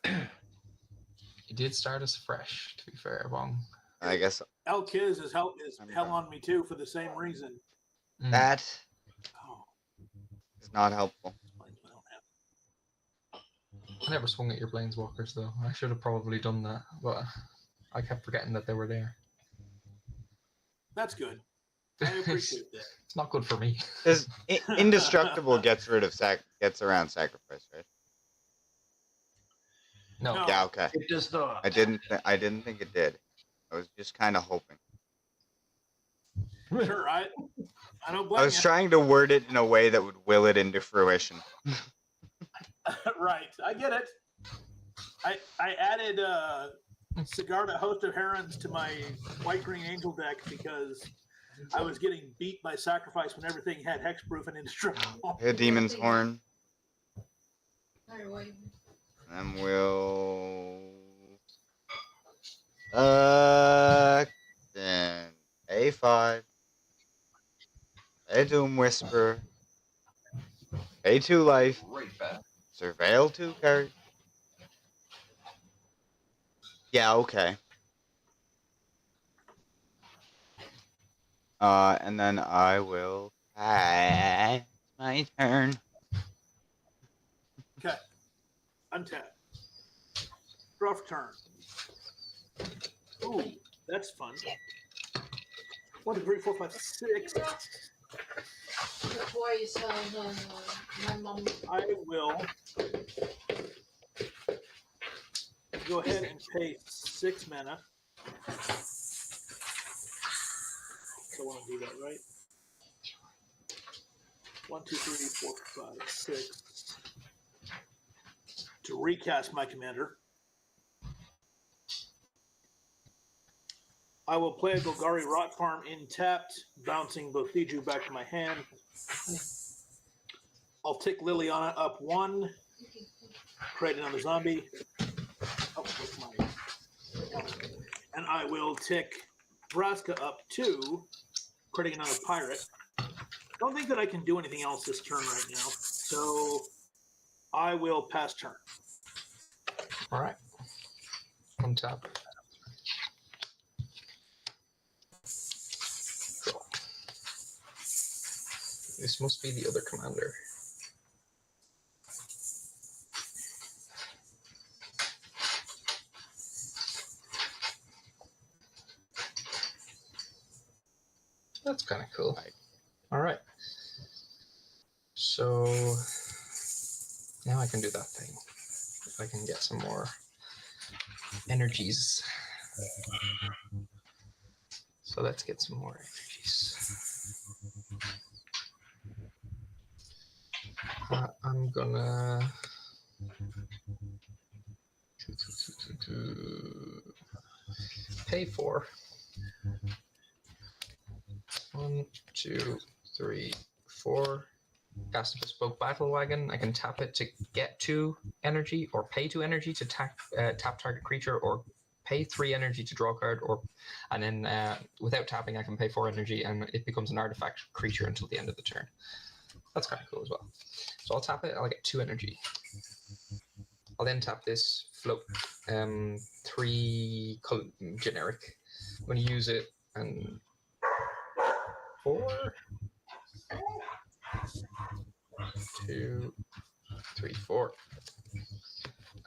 You did start us fresh, to be fair, Bong. I guess Elkiz is hell on me too for the same reason. that is not helpful. I never swung at your Planeswalkers, though. I should have probably done that, but I kept forgetting that they were there. That's good. I appreciate that. It's not good for me. Because indestructible gets around sacrifice, right? No. Yeah, okay. It does not. I didn't think it did. I was just kind of hoping. Sure, I don't blame I was you. trying to word it in a way that would will it into fruition. Right, I get it. I added Sigarda Host of Herons to my White Green Angel deck because I was getting beat by sacrifice when everything had hexproof and indestructible. A demon's horn. And we'll then A5. A Doom Whisper. A2 life. Surveil 2 carry. Yeah, okay. And then I will pass my turn. Okay. Untap. Draw for turn. Ooh, that's fun. 1, 2, 3, 4, 5, 6. My mom. I will go ahead and pay 6 mana. So I want to do that, right? 1, 2, 3, 4, 5, 6. To recast my commander. I will play a Golgari Rot Farm in tapped, bouncing Bothiju back to my hand. I'll tick Liliana up 1, create another zombie. Oh, what's my... And I will tick Vraska up 2, creating another pirate. Don't think that I can do anything else this turn right now, so I will pass turn. All right. Untap. Draw. This must be the other commander. That's kind of cool. All right. So now I can do that thing. If I can get some more energies. So let's get some more energies. I'm gonna pay for 1, 2, 3, 4. Cast a bespoke battle wagon. I can tap it to get 2 energy, or pay 2 energy to tap target creature, or pay 3 energy to draw a card, or and then without tapping, I can pay 4 energy, and it becomes an artifact creature until the end of the turn. That's kind of cool as well. So I'll tap it. I'll get 2 energy. I'll then tap this float 3 generic. I'm going to use it and 4. 2, 3, 4.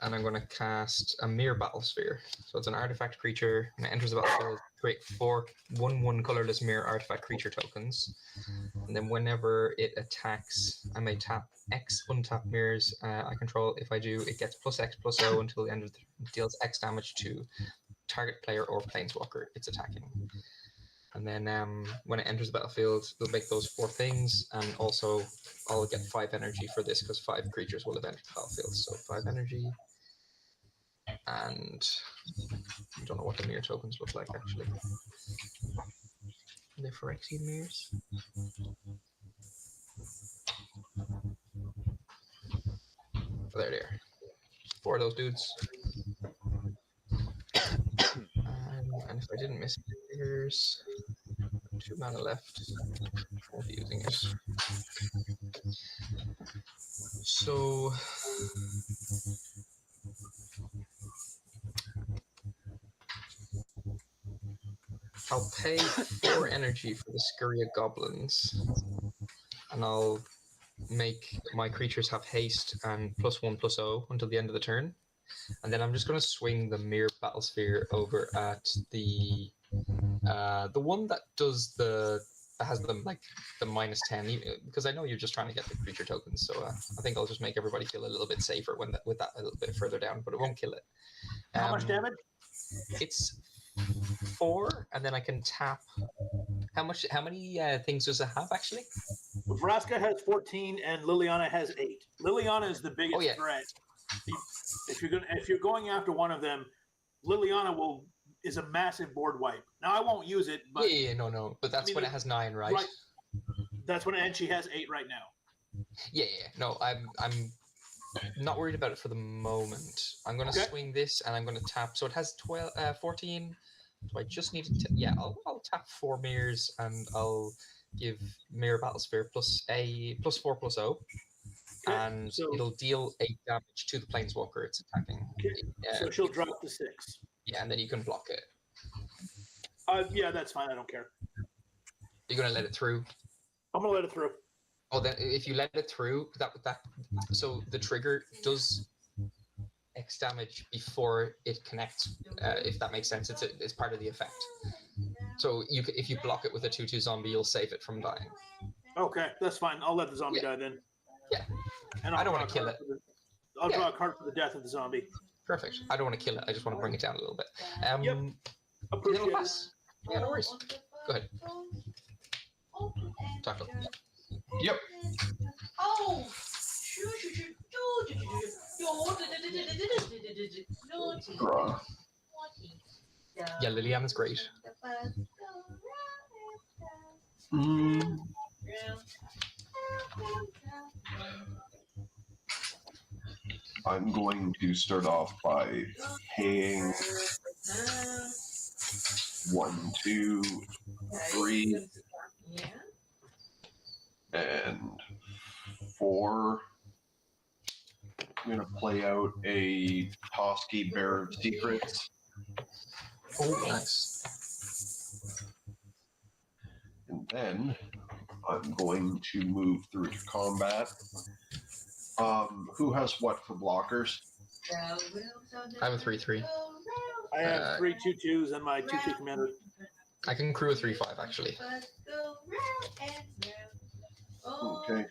And I'm going to cast a Mirror Battlesphere. So it's an artifact creature. When it enters the battlefield, create 4 1/1 colorless mirror artifact creature tokens. And then whenever it attacks, I may tap X untap mirrors I control. If I do, it gets +X/+O until the end of the it deals X damage to target player or planeswalker it's attacking. And then when it enters the battlefield, it'll make those 4 things, and also I'll get 5 energy for this because 5 creatures will have entered the battlefield. So 5 energy, and I don't know what the mirror tokens look like actually. Are they Phyrexian mirrors? Oh, there they are. 4 of those dudes. And if I didn't miss triggers, 2 mana left. Won't be using it. So I'll pay 4 energy for the Scurria Goblins, and I'll make my creatures have haste and +1/+0 until the end of the turn. And then I'm just going to swing the Mirror Battlesphere over at the one that does that has the -10, because I know you're just trying to get the creature tokens. So I think I'll just make everybody feel a little bit safer with that a little bit further down, but it won't kill it. How much damage? It's 4, and then I can tap. How many things does it have actually? Vraska has 14 and Liliana has 8. Liliana is the biggest threat. If you're going after one of them, Liliana will is a massive board wipe. Now I won't use it, but no. But that's when it has 9, right? Right. That's when, and she has 8 right now. Yeah. No, I'm not worried about it for the moment. I'm going to swing this, and I'm going to tap. So it has 14. Do I just need to? Yeah, I'll tap 4 mirrors, and I'll give Mirror Battlesphere +4/+0, and so, it'll deal 8 damage to the Planeswalker it's attacking. So she'll drop to 6. Yeah, and then you can block it. Yeah, that's fine. I don't care. You're going to let it through? I'm going to let it through. Oh, then if you let it through, so the trigger does X damage before it connects. If that makes sense, it's part of the effect. So if you block it with a 2/2 zombie, you'll save it from dying. Okay, that's fine. I'll let the zombie die then. Yeah. And I don't want to kill it. I'll draw a card for the death of the zombie. Perfect. I don't want to kill it. I just want to bring it down a little bit. Yep. Appreciate it. Yeah, no worries. Go ahead. Talk to them. Yep. Oh! Draw. Yeah, Liliana's great. I'm going to start off by paying 1, 2, 3, and 4. I'm going to play out a Toski Bearer of Secrets. Oh, nice. And then I'm going to move through to combat. Who has what for blockers? I have a 3/3. I have 3 2/2s and my 2/2 commander. I can crew a 3/5 actually. Okay.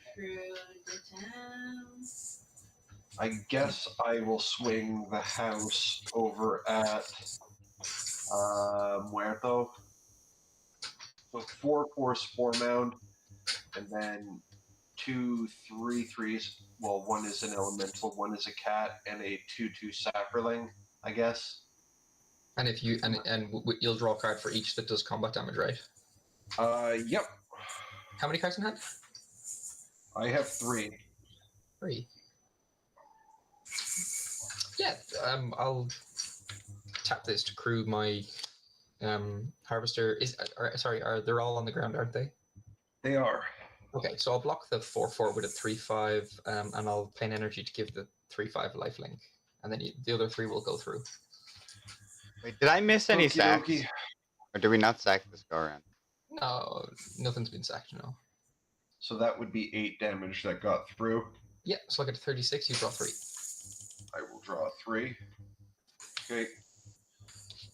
I guess I will swing the house over at Muerto. So 4 Spore Mound, and then 2 3/3s. Well, one is an elemental, one is a cat, and a 2/2 Saproling, I guess. And if you you'll draw a card for each that does combat damage, right? Yep. How many cards in hand? I have 3. 3. Yeah, I'll tap this to crew my harvester. They're all on the ground, aren't they? They are. Okay, so I'll block the 4/4 with a 3/5, and I'll play an energy to give the 3/5 lifelink, and then the other 3 will go through. Wait, did I miss any sacks? Okey-dokey. Or did we not sack this go around? No, nothing's been sacked, no. So that would be 8 damage that got through. Yeah, so I get to 36, you draw 3. I will draw 3. Okay.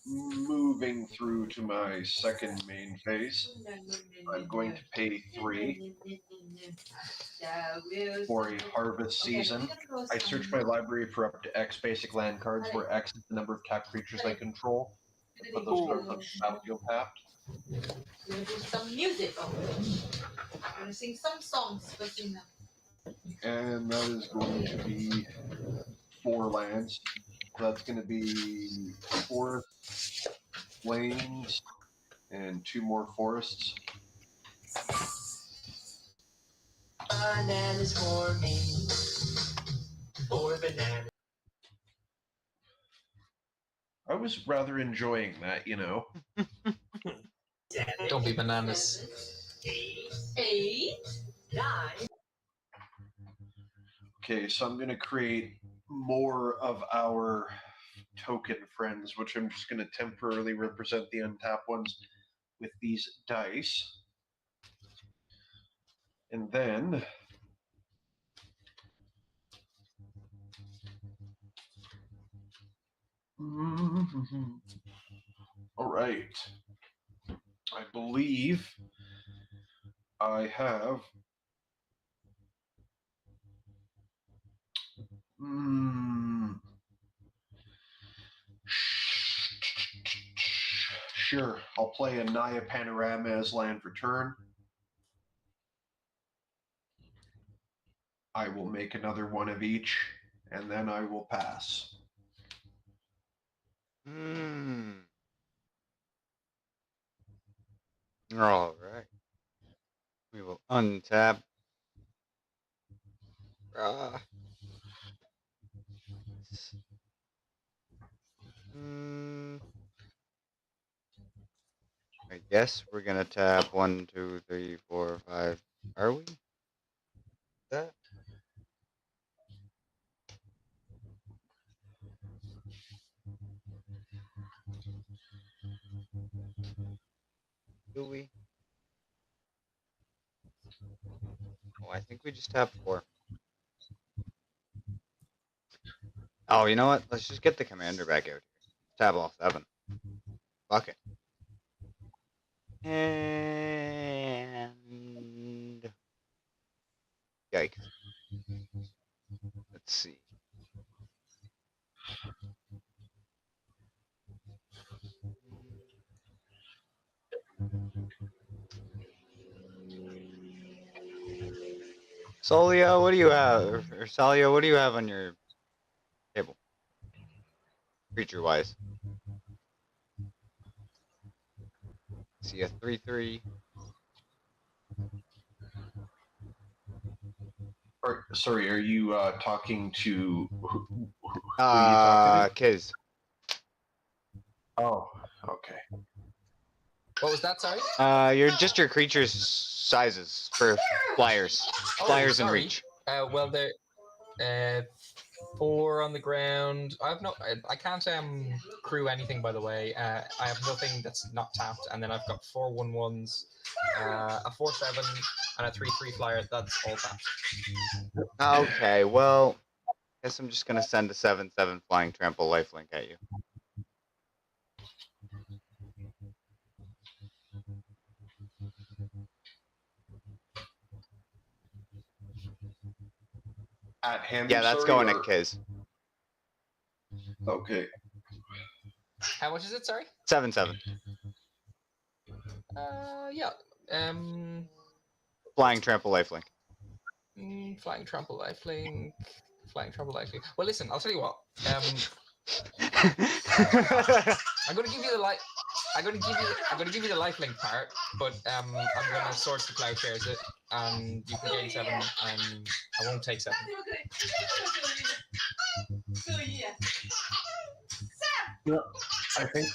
Moving through to my second main phase, I'm going to pay 3 for a harvest season. I search my library for up to X basic land cards, where X is the number of tapped creatures I control. Put those cards on the battlefield tapped. We're gonna do some music. We're gonna sing some songs for Sina. And that is going to be 4 lands. That's going to be 4 plains and 2 more forests. Bananas for me. 4 bananas. I was rather enjoying that, you know. Don't be bananas. 8, 9. Okay, so I'm going to create more of our token friends, which I'm just going to temporarily represent the untapped ones with these dice. And then all right. I believe I have sure, I'll play a Naya Panorama as land for turn. I will make another one of each, and then I will pass. All right. We will untap. I guess we're gonna tap 1, 2, 3, 4, 5. Are we? That? Do we? Oh, I think we just tap 4. Oh, you know what? Let's just get the commander back out here. Tap all 7. Fuck it. And yikes. Let's see. Solio, what do you have? Or Salio, what do you have on your table? Creature wise. See a 3/3. Sorry, are you talking to who are you talking to? Kiz. Oh, okay. What was that? Sorry. Your creatures sizes for flyers, flyers and sorry. reach. Well, there, 4 on the ground. I can't crew anything, by the way. I have nothing that's not tapped, and then I've got 4 1/1s, a 4/7, and a 3/3 flyer. That's all tapped. Okay, well, guess I'm just gonna send a 7/7 flying trample lifelink at you. At him? Yeah, that's sorry, going or... at Kiz. Okay. How much is it? Sorry. 7/7. Yeah. Flying trample lifelink. Flying trample lifelink. Flying trample lifelink. Well, listen. I'll tell you what. I'm gonna give you the light. I'm gonna give you the lifelink part, but I'm gonna source the plowshares it, and you can gain 7, and I won't take 7. So yeah. Yeah, I think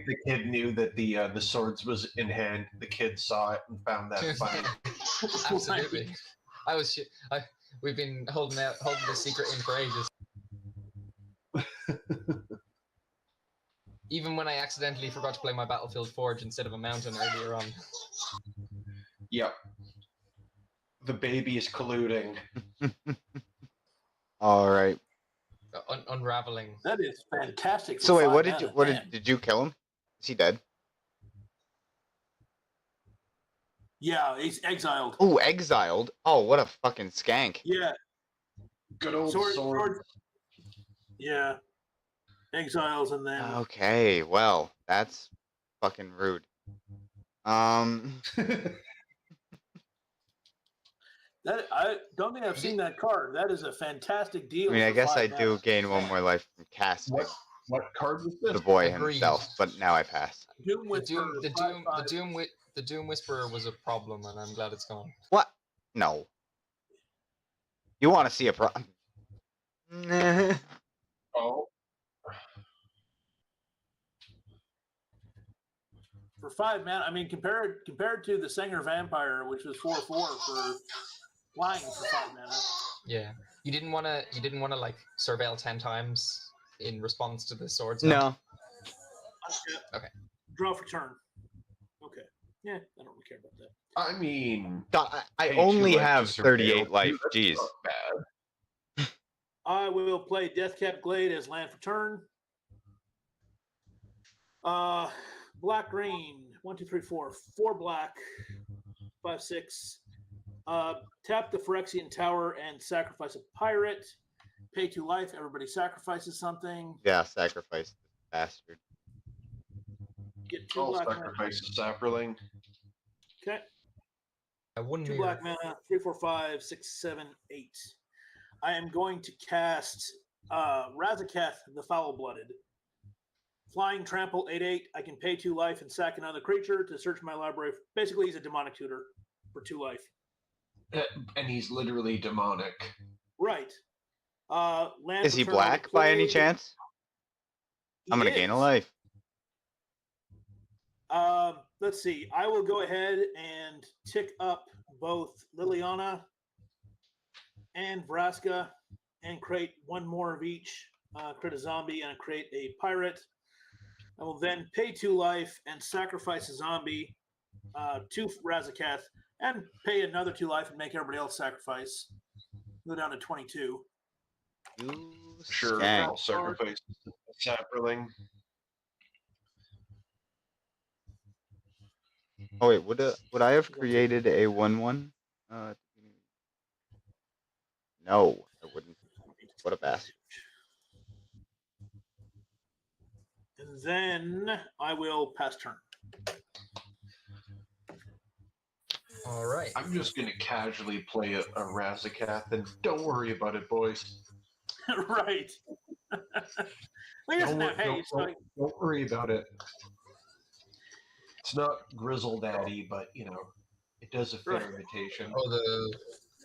the kid knew that the swords was in hand. The kid saw it and found that funny. Absolutely. We've been holding the secret in for ages. Even when I accidentally forgot to play my Battlefield Forge instead of a mountain earlier on. Yep. The baby is colluding. All right. Unraveling. That is fantastic. So wait, what mana. did you kill him? Is he dead? Yeah, he's exiled. Oh, exiled. Oh, what a fucking skank. Yeah. Good old sword. Yeah. Exiles and then. Okay, well, that's fucking rude. That I don't think I've seen that card. That is a fantastic deal. I mean, I for guess 5 I mana. do gain 1 more life from casting What card was this? the boy Agreed. himself, but now I pass. Doom Whisperer, The Doom Whisperer was a problem, and I'm glad it's gone. What? No. You want to see a problem? Oh. For 5 mana, I mean, compared to the Sanger Vampire, which was 4/4 for flying for 5 mana. Yeah, you didn't want to like surveil 10 times in response to the swords. No. Okay. Draw for turn. Okay. Yeah, I don't really care about that. I mean, God, I pay only 2 life have to 38 surveil. life. That's Jeez. not bad. I will play Deathcap Glade as land for turn. Black green. 1, 2, 3, 4. 4 black. 5, 6. Tap the Phyrexian Tower and sacrifice a pirate. Pay 2 life. Everybody sacrifices something. Yeah, sacrifice this bastard. Get 2 I'll black sacrifice the Sapperling. Okay. 1 2 black mana. 3, 4, 5, 6, 7, 8. I am going to cast Razakath the Foul-Blooded Flying Trample 8/8. I can pay 2 life and sack another creature to search my library. Basically, he's a demonic tutor for 2 life. And he's literally demonic. Right. Land Is he Return on the black by any Plague. chance? I'm He gonna gain a is. life. Let's see. I will go ahead and tick up both Liliana and Vraska and create one more of each. Create a zombie and create a pirate. I will then pay 2 life and sacrifice a zombie to Razakath and pay another 2 life and make everybody else sacrifice. Go down to 22. You Sure, skank. I'll sacrifice a sapperling. Oh wait, would I have created a 1/1? No, I wouldn't. What a bastard. And then I will pass turn. All right. I'm just going to casually play a Razakath, and don't worry about it, boys. Right. Well, Don't, not, hey, it's like, don't worry about it. It's not Grizzle Daddy, but, you know, it does a fair Right. imitation. Oh,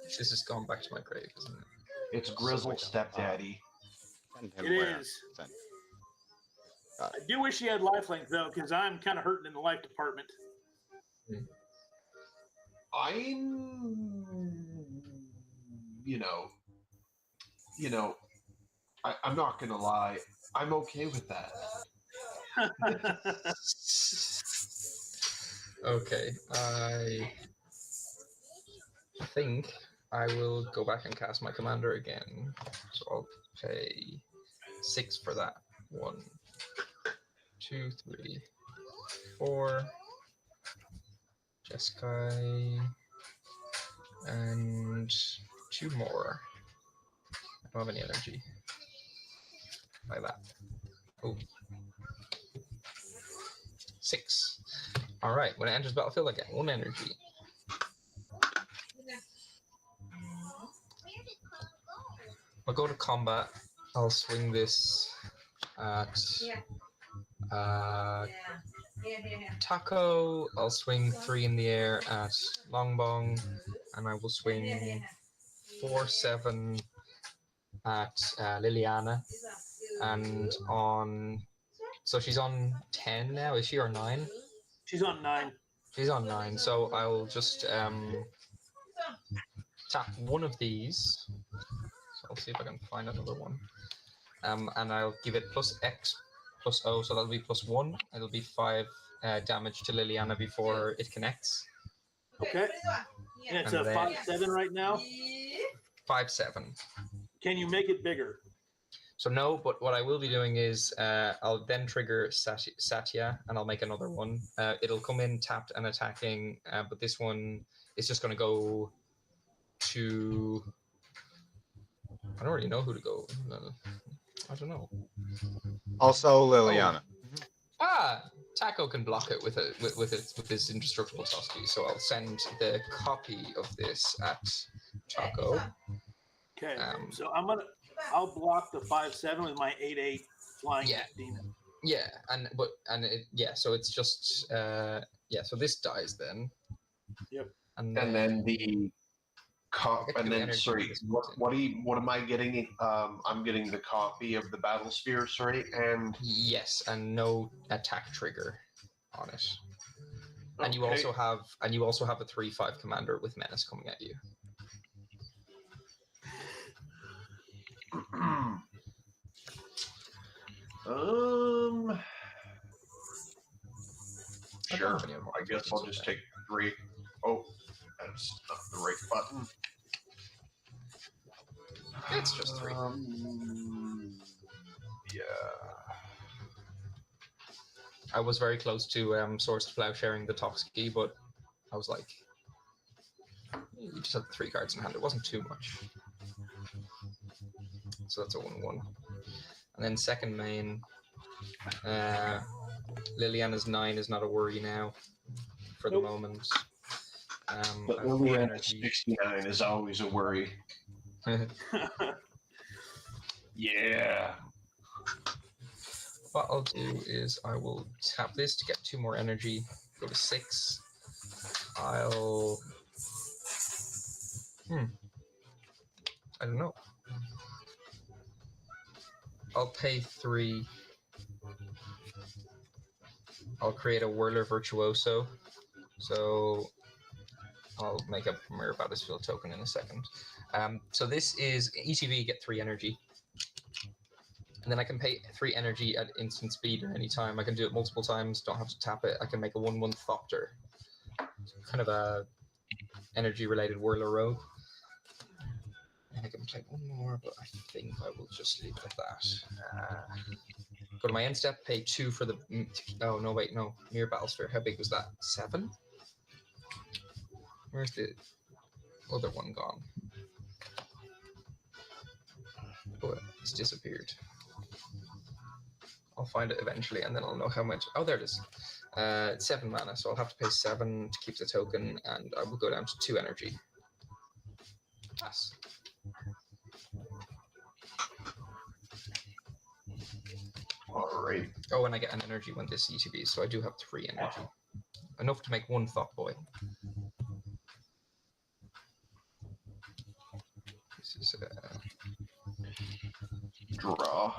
this has gone back to my grave, isn't it? It's Grizzle Stepdaddy. Send him it where? is. Send. I do wish he had lifelink, though, because I'm kind of hurting in the life department. I'm not going to lie. I'm okay with that. Okay, I think I will go back and cast my commander again. So I'll pay 6 for that. 1, 2, 3, 4. Jeskai. And 2 more. I don't have any energy. Like that. Oh. 6. Alright, when it enters battlefield, I get 1 energy. I'll go to combat. I'll swing this at Taco. I'll swing 3 in the air at LongBong, and I will swing 4/7 at Liliana. And on, so she's on 10 now. Is she or 9? She's on 9. She's on 9. So I'll just tap one of these. So I'll see if I can find another one. And I'll give it plus X plus O, so that'll be plus 1. It'll be 5 damage to Liliana before it connects. Okay. And it's a 5/7 right now. 5/7. Can you make it bigger? So no, but what I will be doing is I'll then trigger Satya, and I'll make another one. It'll come in tapped and attacking, but this one is just going to go to... I don't really know who to go. I don't know. Also, Liliana. Taco can block it with his indestructible Tusky, so I'll send the copy of this at Taco. Okay. So I'll block the 5/7 with my 8/8 flying demon. Yeah, so it's just so this dies then. Yep. And then the what am I getting? I'm getting the copy of the battle spheres, right? And yes, and no attack trigger on it. Okay. And you also have a 3/5 commander with menace coming at you. Sure. I guess I'll just take 3. Oh, that's not the right button. It's just 3. Yeah. I was very close to Source Plow sharing the Toxky, but I was like, you just had 3 cards in hand. It wasn't too much. So that's a 1/1. And then second main, Liliana's 9 is not a worry now for the moment. But Liliana's 69 is always a worry. Yeah. What I'll do is I will tap this to get 2 more energy. Go to 6. I'll... I don't know. I'll pay 3. I'll create a Whirler Virtuoso. So I'll make a Premier Battlefield token in a second. So this is ETB, get 3 energy. And then I can pay 3 energy at instant speed or any time. I can do it multiple times, don't have to tap it. I can make a 1/1 Thopter. Kind of a energy-related Whirler Rogue. And I can play 1 more, but I think I will just leave it at that. Go to my end step, pay 2 for the... Oh, no, wait, no. Mere Battlesphere. How big was that? 7? Where's the other one gone? Oh, it's disappeared. I'll find it eventually, and then I'll know how much... Oh, there it is. It's 7 mana, so I'll have to pay 7 to keep the token, and I will go down to 2 energy. Pass. All right. Oh, and I get an energy when this ETB, so I do have 3 energy. Enough to make 1 Thought Boy. This is Draw.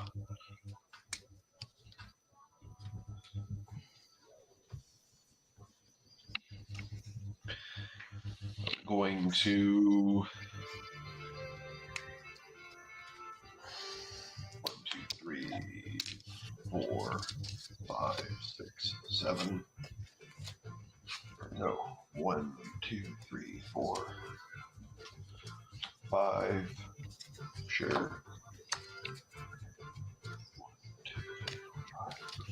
Going to 1, 2, 3, 4, 5, 6, 7. No, 1, 2, 3, 4, 5. Sure.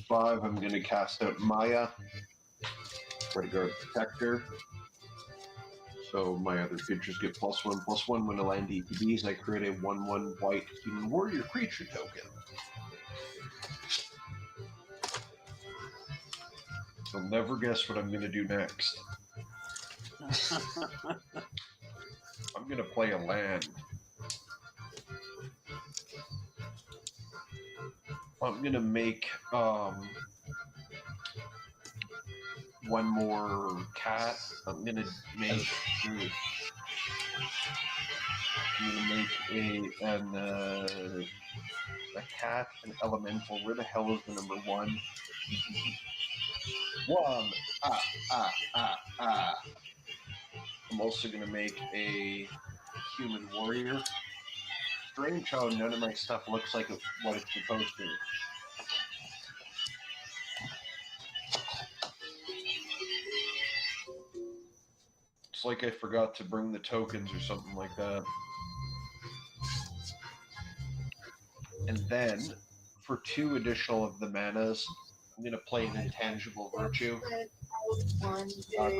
5. I'm going to cast out Maya, Bodyguard Protector. So my other creatures get +1/+1 when I land ETBs. I create a 1/1 white human warrior creature token. You'll never guess what I'm going to do next. I'm going to play a land. I'm going to make 1 more cat. I'm going to make a cat, an elemental. Where the hell is the number 1? 1. I'm also going to make a human warrior. Strange how none of my stuff looks like what it's supposed to. It's like I forgot to bring the tokens or something like that. And then, for 2 additional of the manas, I'm going to play an intangible virtue.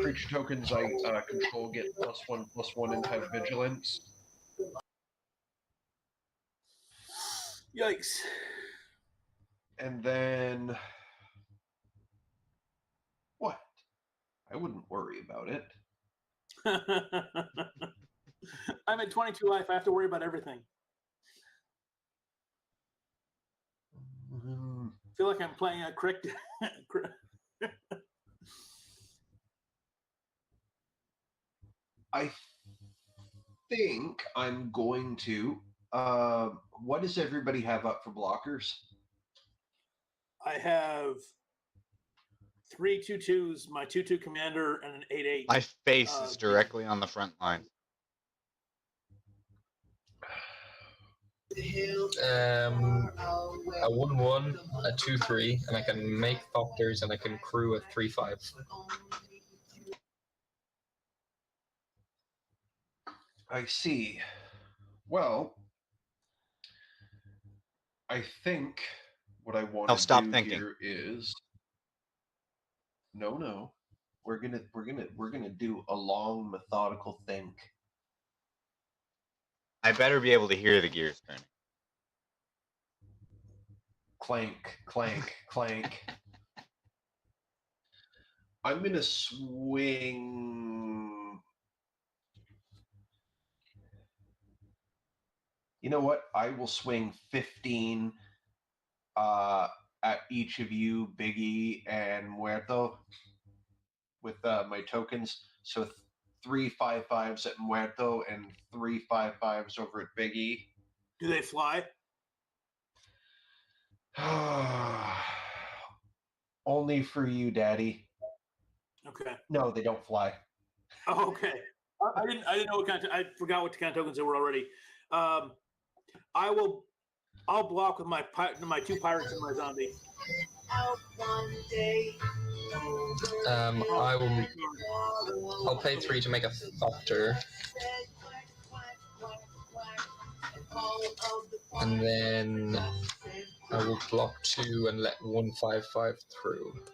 Creature tokens I control get +1/+1 and have vigilance. Yikes. And then... What? I wouldn't worry about it. I'm at 22 life. I have to worry about everything. I feel like I'm playing a crick. I think I'm going to... what does everybody have up for blockers? I have 3 2/2s, my 2/2 commander, and an 8/8. My face is directly on the front line. a 1/1, a 2/3, and I can make Thopters, and I can crew a 3/5. I see. Well, I think what I want to stop do thinking. here is no. We're gonna do a long methodical think. I better be able to hear the gears turning. Clank, clank, clank. I'm gonna swing. You know what? I will swing 15 at each of you, Biggie and Muerto, with my tokens. So 3/5/5s at Muerto and 3/5/5s over at Biggie. Do they fly? Only for you, Daddy. Okay. No, they don't fly. Oh, okay. I didn't know what kind of. I forgot what kind of tokens there were already. I'll block with my 2 pirates and my zombie. I'll pay 3 to make a factor. And then I will block 2 and let 1/5/5 through.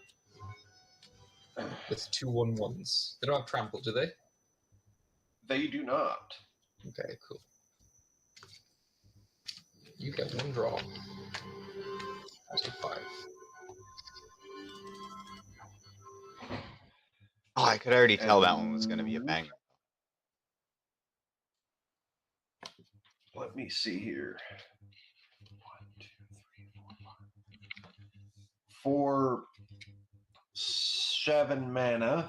With 2 1/1s. They don't have trample, do they? They do not. Okay, cool. You get 1 draw. I take 5. Oh, I could already tell that one was going to be a banger. Let me see here. 4, 7 mana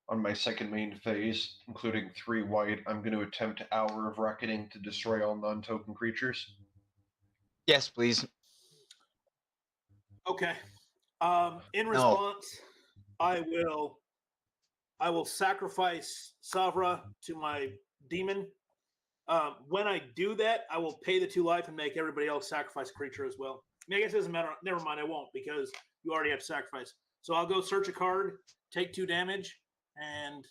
on my second main phase, including 3 white. I'm going to attempt Hour of Reckoning to destroy all non-token creatures. Yes, please. Okay. In response, I will sacrifice Savra to my demon. When I do that, I will pay the 2 life and make everybody else sacrifice a creature as well. I mean, I guess it doesn't matter. Never mind, I won't because you already have sacrifice. So I'll go search a card, take 2 damage, and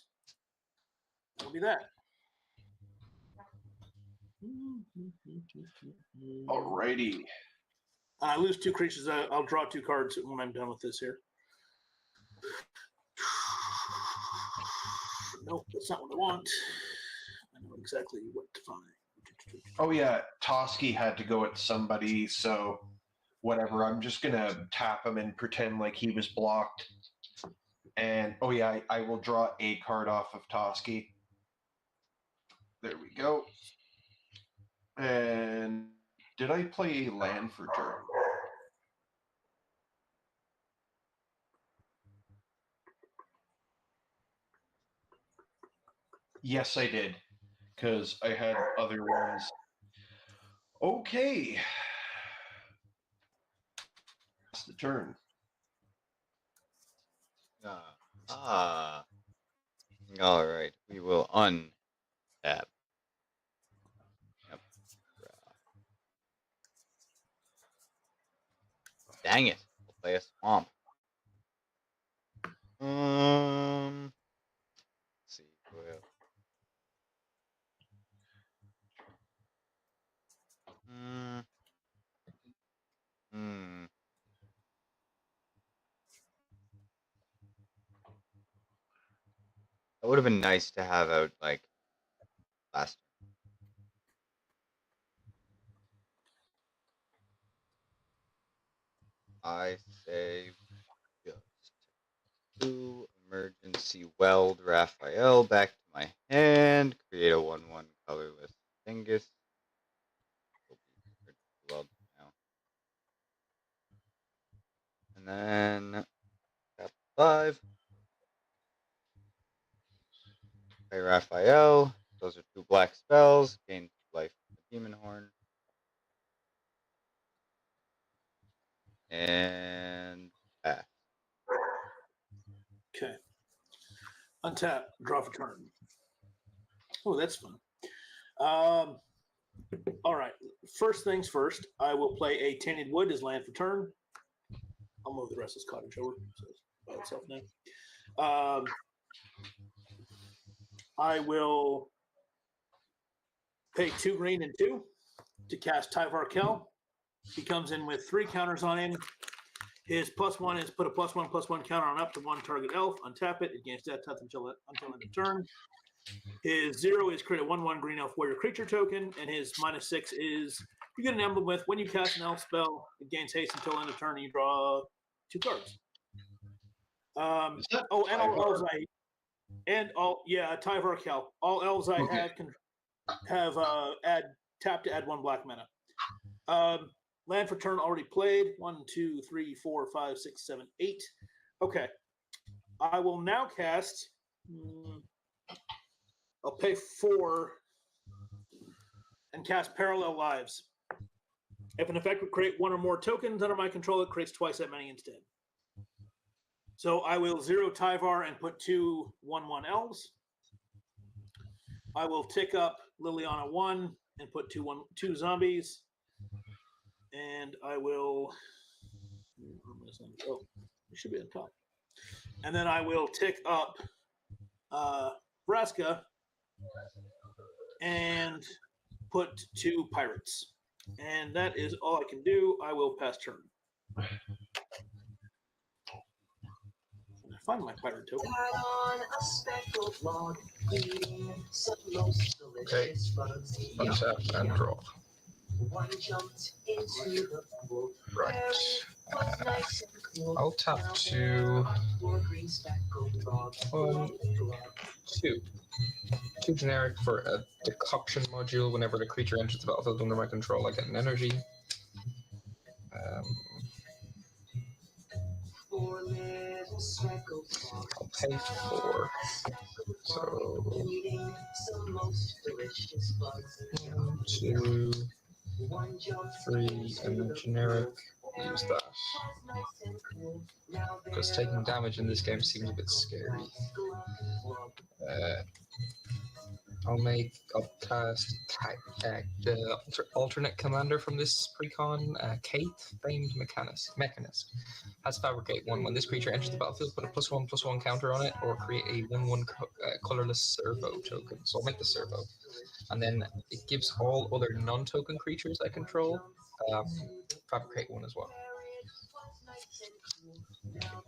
that'll be that. Alrighty. I lose 2 creatures. I'll draw 2 cards when I'm done with this here. Nope, that's not what I want. I know exactly what to find. Oh yeah, Toski had to go at somebody, so whatever. I'm just gonna tap him and pretend like he was blocked. And oh yeah, I will draw a card off of Toski. There we go. And did I play a land for turn? Yes, I did, because I had other ones. Okay. That's the turn. All right. We will untap. Yep. Dang it. We'll play a swamp. Let's see. That would have been nice to have out like last. I say just 2 emergency weld Raphael back to my hand. Create a 1/1 colorless Dingus. Weld now. And then tap 5. Play Raphael. Those are 2 black spells. Gain 2 life from the Demon Horn. And pass. Okay. Untap, draw for turn. Oh, that's fun. All right. First things first, I will play a Tainted Wood as land for turn. I'll move the rest of this cottage over so it's by itself now. I will pay 2 green and 2 to cast Tyvar Kell. He comes in with 3 counters on him. His +1 is put a +1/+1 counter on up to 1 target elf. Untap it. It gains death touch until end of turn. His 0 is create a 1/1 green elf warrior creature token, and his -6 is you get an emblem with when you cast an elf spell, it gains haste until end of turn, and you draw 2 cards. And all elves Tyvar Kell. All elves I have tap to add 1 black mana. Land for turn already played. 1, 2, 3, 4, 5, 6, 7, 8. Okay. I will now cast. I'll pay 4 and cast Parallel Lives. If an effect would create 1 or more tokens under my control, it creates twice that many instead. So I will 0 Tyvar and put 2 1/1 elves. I will tick up Liliana 1 and put 2 zombies. And I will. Oh, it should be on top. And then I will tick up Vraska and put 2 pirates. And that is all I can do. I will pass turn. Find my pirate token. Okay. Untap and draw. Right. I'll tap to 1, 2. 2 generic for a decoction module. Whenever the creature enters the battlefield under my control, I get an energy. I'll pay 4. So 1, 2, 3, and then generic. Use that. Because taking damage in this game seems a bit scary. I'll cast the alternate commander from this precon, Kate, famed mechanist. Has fabricate 1. When this creature enters the battlefield, put a +1/+1 counter on it, or create a 1/1 colorless servo token. So I'll make the servo, and then it gives all other non-token creatures I control fabricate 1 as well.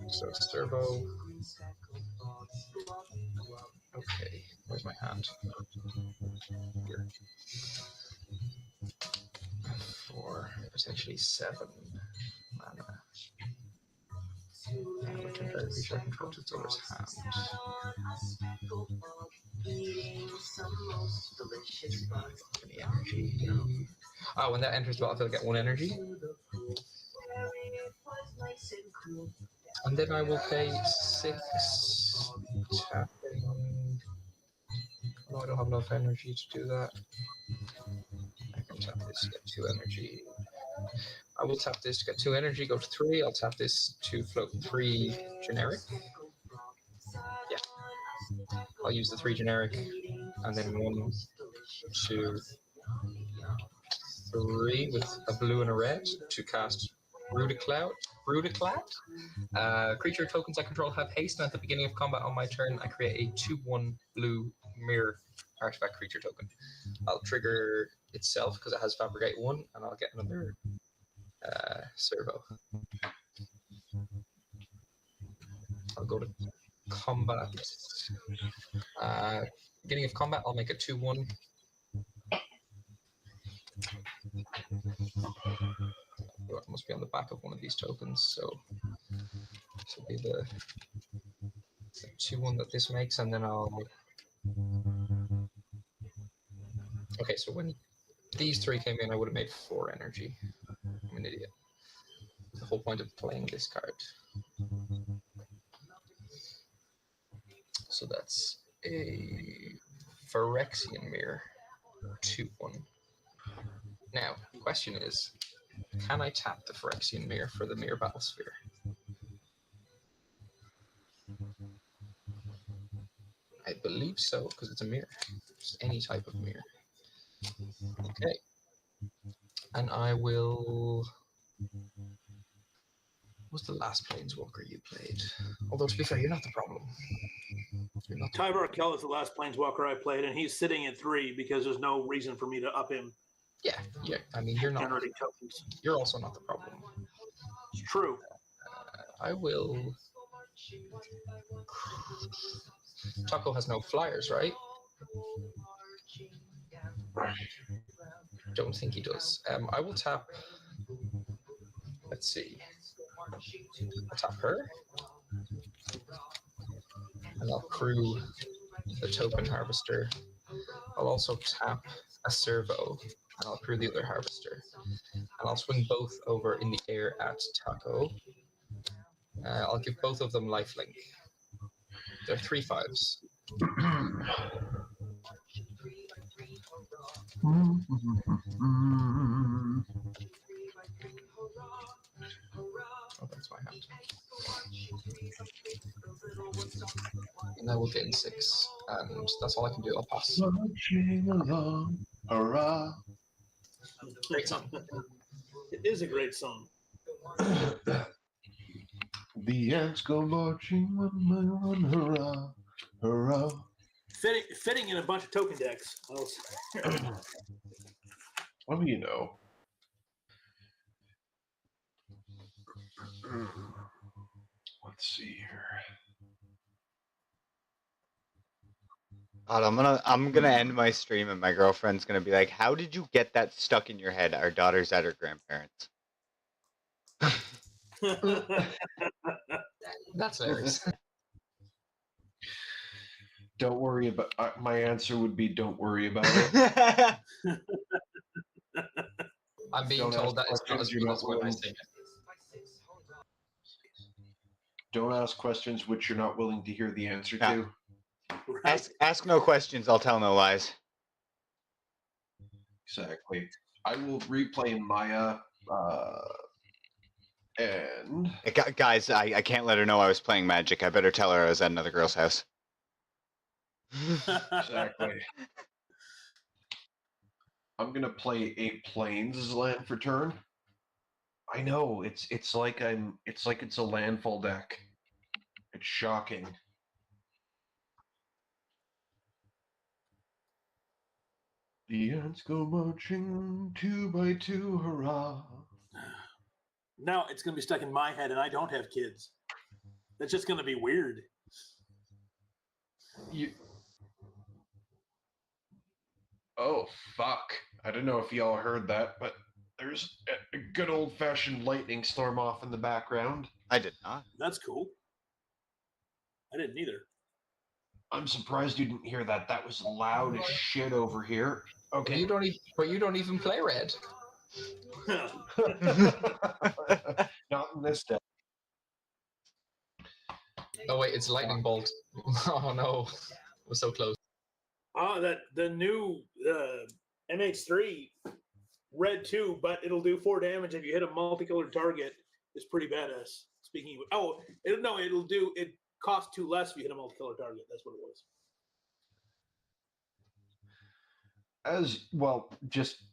So servo. Okay, where's my hand? Here. 4, essentially 7 mana. And return target creature control to its owner's hand. Any energy? Oh, when that enters the battlefield, I get 1 energy. And then I will pay 6 tapping. Oh, I don't have enough energy to do that. I can tap this to get 2 energy. I will tap this to get 2 energy, go to 3. I'll tap this to float 3 generic. Yeah. I'll use the 3 generic, and then 1, 2, 3 with a blue and a red to cast Brudiclad. Creature tokens I control have haste, and at the beginning of combat on my turn, I create a 2/1 blue mirror artifact creature token. I'll trigger itself because it has fabricate 1, and I'll get another servo. I'll go to combat. Beginning of combat, I'll make a 2/1. It must be on the back of one of these tokens, so this will be the 2/1 that this makes, and then I'll. Okay, so when these 3 came in, I would have made 4 energy. I'm an idiot. The whole point of playing this card. So that's a Phyrexian Mirror 2/1. Now, the question is, can I tap the Phyrexian Mirror for the Mirror Battlesphere? I believe so, because it's a mirror. Just any type of mirror. Okay. And I will. What's the last Planeswalker you played? Although, to be fair, you're not the problem. Tyvar Kell is the last Planeswalker I played, and he's sitting at 3 because there's no reason for me to up him. Yeah. I mean, you're not. Generating tokens. You're also not the problem. It's true. I will. Taco has no flyers, right? Don't think he does. I will tap. Let's see. I'll tap her. And I'll crew the token harvester. I'll also tap a servo and I'll crew the other harvester. And I'll swing both over in the air at Taco. I'll give both of them lifelink. They're 3/5s. Oh, that's my hand. And I will gain 6, and that's all I can do. I'll pass. Marching along, hurrah. Great song. It is a great song. The ants go marching one by one, hurrah, hurrah. Fitting in a bunch of token decks. What do you know? Let's see here. God, I'm gonna end my stream and my girlfriend's gonna be like, "How did you get that stuck in your head?" Our daughter's at her grandparents. That's hilarious. Don't worry about. My answer would be, don't worry about it. I'm being Don't told that ask it's not as questions you're good not as when I willing- sing it. Don't ask questions which you're not willing to hear the answer Yeah. to. Ask no questions. I'll tell no lies. Exactly. I will replay Maya. And Guys, I can't let her know I was playing Magic. I better tell her I was at another girl's house. exactly. I'm gonna play a Plains land for turn. I know it's like it's a landfall deck. It's shocking. The ants go marching 2 by 2, hurrah! Now it's going to be stuck in my head, and I don't have kids. That's just going to be weird. Oh fuck! I don't know if y'all heard that, but there's a good old-fashioned lightning storm off in the background. I did not. That's cool. I didn't either. I'm surprised you didn't hear that. That was loud as shit over here. Okay. But you don't even play red. Not in this deck. Oh wait, it's lightning bolt. Oh no, we're so close. The new MH3 red 2, but it'll do 4 damage if you hit a multicolored target. Is pretty badass. Speaking of, it costs 2 less if you hit a multicolored target. That's what it was. As well, just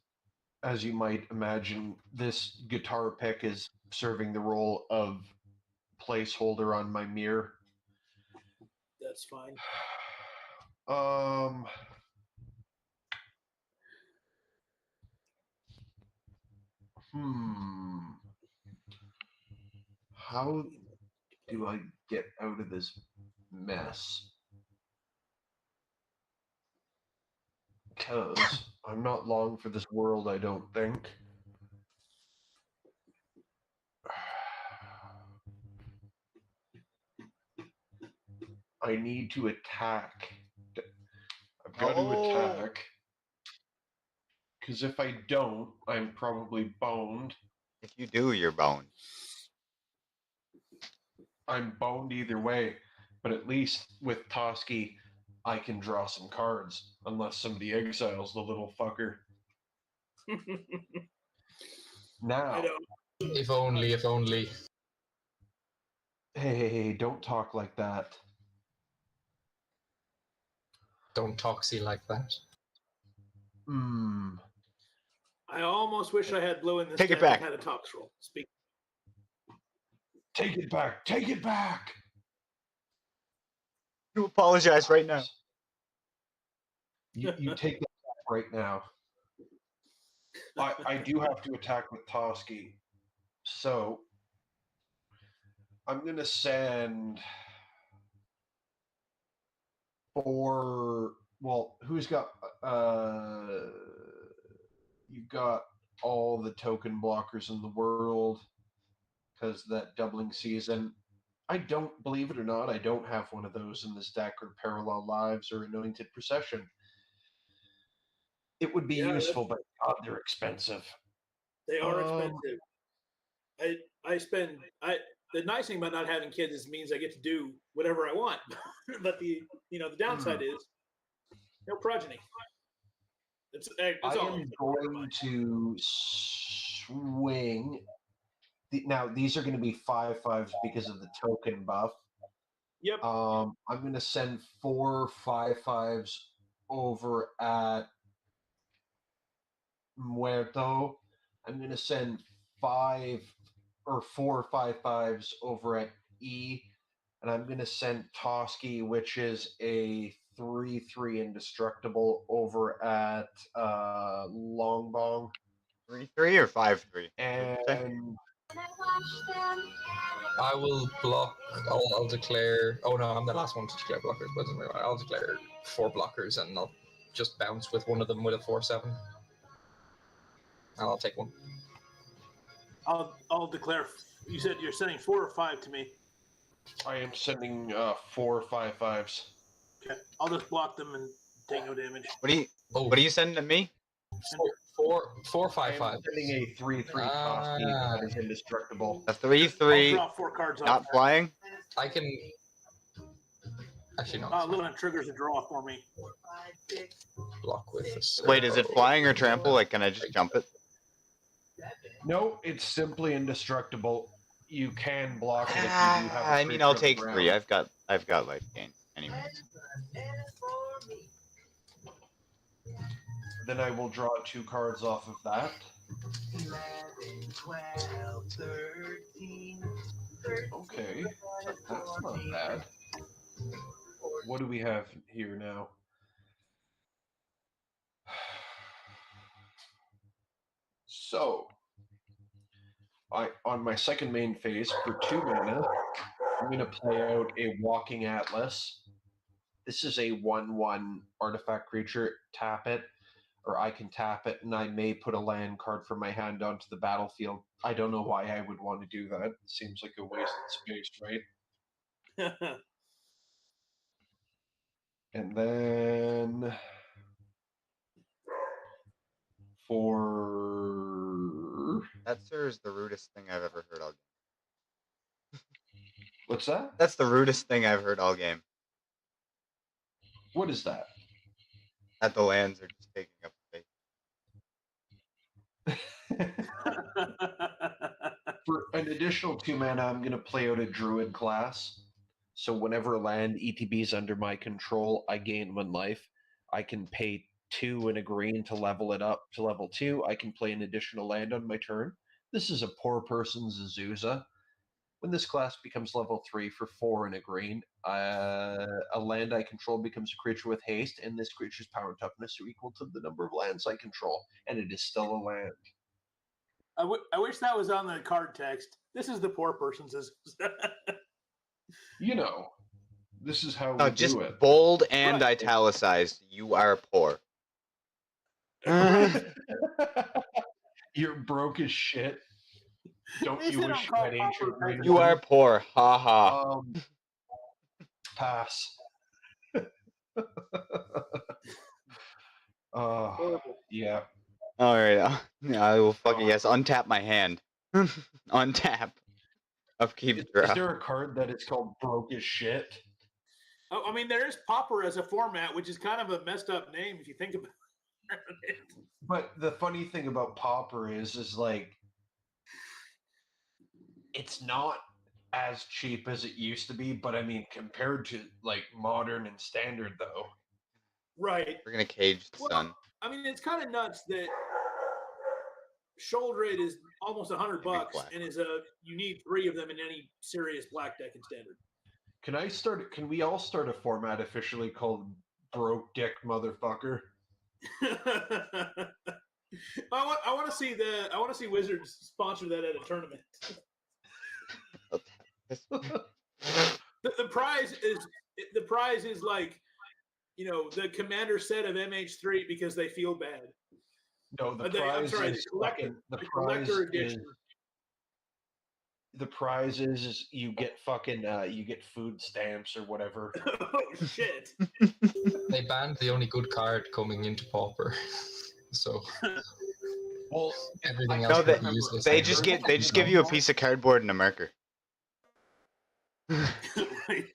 as you might imagine, this guitar pick is serving the role of placeholder on my mirror. That's fine. How do I get out of this mess? Because I'm not long for this world, I don't think. I need to attack. I've got to attack. Because if I don't, I'm probably boned. If you do, you're boned. I'm boned either way. But at least with Toski, I can draw some cards. Unless somebody exiles the little fucker. Now. I know. If only, if only. Hey, don't talk like that. Don't talksy like that. I almost wish I had blue in this Take it deck back. and had a tox roll. Speak. Take it back. Take it back. You apologize right now. You take that back right now. I do have to attack with Toski. So I'm going to send 4. Well, who's got. You've got all the token blockers in the world because that doubling season. I don't, believe it or not, I don't have one of those in this deck, or Parallel Lives or Anointed Procession. It would be Yeah, useful, but God, they're expensive. They are expensive. The nice thing about not having kids is it means I get to do whatever I want. But the downside is no progeny. It's I all. am going to swing. Now these are going to be 5/5s because of the token buff. Yep. I'm going to send 4 5/5s over at Muerto. I'm going to send 4 5/5s over at E, and I'm going to send Toski, which is a 3/3 indestructible, over at LongBong. 3/3 or 5/3? And I will block. I'll declare. Oh no, I'm the last one to declare blockers. But doesn't matter. I'll declare 4 blockers, and I'll just bounce with one of them with a 4/7. And I'll take one. I'll declare. You said you're sending 4 or 5 to me. I am sending 4 5/5s. Okay, I'll just block them and take no damage. What are you sending to me? 4 5 I'm 5. sending a 3/3 Toski that is indestructible. A I'll 3/3, draw 4 cards not off. flying. I can. Actually, no. Luna triggers a draw for me. Block with this. Wait, is it flying or trample? Like, can I just jump it? No, it's simply indestructible. You can block it if you do have a I mean, I'll creature take on the 3. ground. I've got life gain. Anyways. Then I will draw 2 cards off of that. 11, 12, 13. Okay, that's not bad. What do we have here now? So, on my second main phase for 2 mana, I'm going to play out a Walking Atlas. This is a 1/1 artifact creature. Tap it, or I can tap it, and I may put a land card from my hand onto the battlefield. I don't know why I would want to do that. It seems like a wasted space, right? And then for That, sir, is the rudest thing I've ever heard all game. what's that? That's the rudest thing I've heard all game. What is that? That the lands are just taking up space. For an additional 2 mana, I'm going to play out a Druid class. So whenever a land ETBs under my control, I gain 1 life. I can pay 2 and a green to level it up to level 2. I can play an additional land on my turn. This is a poor person's Azusa. When this class becomes level 3 for 4 and a green, a land I control becomes a creature with haste, and this creature's power and toughness are equal to the number of lands I control, and it is still a land. I wish that was on the card text. This is the poor person's. You know, this is how we No, just do it. bold and Right. italicized. You are poor. You're broke as shit. Don't They you said wish you I'm had called ancient pauper. green? You are poor. Ha ha. Pass. Yeah. All right. I will fucking yes. Untap my hand. Untap. Upkeep Is draw. there a card that is called broke as shit? Oh, I mean, there is Pauper as a format, which is kind of a messed up name if you think about it. But the funny thing about Pauper is like, it's not as cheap as it used to be, but I mean, compared to like modern and standard though. Right. We're gonna cage the Well, sun. I mean, it's kind of nuts that Shoulder Raid is almost $100 and you need 3 of them in any serious black deck in standard. Can we all start a format officially called Broke Dick Motherfucker? I want to see Wizards sponsor that at a tournament. The prize is like, the commander set of MH3 because they feel bad. No, the prize is collector edition. The prize is you get fucking you get food stamps or whatever. Oh shit! They banned the only good card coming into Pauper. So Well, everything I else No, would can't be remember. useless. they I just think. give you a piece of cardboard and a marker. Right.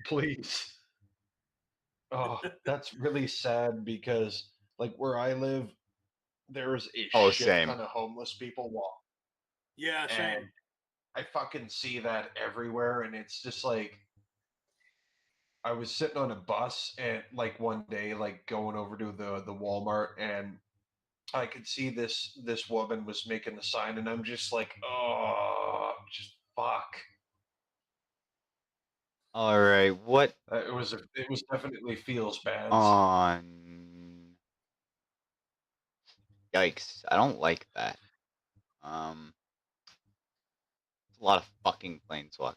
Please. Oh, that's really sad because, like, where I live, there's a Oh, shit same. ton of homeless people walk, Yeah, same. and I fucking see that everywhere, and it's just like I was sitting on a bus and like one day, like going over to the Walmart, and I could see this woman was making the sign, and I'm just like, oh, just fuck. All right, what It was definitely feels bad. on? Yikes! I don't like that. It's a lot of fucking planeswalkers.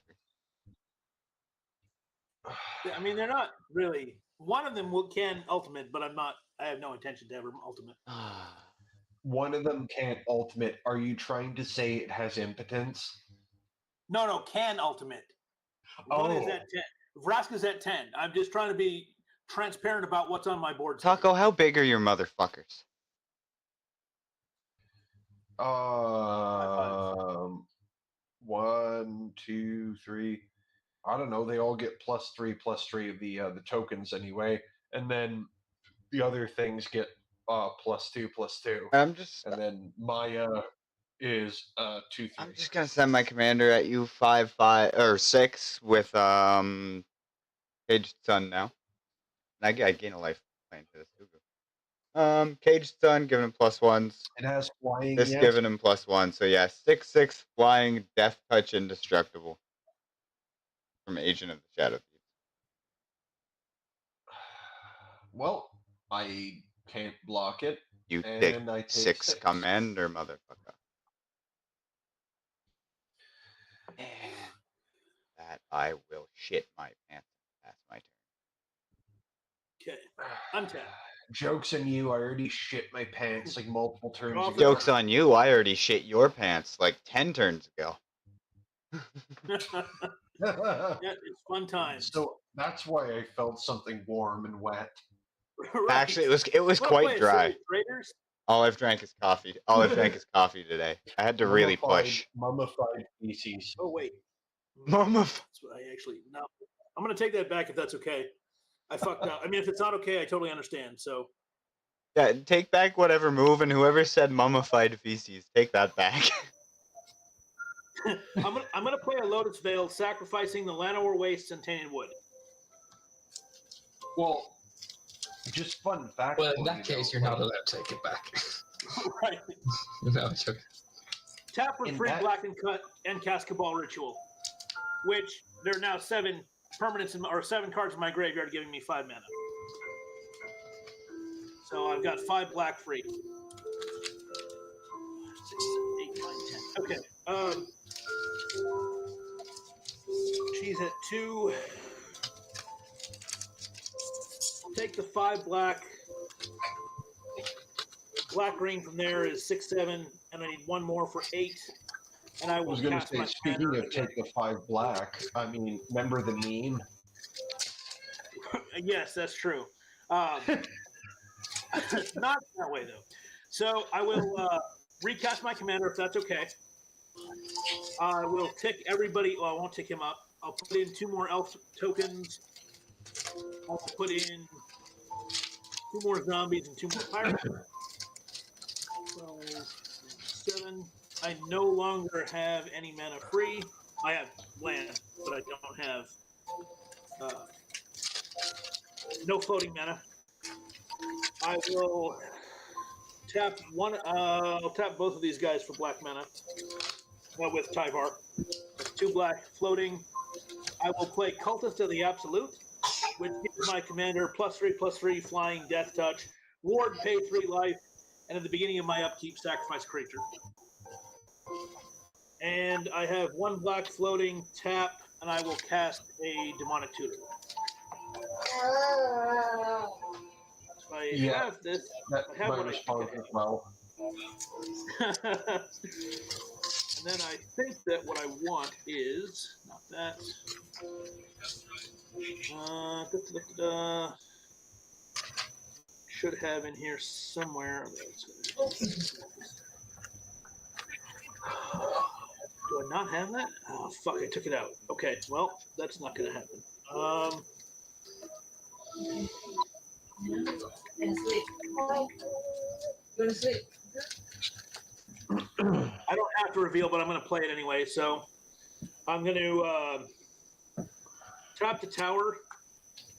I mean, they're not really. One of them can ultimate, but I'm not. I have no intention to ever ultimate. One of them can't ultimate. Are you trying to say it has impotence? No, can ultimate. One is at 10. Vraska's at 10. I'm just trying to be transparent about what's on my board. today. Taco, how big are your motherfuckers? 1, 2, 3. I don't know. They all get +3/+3 of the tokens anyway, and then the other things get +2/+2. I'm just And then Maya is 2/3. I'm just gonna send my commander at you 5/5 or 6 with Caged Sun now. And I gain a life playing to this too. Caged Sun giving him +1s. It has flying. This yet? giving him +1. So yeah, 6/6 flying, death touch, indestructible. From Agent of the Shadow Thieves. Well, I can't block it. You And take I take 6 6. commander, motherfucker. And that I will shit my pants. That's my turn. Okay. I'm 10. Joke's on you. I already shit my pants like multiple turns Off ago. the Joke's on you, I already shit your pants like 10 turns ago. Yeah, it's fun times. So that's why I felt something warm and wet. Right. Actually, it was Wanna play quite a dry. City Raiders? All I've drank is coffee. All I've drank is coffee today. I had to really push. Mummified feces. Oh wait. Mama. That's what I actually no. I'm gonna take that back if that's okay. I fucked up. I mean, if it's not okay, I totally understand. So Yeah, take back whatever move, and whoever said mummified feces, take that back. I'm gonna play a Lotus Veil, sacrificing the Llanowar Wastes and Tainted Wood. Well, just fun fact. Well, in that case, you're not allowed to take it back. Right. No, it's okay. Tap for In 3 that- black and cut and cast Cabal Ritual, which there are now 7 permanents or 7 cards in my graveyard, giving me 5 mana. So I've got 5 black free. 6, 7, 8, 9, 10. Okay. She's at 2. Take the 5 black. Black green from there is 6, 7, and I need 1 more for 8. And I I will was going to cast say, my speaking commander of again. take the 5 black, I mean, remember the meme? Yes, that's true. Not that way though. So I will recast my commander if that's okay. I will tick everybody. Well, I won't tick him up. I'll put in 2 more elf tokens. I'll put in 2 more zombies and 2 more pirates. 12, 7. I no longer have any mana free. I have land, but I don't have no floating mana. I will tap one. I'll tap both of these guys for black mana with Tyvar. 2 black floating. I will play Cultist of the Absolute, which gives my commander +3/+3 flying, death touch, ward, pay 3 life, and at the beginning of my upkeep, sacrifice creature. And I have 1 black floating, tap, and I will cast a Demonic Tutor. So I have this. That's I have my what I response think I as well. And then I think that what I want is not that. should have in here somewhere. Do I not have that? Oh, fuck, I took it out. Okay, well, that's not going to happen. Go to sleep. I don't have to reveal, but I'm going to play it anyway. So I'm going to tap the tower,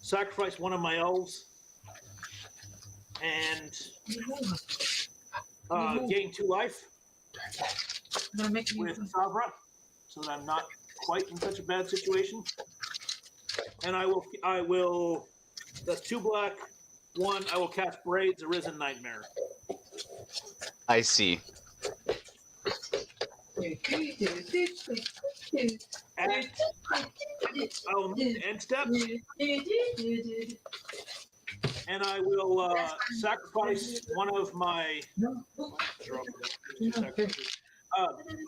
sacrifice one of my elves, and gain 2 life with Sabra, so that I'm not quite in such a bad situation. And I will. That's 2 black. 1. I will cast Braids, Arisen Nightmare. I see. I'll move to end step, and I will sacrifice one of my.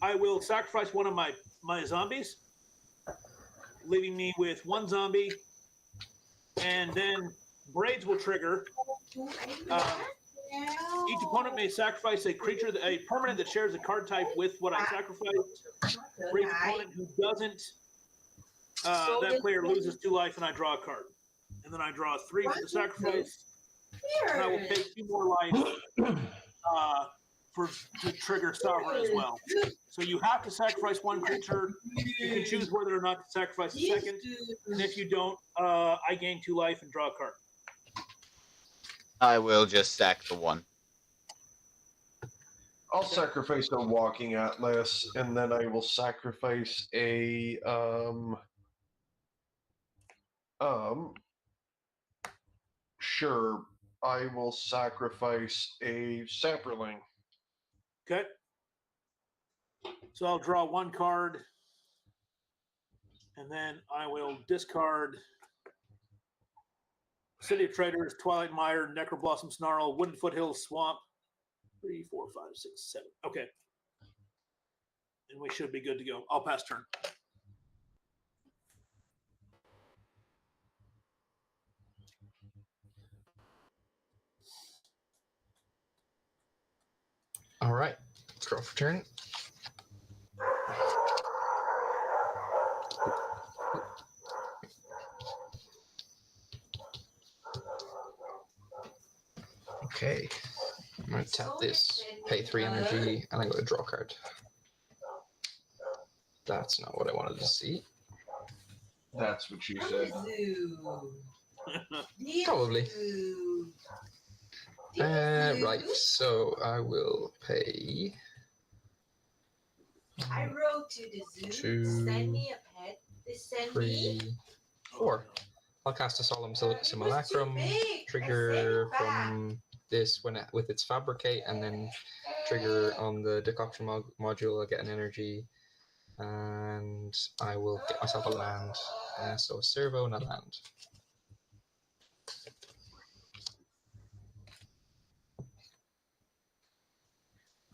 I will sacrifice one of my zombies, leaving me with 1 zombie, and then Braids will trigger. Each opponent may sacrifice a creature, a permanent that shares a card type with what I sacrificed. For each opponent who doesn't, that player loses 2 life, and I draw a card. And then I draw 3 for the sacrifice, and I will pay 2 more life to trigger Sovereign as well. So you have to sacrifice 1 creature. You can choose whether or not to sacrifice a second, and if you don't, I gain 2 life and draw a card. I will just sack the 1. I'll sacrifice a walking atlas, and then I will sacrifice a sure, I will sacrifice a sapperling. Okay. So I'll draw 1 card, and then I will discard City of Traders, Twilight Mire, Necroblossom Snarl, Wooden Foothills Swamp. 3, 4, 5, 6, 7. Okay. And we should be good to go. I'll pass turn. All right. Let's go for turn. Okay. I'm going to tap this, pay 3 energy, and I'm going to draw a card. That's not what I wanted to see. That's what you said. Probably. Right, so I will pay. I wrote to the zoo. 2, Send me a pet. They send 3, me 4. I'll cast a Solemn Simulacrum, trigger from this with its Fabricate, and then trigger on the decoction module. I'll get an energy, and I will get myself a land. So a servo and a land.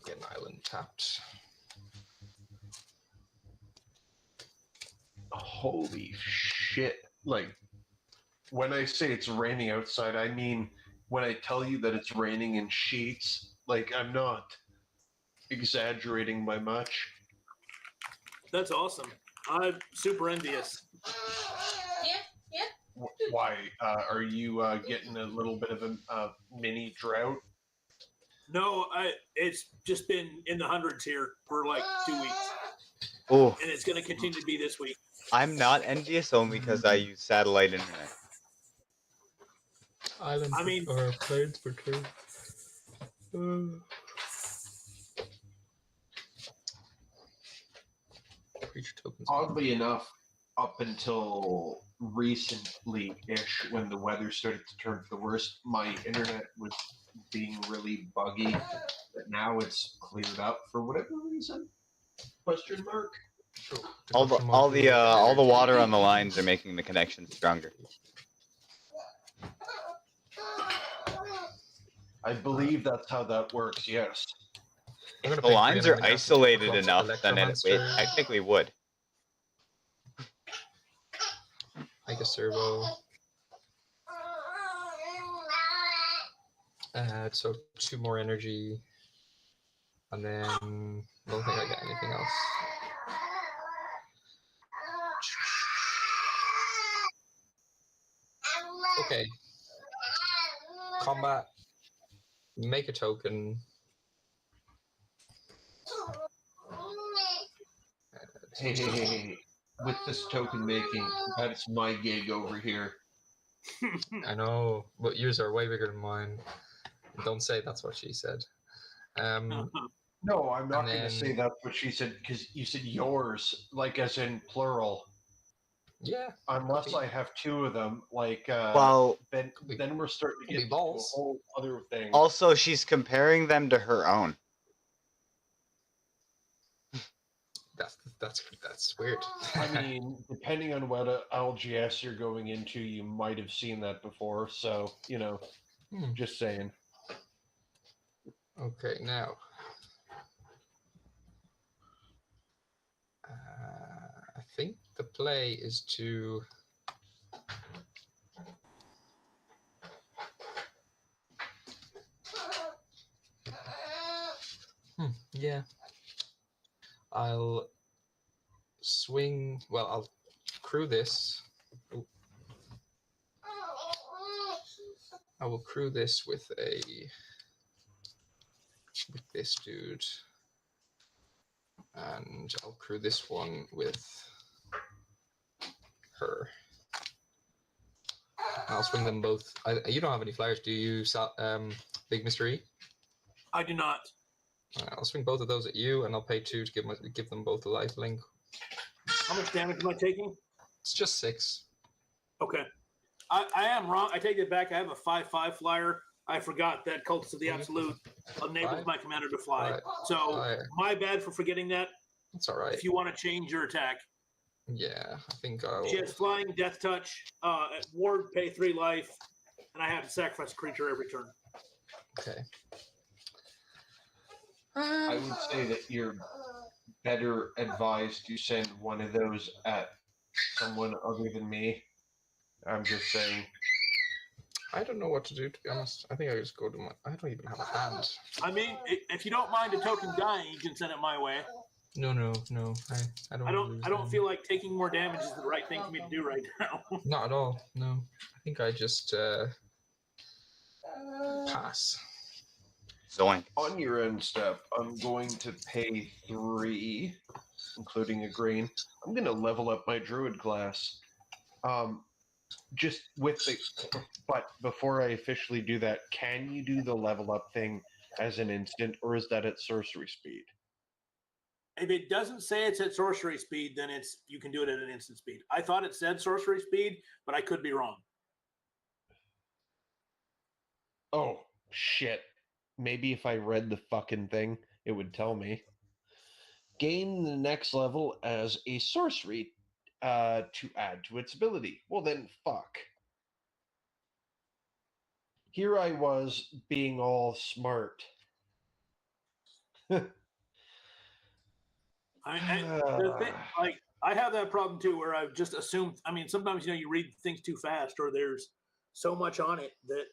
Get an island tapped. Holy shit. Like, when I say it's raining outside, I mean when I tell you that it's raining in sheets. Like, I'm not exaggerating by much. That's awesome. I'm super envious. Yeah. Why? Are you getting a little bit of a mini drought? No, it's just been in the hundreds here for like 2 weeks. Oh, And it's going to continue to be this week. I'm not envious only because I use satellite internet. Island or planes for turn. Creature tokens. Oddly enough, up until recently-ish, when the weather started to turn for the worst, my internet was being really buggy. But now it's cleared up for whatever reason. Question mark. All the water on the lines are making the connection stronger. I believe that's how that works, yes. If the lines are isolated enough, then it technically would. Like a servo. So 2 more energy, and then I don't think I get anything else. Okay. Combat. Make a token. Hey. With this token making, that's my gig over here. I know, but yours are way bigger than mine. Don't say that's what she said. No, I'm not And going to then- say that's what she said, because you said yours, like as in plural. Yeah. Unless could be. I have 2 of them, like Well, then be- we're starting to could be get to a balls. whole other thing. also, she's comparing them to her own. That's weird. I mean, depending on what LGS you're going into, you might have seen that before. So, just saying. Okay, now. I think the play is to. Yeah. I'll swing. Well, I'll crew this. Ooh. I will crew this with this dude, and I'll crew this one with her. I'll swing them both. You don't have any flyers, do you, Big Mystery? I do not. I'll swing both of those at you, and I'll pay 2 to give them both a life link. How much damage am I taking? It's just 6. Okay. I am wrong. I take it back. I have a 5/5 flyer. I forgot that Cultist of the Absolute enables 5? my commander to fly. Right. So Fire. my bad for forgetting that. It's all right. If you want to change your attack. Yeah, I think I'll. She has flying, death touch, ward, pay 3 life, and I have to sacrifice a creature every turn. Okay. I would say that you're better advised to send one of those at someone other than me. I'm just saying. I don't know what to do, to be honest. I think I just go to my. I don't even have a hand. I mean, if you don't mind a token dying, you can send it my way. No. I don't. I don't feel like taking more damage is the right thing for me to do right now. Not at all. No. I think I just pass. Zoink. On your end step, I'm going to pay 3, including a green. I'm going to level up my druid class. Just with the. But before I officially do that, can you do the level up thing as an instant, or is that at sorcery speed? If it doesn't say it's at sorcery speed, then you can do it at an instant speed. I thought it said sorcery speed, but I could be wrong. Oh, shit. Maybe if I read the fucking thing, it would tell me. Gain the next level as a sorcery to add to its ability. Well, then, fuck. Here I was being all smart. I have that problem too, where I've just assumed. I mean, sometimes you read things too fast, or there's so much on it that,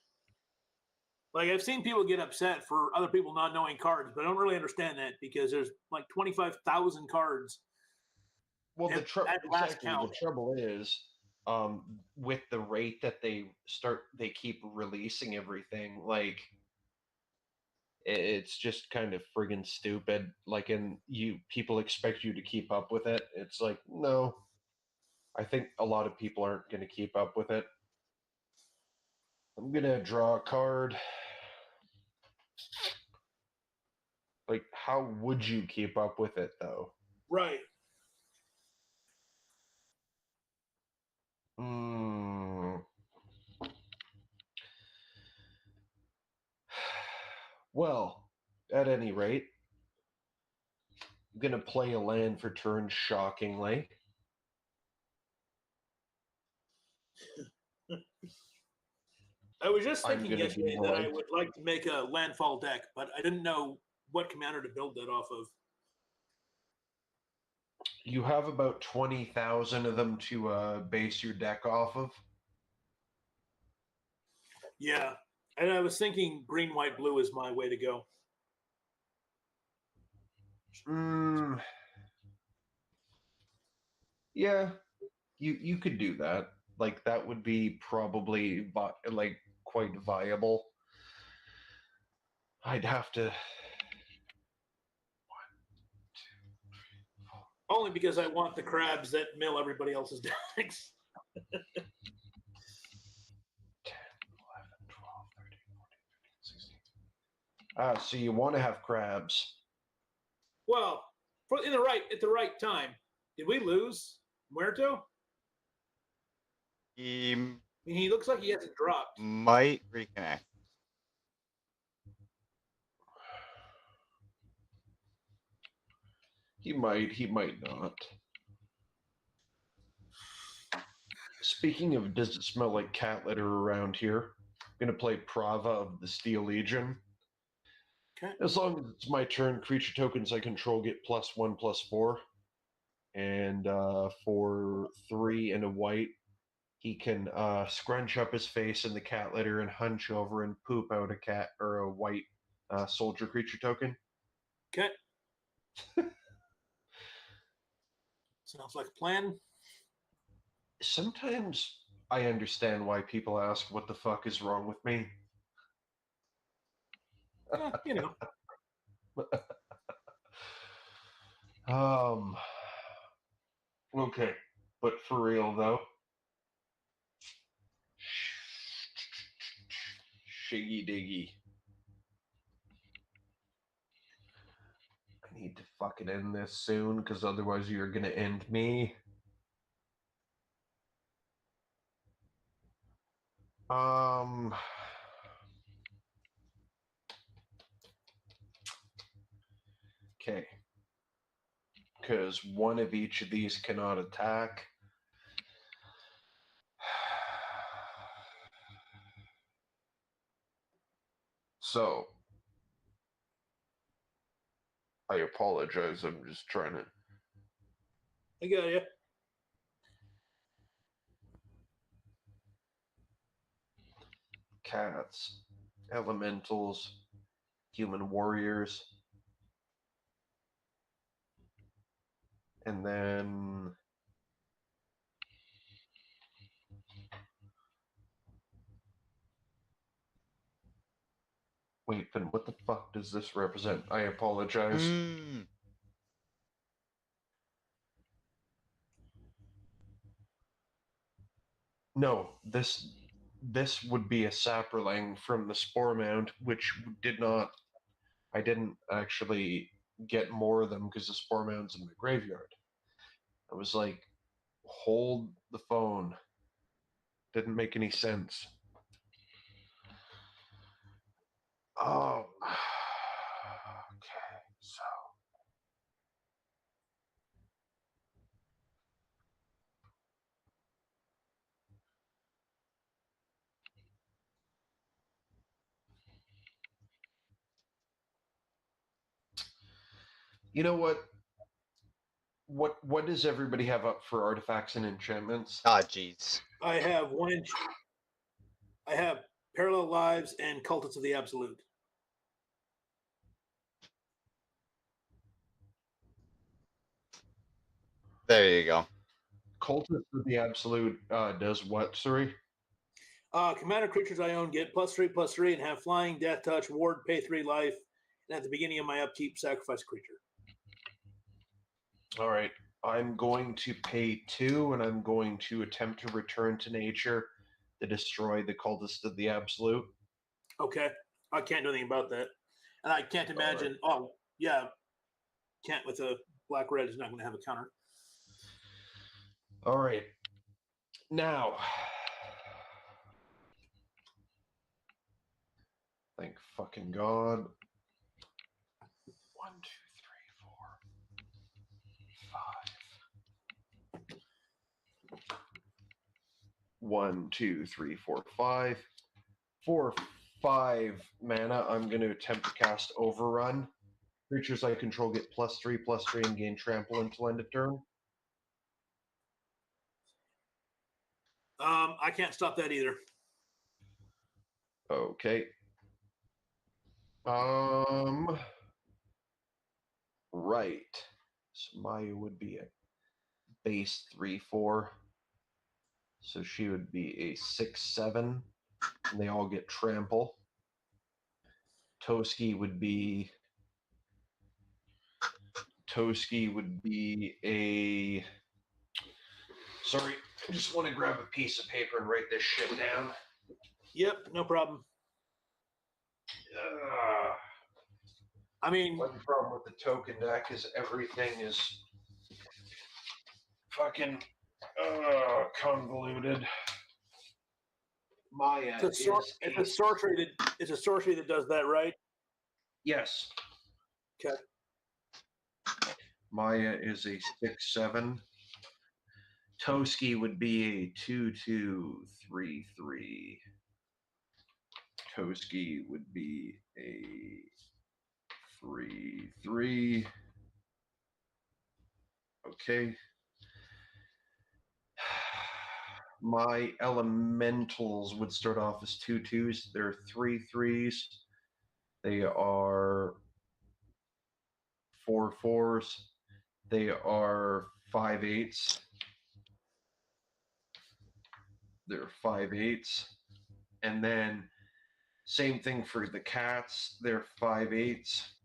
like, I've seen people get upset for other people not knowing cards, but I don't really understand that because there's like 25,000 cards. Well, the last count. trouble is, with the rate that they keep releasing everything, like, it's just kind of friggin' stupid. Like, and people expect you to keep up with it. It's like, no. I think a lot of people aren't going to keep up with it. I'm going to draw a card. Like, how would you keep up with it, though? Right. Well, at any rate, I'm going to play a land for turn, shockingly. I was just thinking yesterday that I would like to make a landfall deck, but I didn't know what commander to build that off of. You have about 20,000 of them to base your deck off of. Yeah, And I was thinking green, white, blue is my way to go. Yeah, you could do that. Like that would be probably like quite viable. I'd have to. Only because I want the crabs that mill everybody else's decks. 10, 11, 12, 13, 14, 15, 16. So you want to have crabs. Well, at the right time. Did we lose Muerto? He He looks like he hasn't dropped. might reconnect. He might not. Speaking of, does it smell like cat litter around here? I'm gonna play Prava of the Steel Legion. Okay. As long as it's my turn, creature tokens I control get +1/+4. And for 3 and a white, he can scrunch up his face in the cat litter and hunch over and poop out a cat or a white soldier creature token. Okay. Sounds like a plan. Sometimes I understand why people ask what the fuck is wrong with me. You know. Okay, but for real though. Shiggy diggy. I need to fucking end this soon, because otherwise you're gonna end me. Okay. Because one of each of these cannot attack. So, I apologize. I'm just trying to. I got you. Cats, elementals, human warriors, and then. Wait, then what the fuck does this represent? I apologize. No, this would be a sapperling from the spore mount, which I didn't actually get more of them because the spore mount's in the graveyard. I was like, hold the phone. Didn't make any sense. Oh, okay, so. You know what? What does everybody have up for artifacts and enchantments? Ah, jeez. I have I have Parallel Lives and Cultists of the Absolute. There you go. Cultist of the Absolute does what, sorry? Commander creatures I own get +3/+3 and have flying, death touch, ward, pay 3 life, and at the beginning of my upkeep, sacrifice a creature. All right. I'm going to pay 2, and I'm going to attempt to return to nature to destroy the Cultist of the Absolute. Okay. I can't do anything about that. And I can't imagine. Right. Oh, yeah. Can't with a black red is not going to have a counter. All right. Now, thank fucking God. 1, 2, 3, 4, 5. 1, 2, 3, 4, 5. For 5 mana, I'm going to attempt to cast Overrun. Creatures I control get +3/+3 and gain trample until end of turn. I can't stop that either. Okay. Right. So Maya would be a base 3/4. So she would be a 6/7. And they all get trample. Toski would be a. Sorry, I just want to grab a piece of paper and write this shit down. Yep, no problem. I mean, One problem with the token deck is everything is fucking convoluted. Maya it's a sorcery that does that, right? Yes. Okay. Maya is a 6/7. Toski would be a 2/2/3/3. Toski would be a 3/3. Okay. My elementals would start off as 2/2s. They're 3/3s. They are 4/4s. They are 5/8s. They're 5/8s. And then same thing for the cats. They're 5/8s.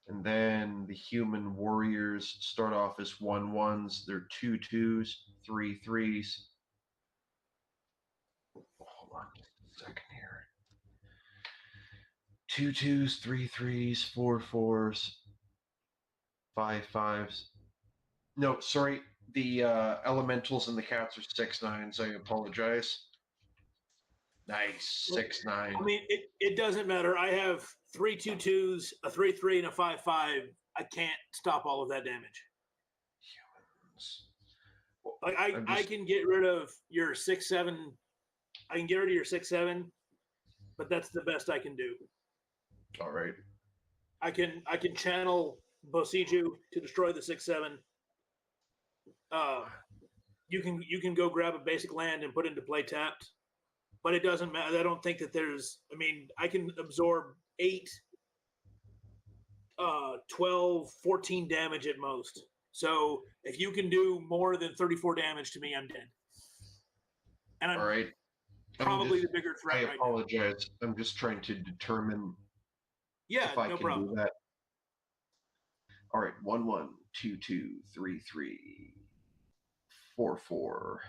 And then the human warriors start off as 1/1s. They're 2/2s, 3/3s. Hold on just a second here. 2/2s, 3/3s, 4/4s, 5/5s. No, sorry. The elementals and the cats are 6/9s. I apologize. Nice, 6/9. I mean, it doesn't matter. I have 3 2/2s, a 3/3, and a 5/5. I can't stop all of that damage. Humans. Like I can get rid of your 6/7. I can get rid of your 6/7, but that's the best I can do. All right. I can channel Bosiju to destroy the 6/7. You can go grab a basic land and put into play tapped, but it doesn't matter. I don't think that there's. I mean, I can absorb 8, 12, 14 damage at most. So if you can do more than 34 damage to me, I'm dead. And I'm All right. probably the bigger threat I right now. apologize. I'm just trying to determine Yeah, if I no can problem. do that. All right. 1/1, 2/2, 3/3, 4/4,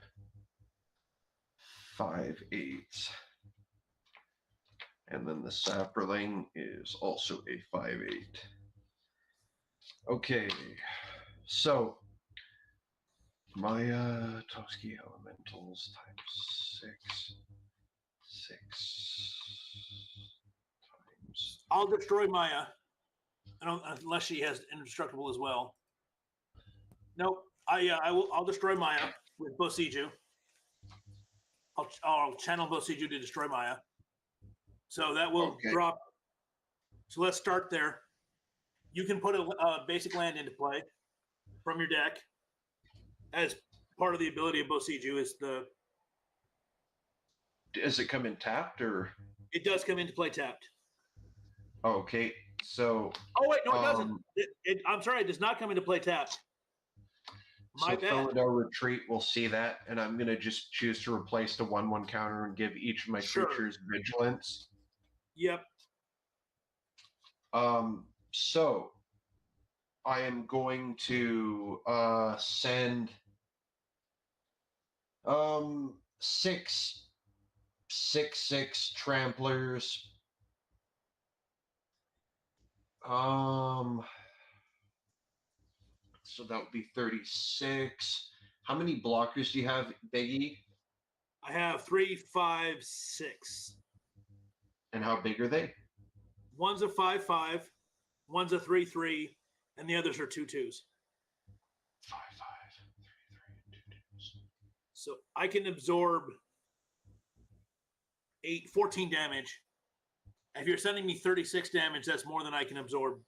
5/8. And then the sapperling is also a 5/8. Okay. So my Toski elementals times 6. 6 times. I'll destroy Maya. I don't, unless she has indestructible as well. Nope. I'll destroy Maya with Bosiju. I'll channel Bosiju to destroy Maya. So that will drop. So let's start there. You can put a basic land into play from your deck as part of the ability of Bosiju is the. Does it come in tapped or? It does come into play tapped. Okay, so. Oh wait, no, it doesn't. I'm sorry, it does not come into play tapped. My bad. Felidar Retreat will see that, and I'm going to just choose to replace the 1/1 counter and give each of my creatures vigilance. Yep. So I am going to send 6 6/6 tramplers. So that would be 36. How many blockers do you have, Biggie? I have 3, 5, 6. And how big are they? One's a 5/5, one's a 3/3, and the others are 2/2s. 5/5, 3/3, 2/2s. So I can absorb 14 damage. If you're sending me 36 damage, that's more than I can absorb.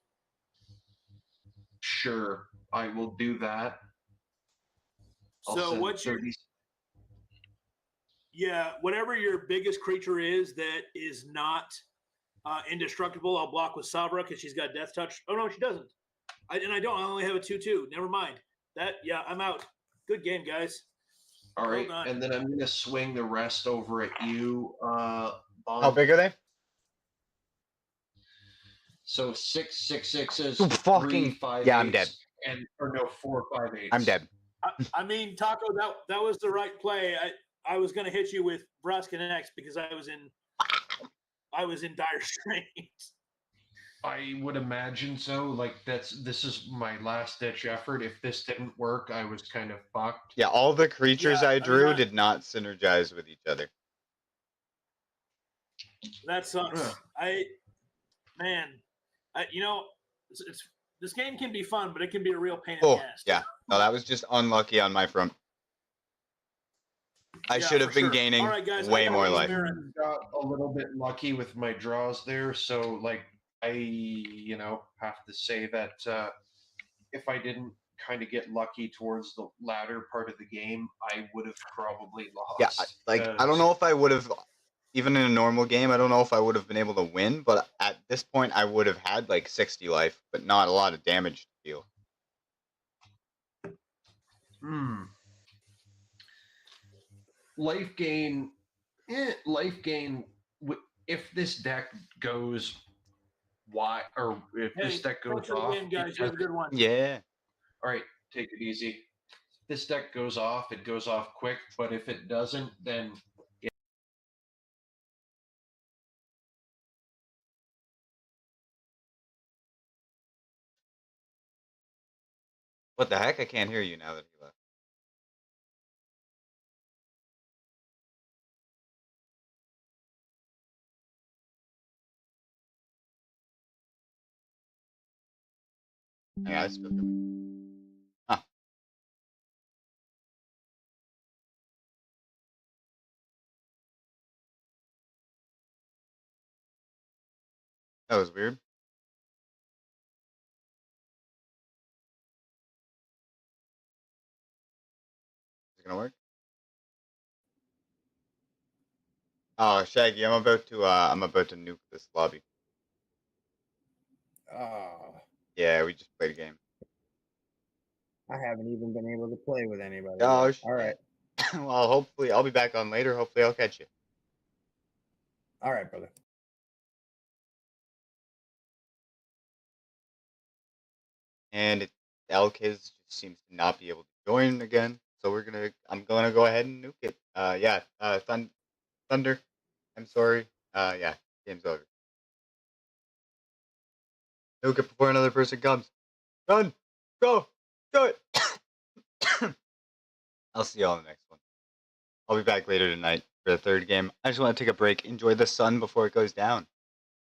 Sure, I will do that. So what's your Yeah, whatever your biggest creature is that is not indestructible, I'll block with Sabra because she's got Death Touch. Oh no, she doesn't. I only have a 2/2. Never mind. I'm out. Good game, guys. All right, done. and then I'm gonna swing the rest over at you, How Bond. big are they? So 6 6 6s, Oh, fucking 3 5 yeah, I'm dead. and or no 4 5 8s. I'm dead. I mean, Taco, that was the right play. I was gonna hit you with Brusque and X because I was in dire straits. I would imagine so. Like this is my last ditch effort. If this didn't work, I was kind of fucked. Yeah, all the creatures Yeah, I I drew mean, did not synergize with each other. That sucks. Ugh. This game can be fun, but it can be a real pain in Oh, the ass. yeah. No, that was just unlucky on my front. I Yeah, should have for been sure. gaining All right, guys, way I gotta more go life. there and- Got a little bit lucky with my draws there, so like I have to say that if I didn't kind of get lucky towards the latter part of the game, I would have probably lost. Yeah, I don't know if I would have, even in a normal game, I don't know if I would have been able to win, but at this point I would have had like 60 life, but not a lot of damage to deal. Life gain. If this deck goes wide, or if this deck goes off, guys. You have a good one. Yeah. All right, take it easy. If this deck goes off, it goes off quick. But if it doesn't, then What the heck? I can't hear you now that he left. Yeah, it's still going. Huh. That was weird. Is it gonna work? Oh, Shaggy, I'm about to nuke this lobby. Yeah, we just played a game. I haven't even been able to play with anybody. Oh, yet. shit. All right. Well, hopefully I'll be back on later. Hopefully I'll catch you. All right, brother. And Elkiz just seems to not be able to join again, so I'm gonna go ahead and nuke it. Thunder. I'm sorry. Yeah, game's over. Nuke it before another person comes. Run, go, do it. I'll see you all in the next one. I'll be back later tonight for the third game. I just want to take a break, enjoy the sun before it goes down.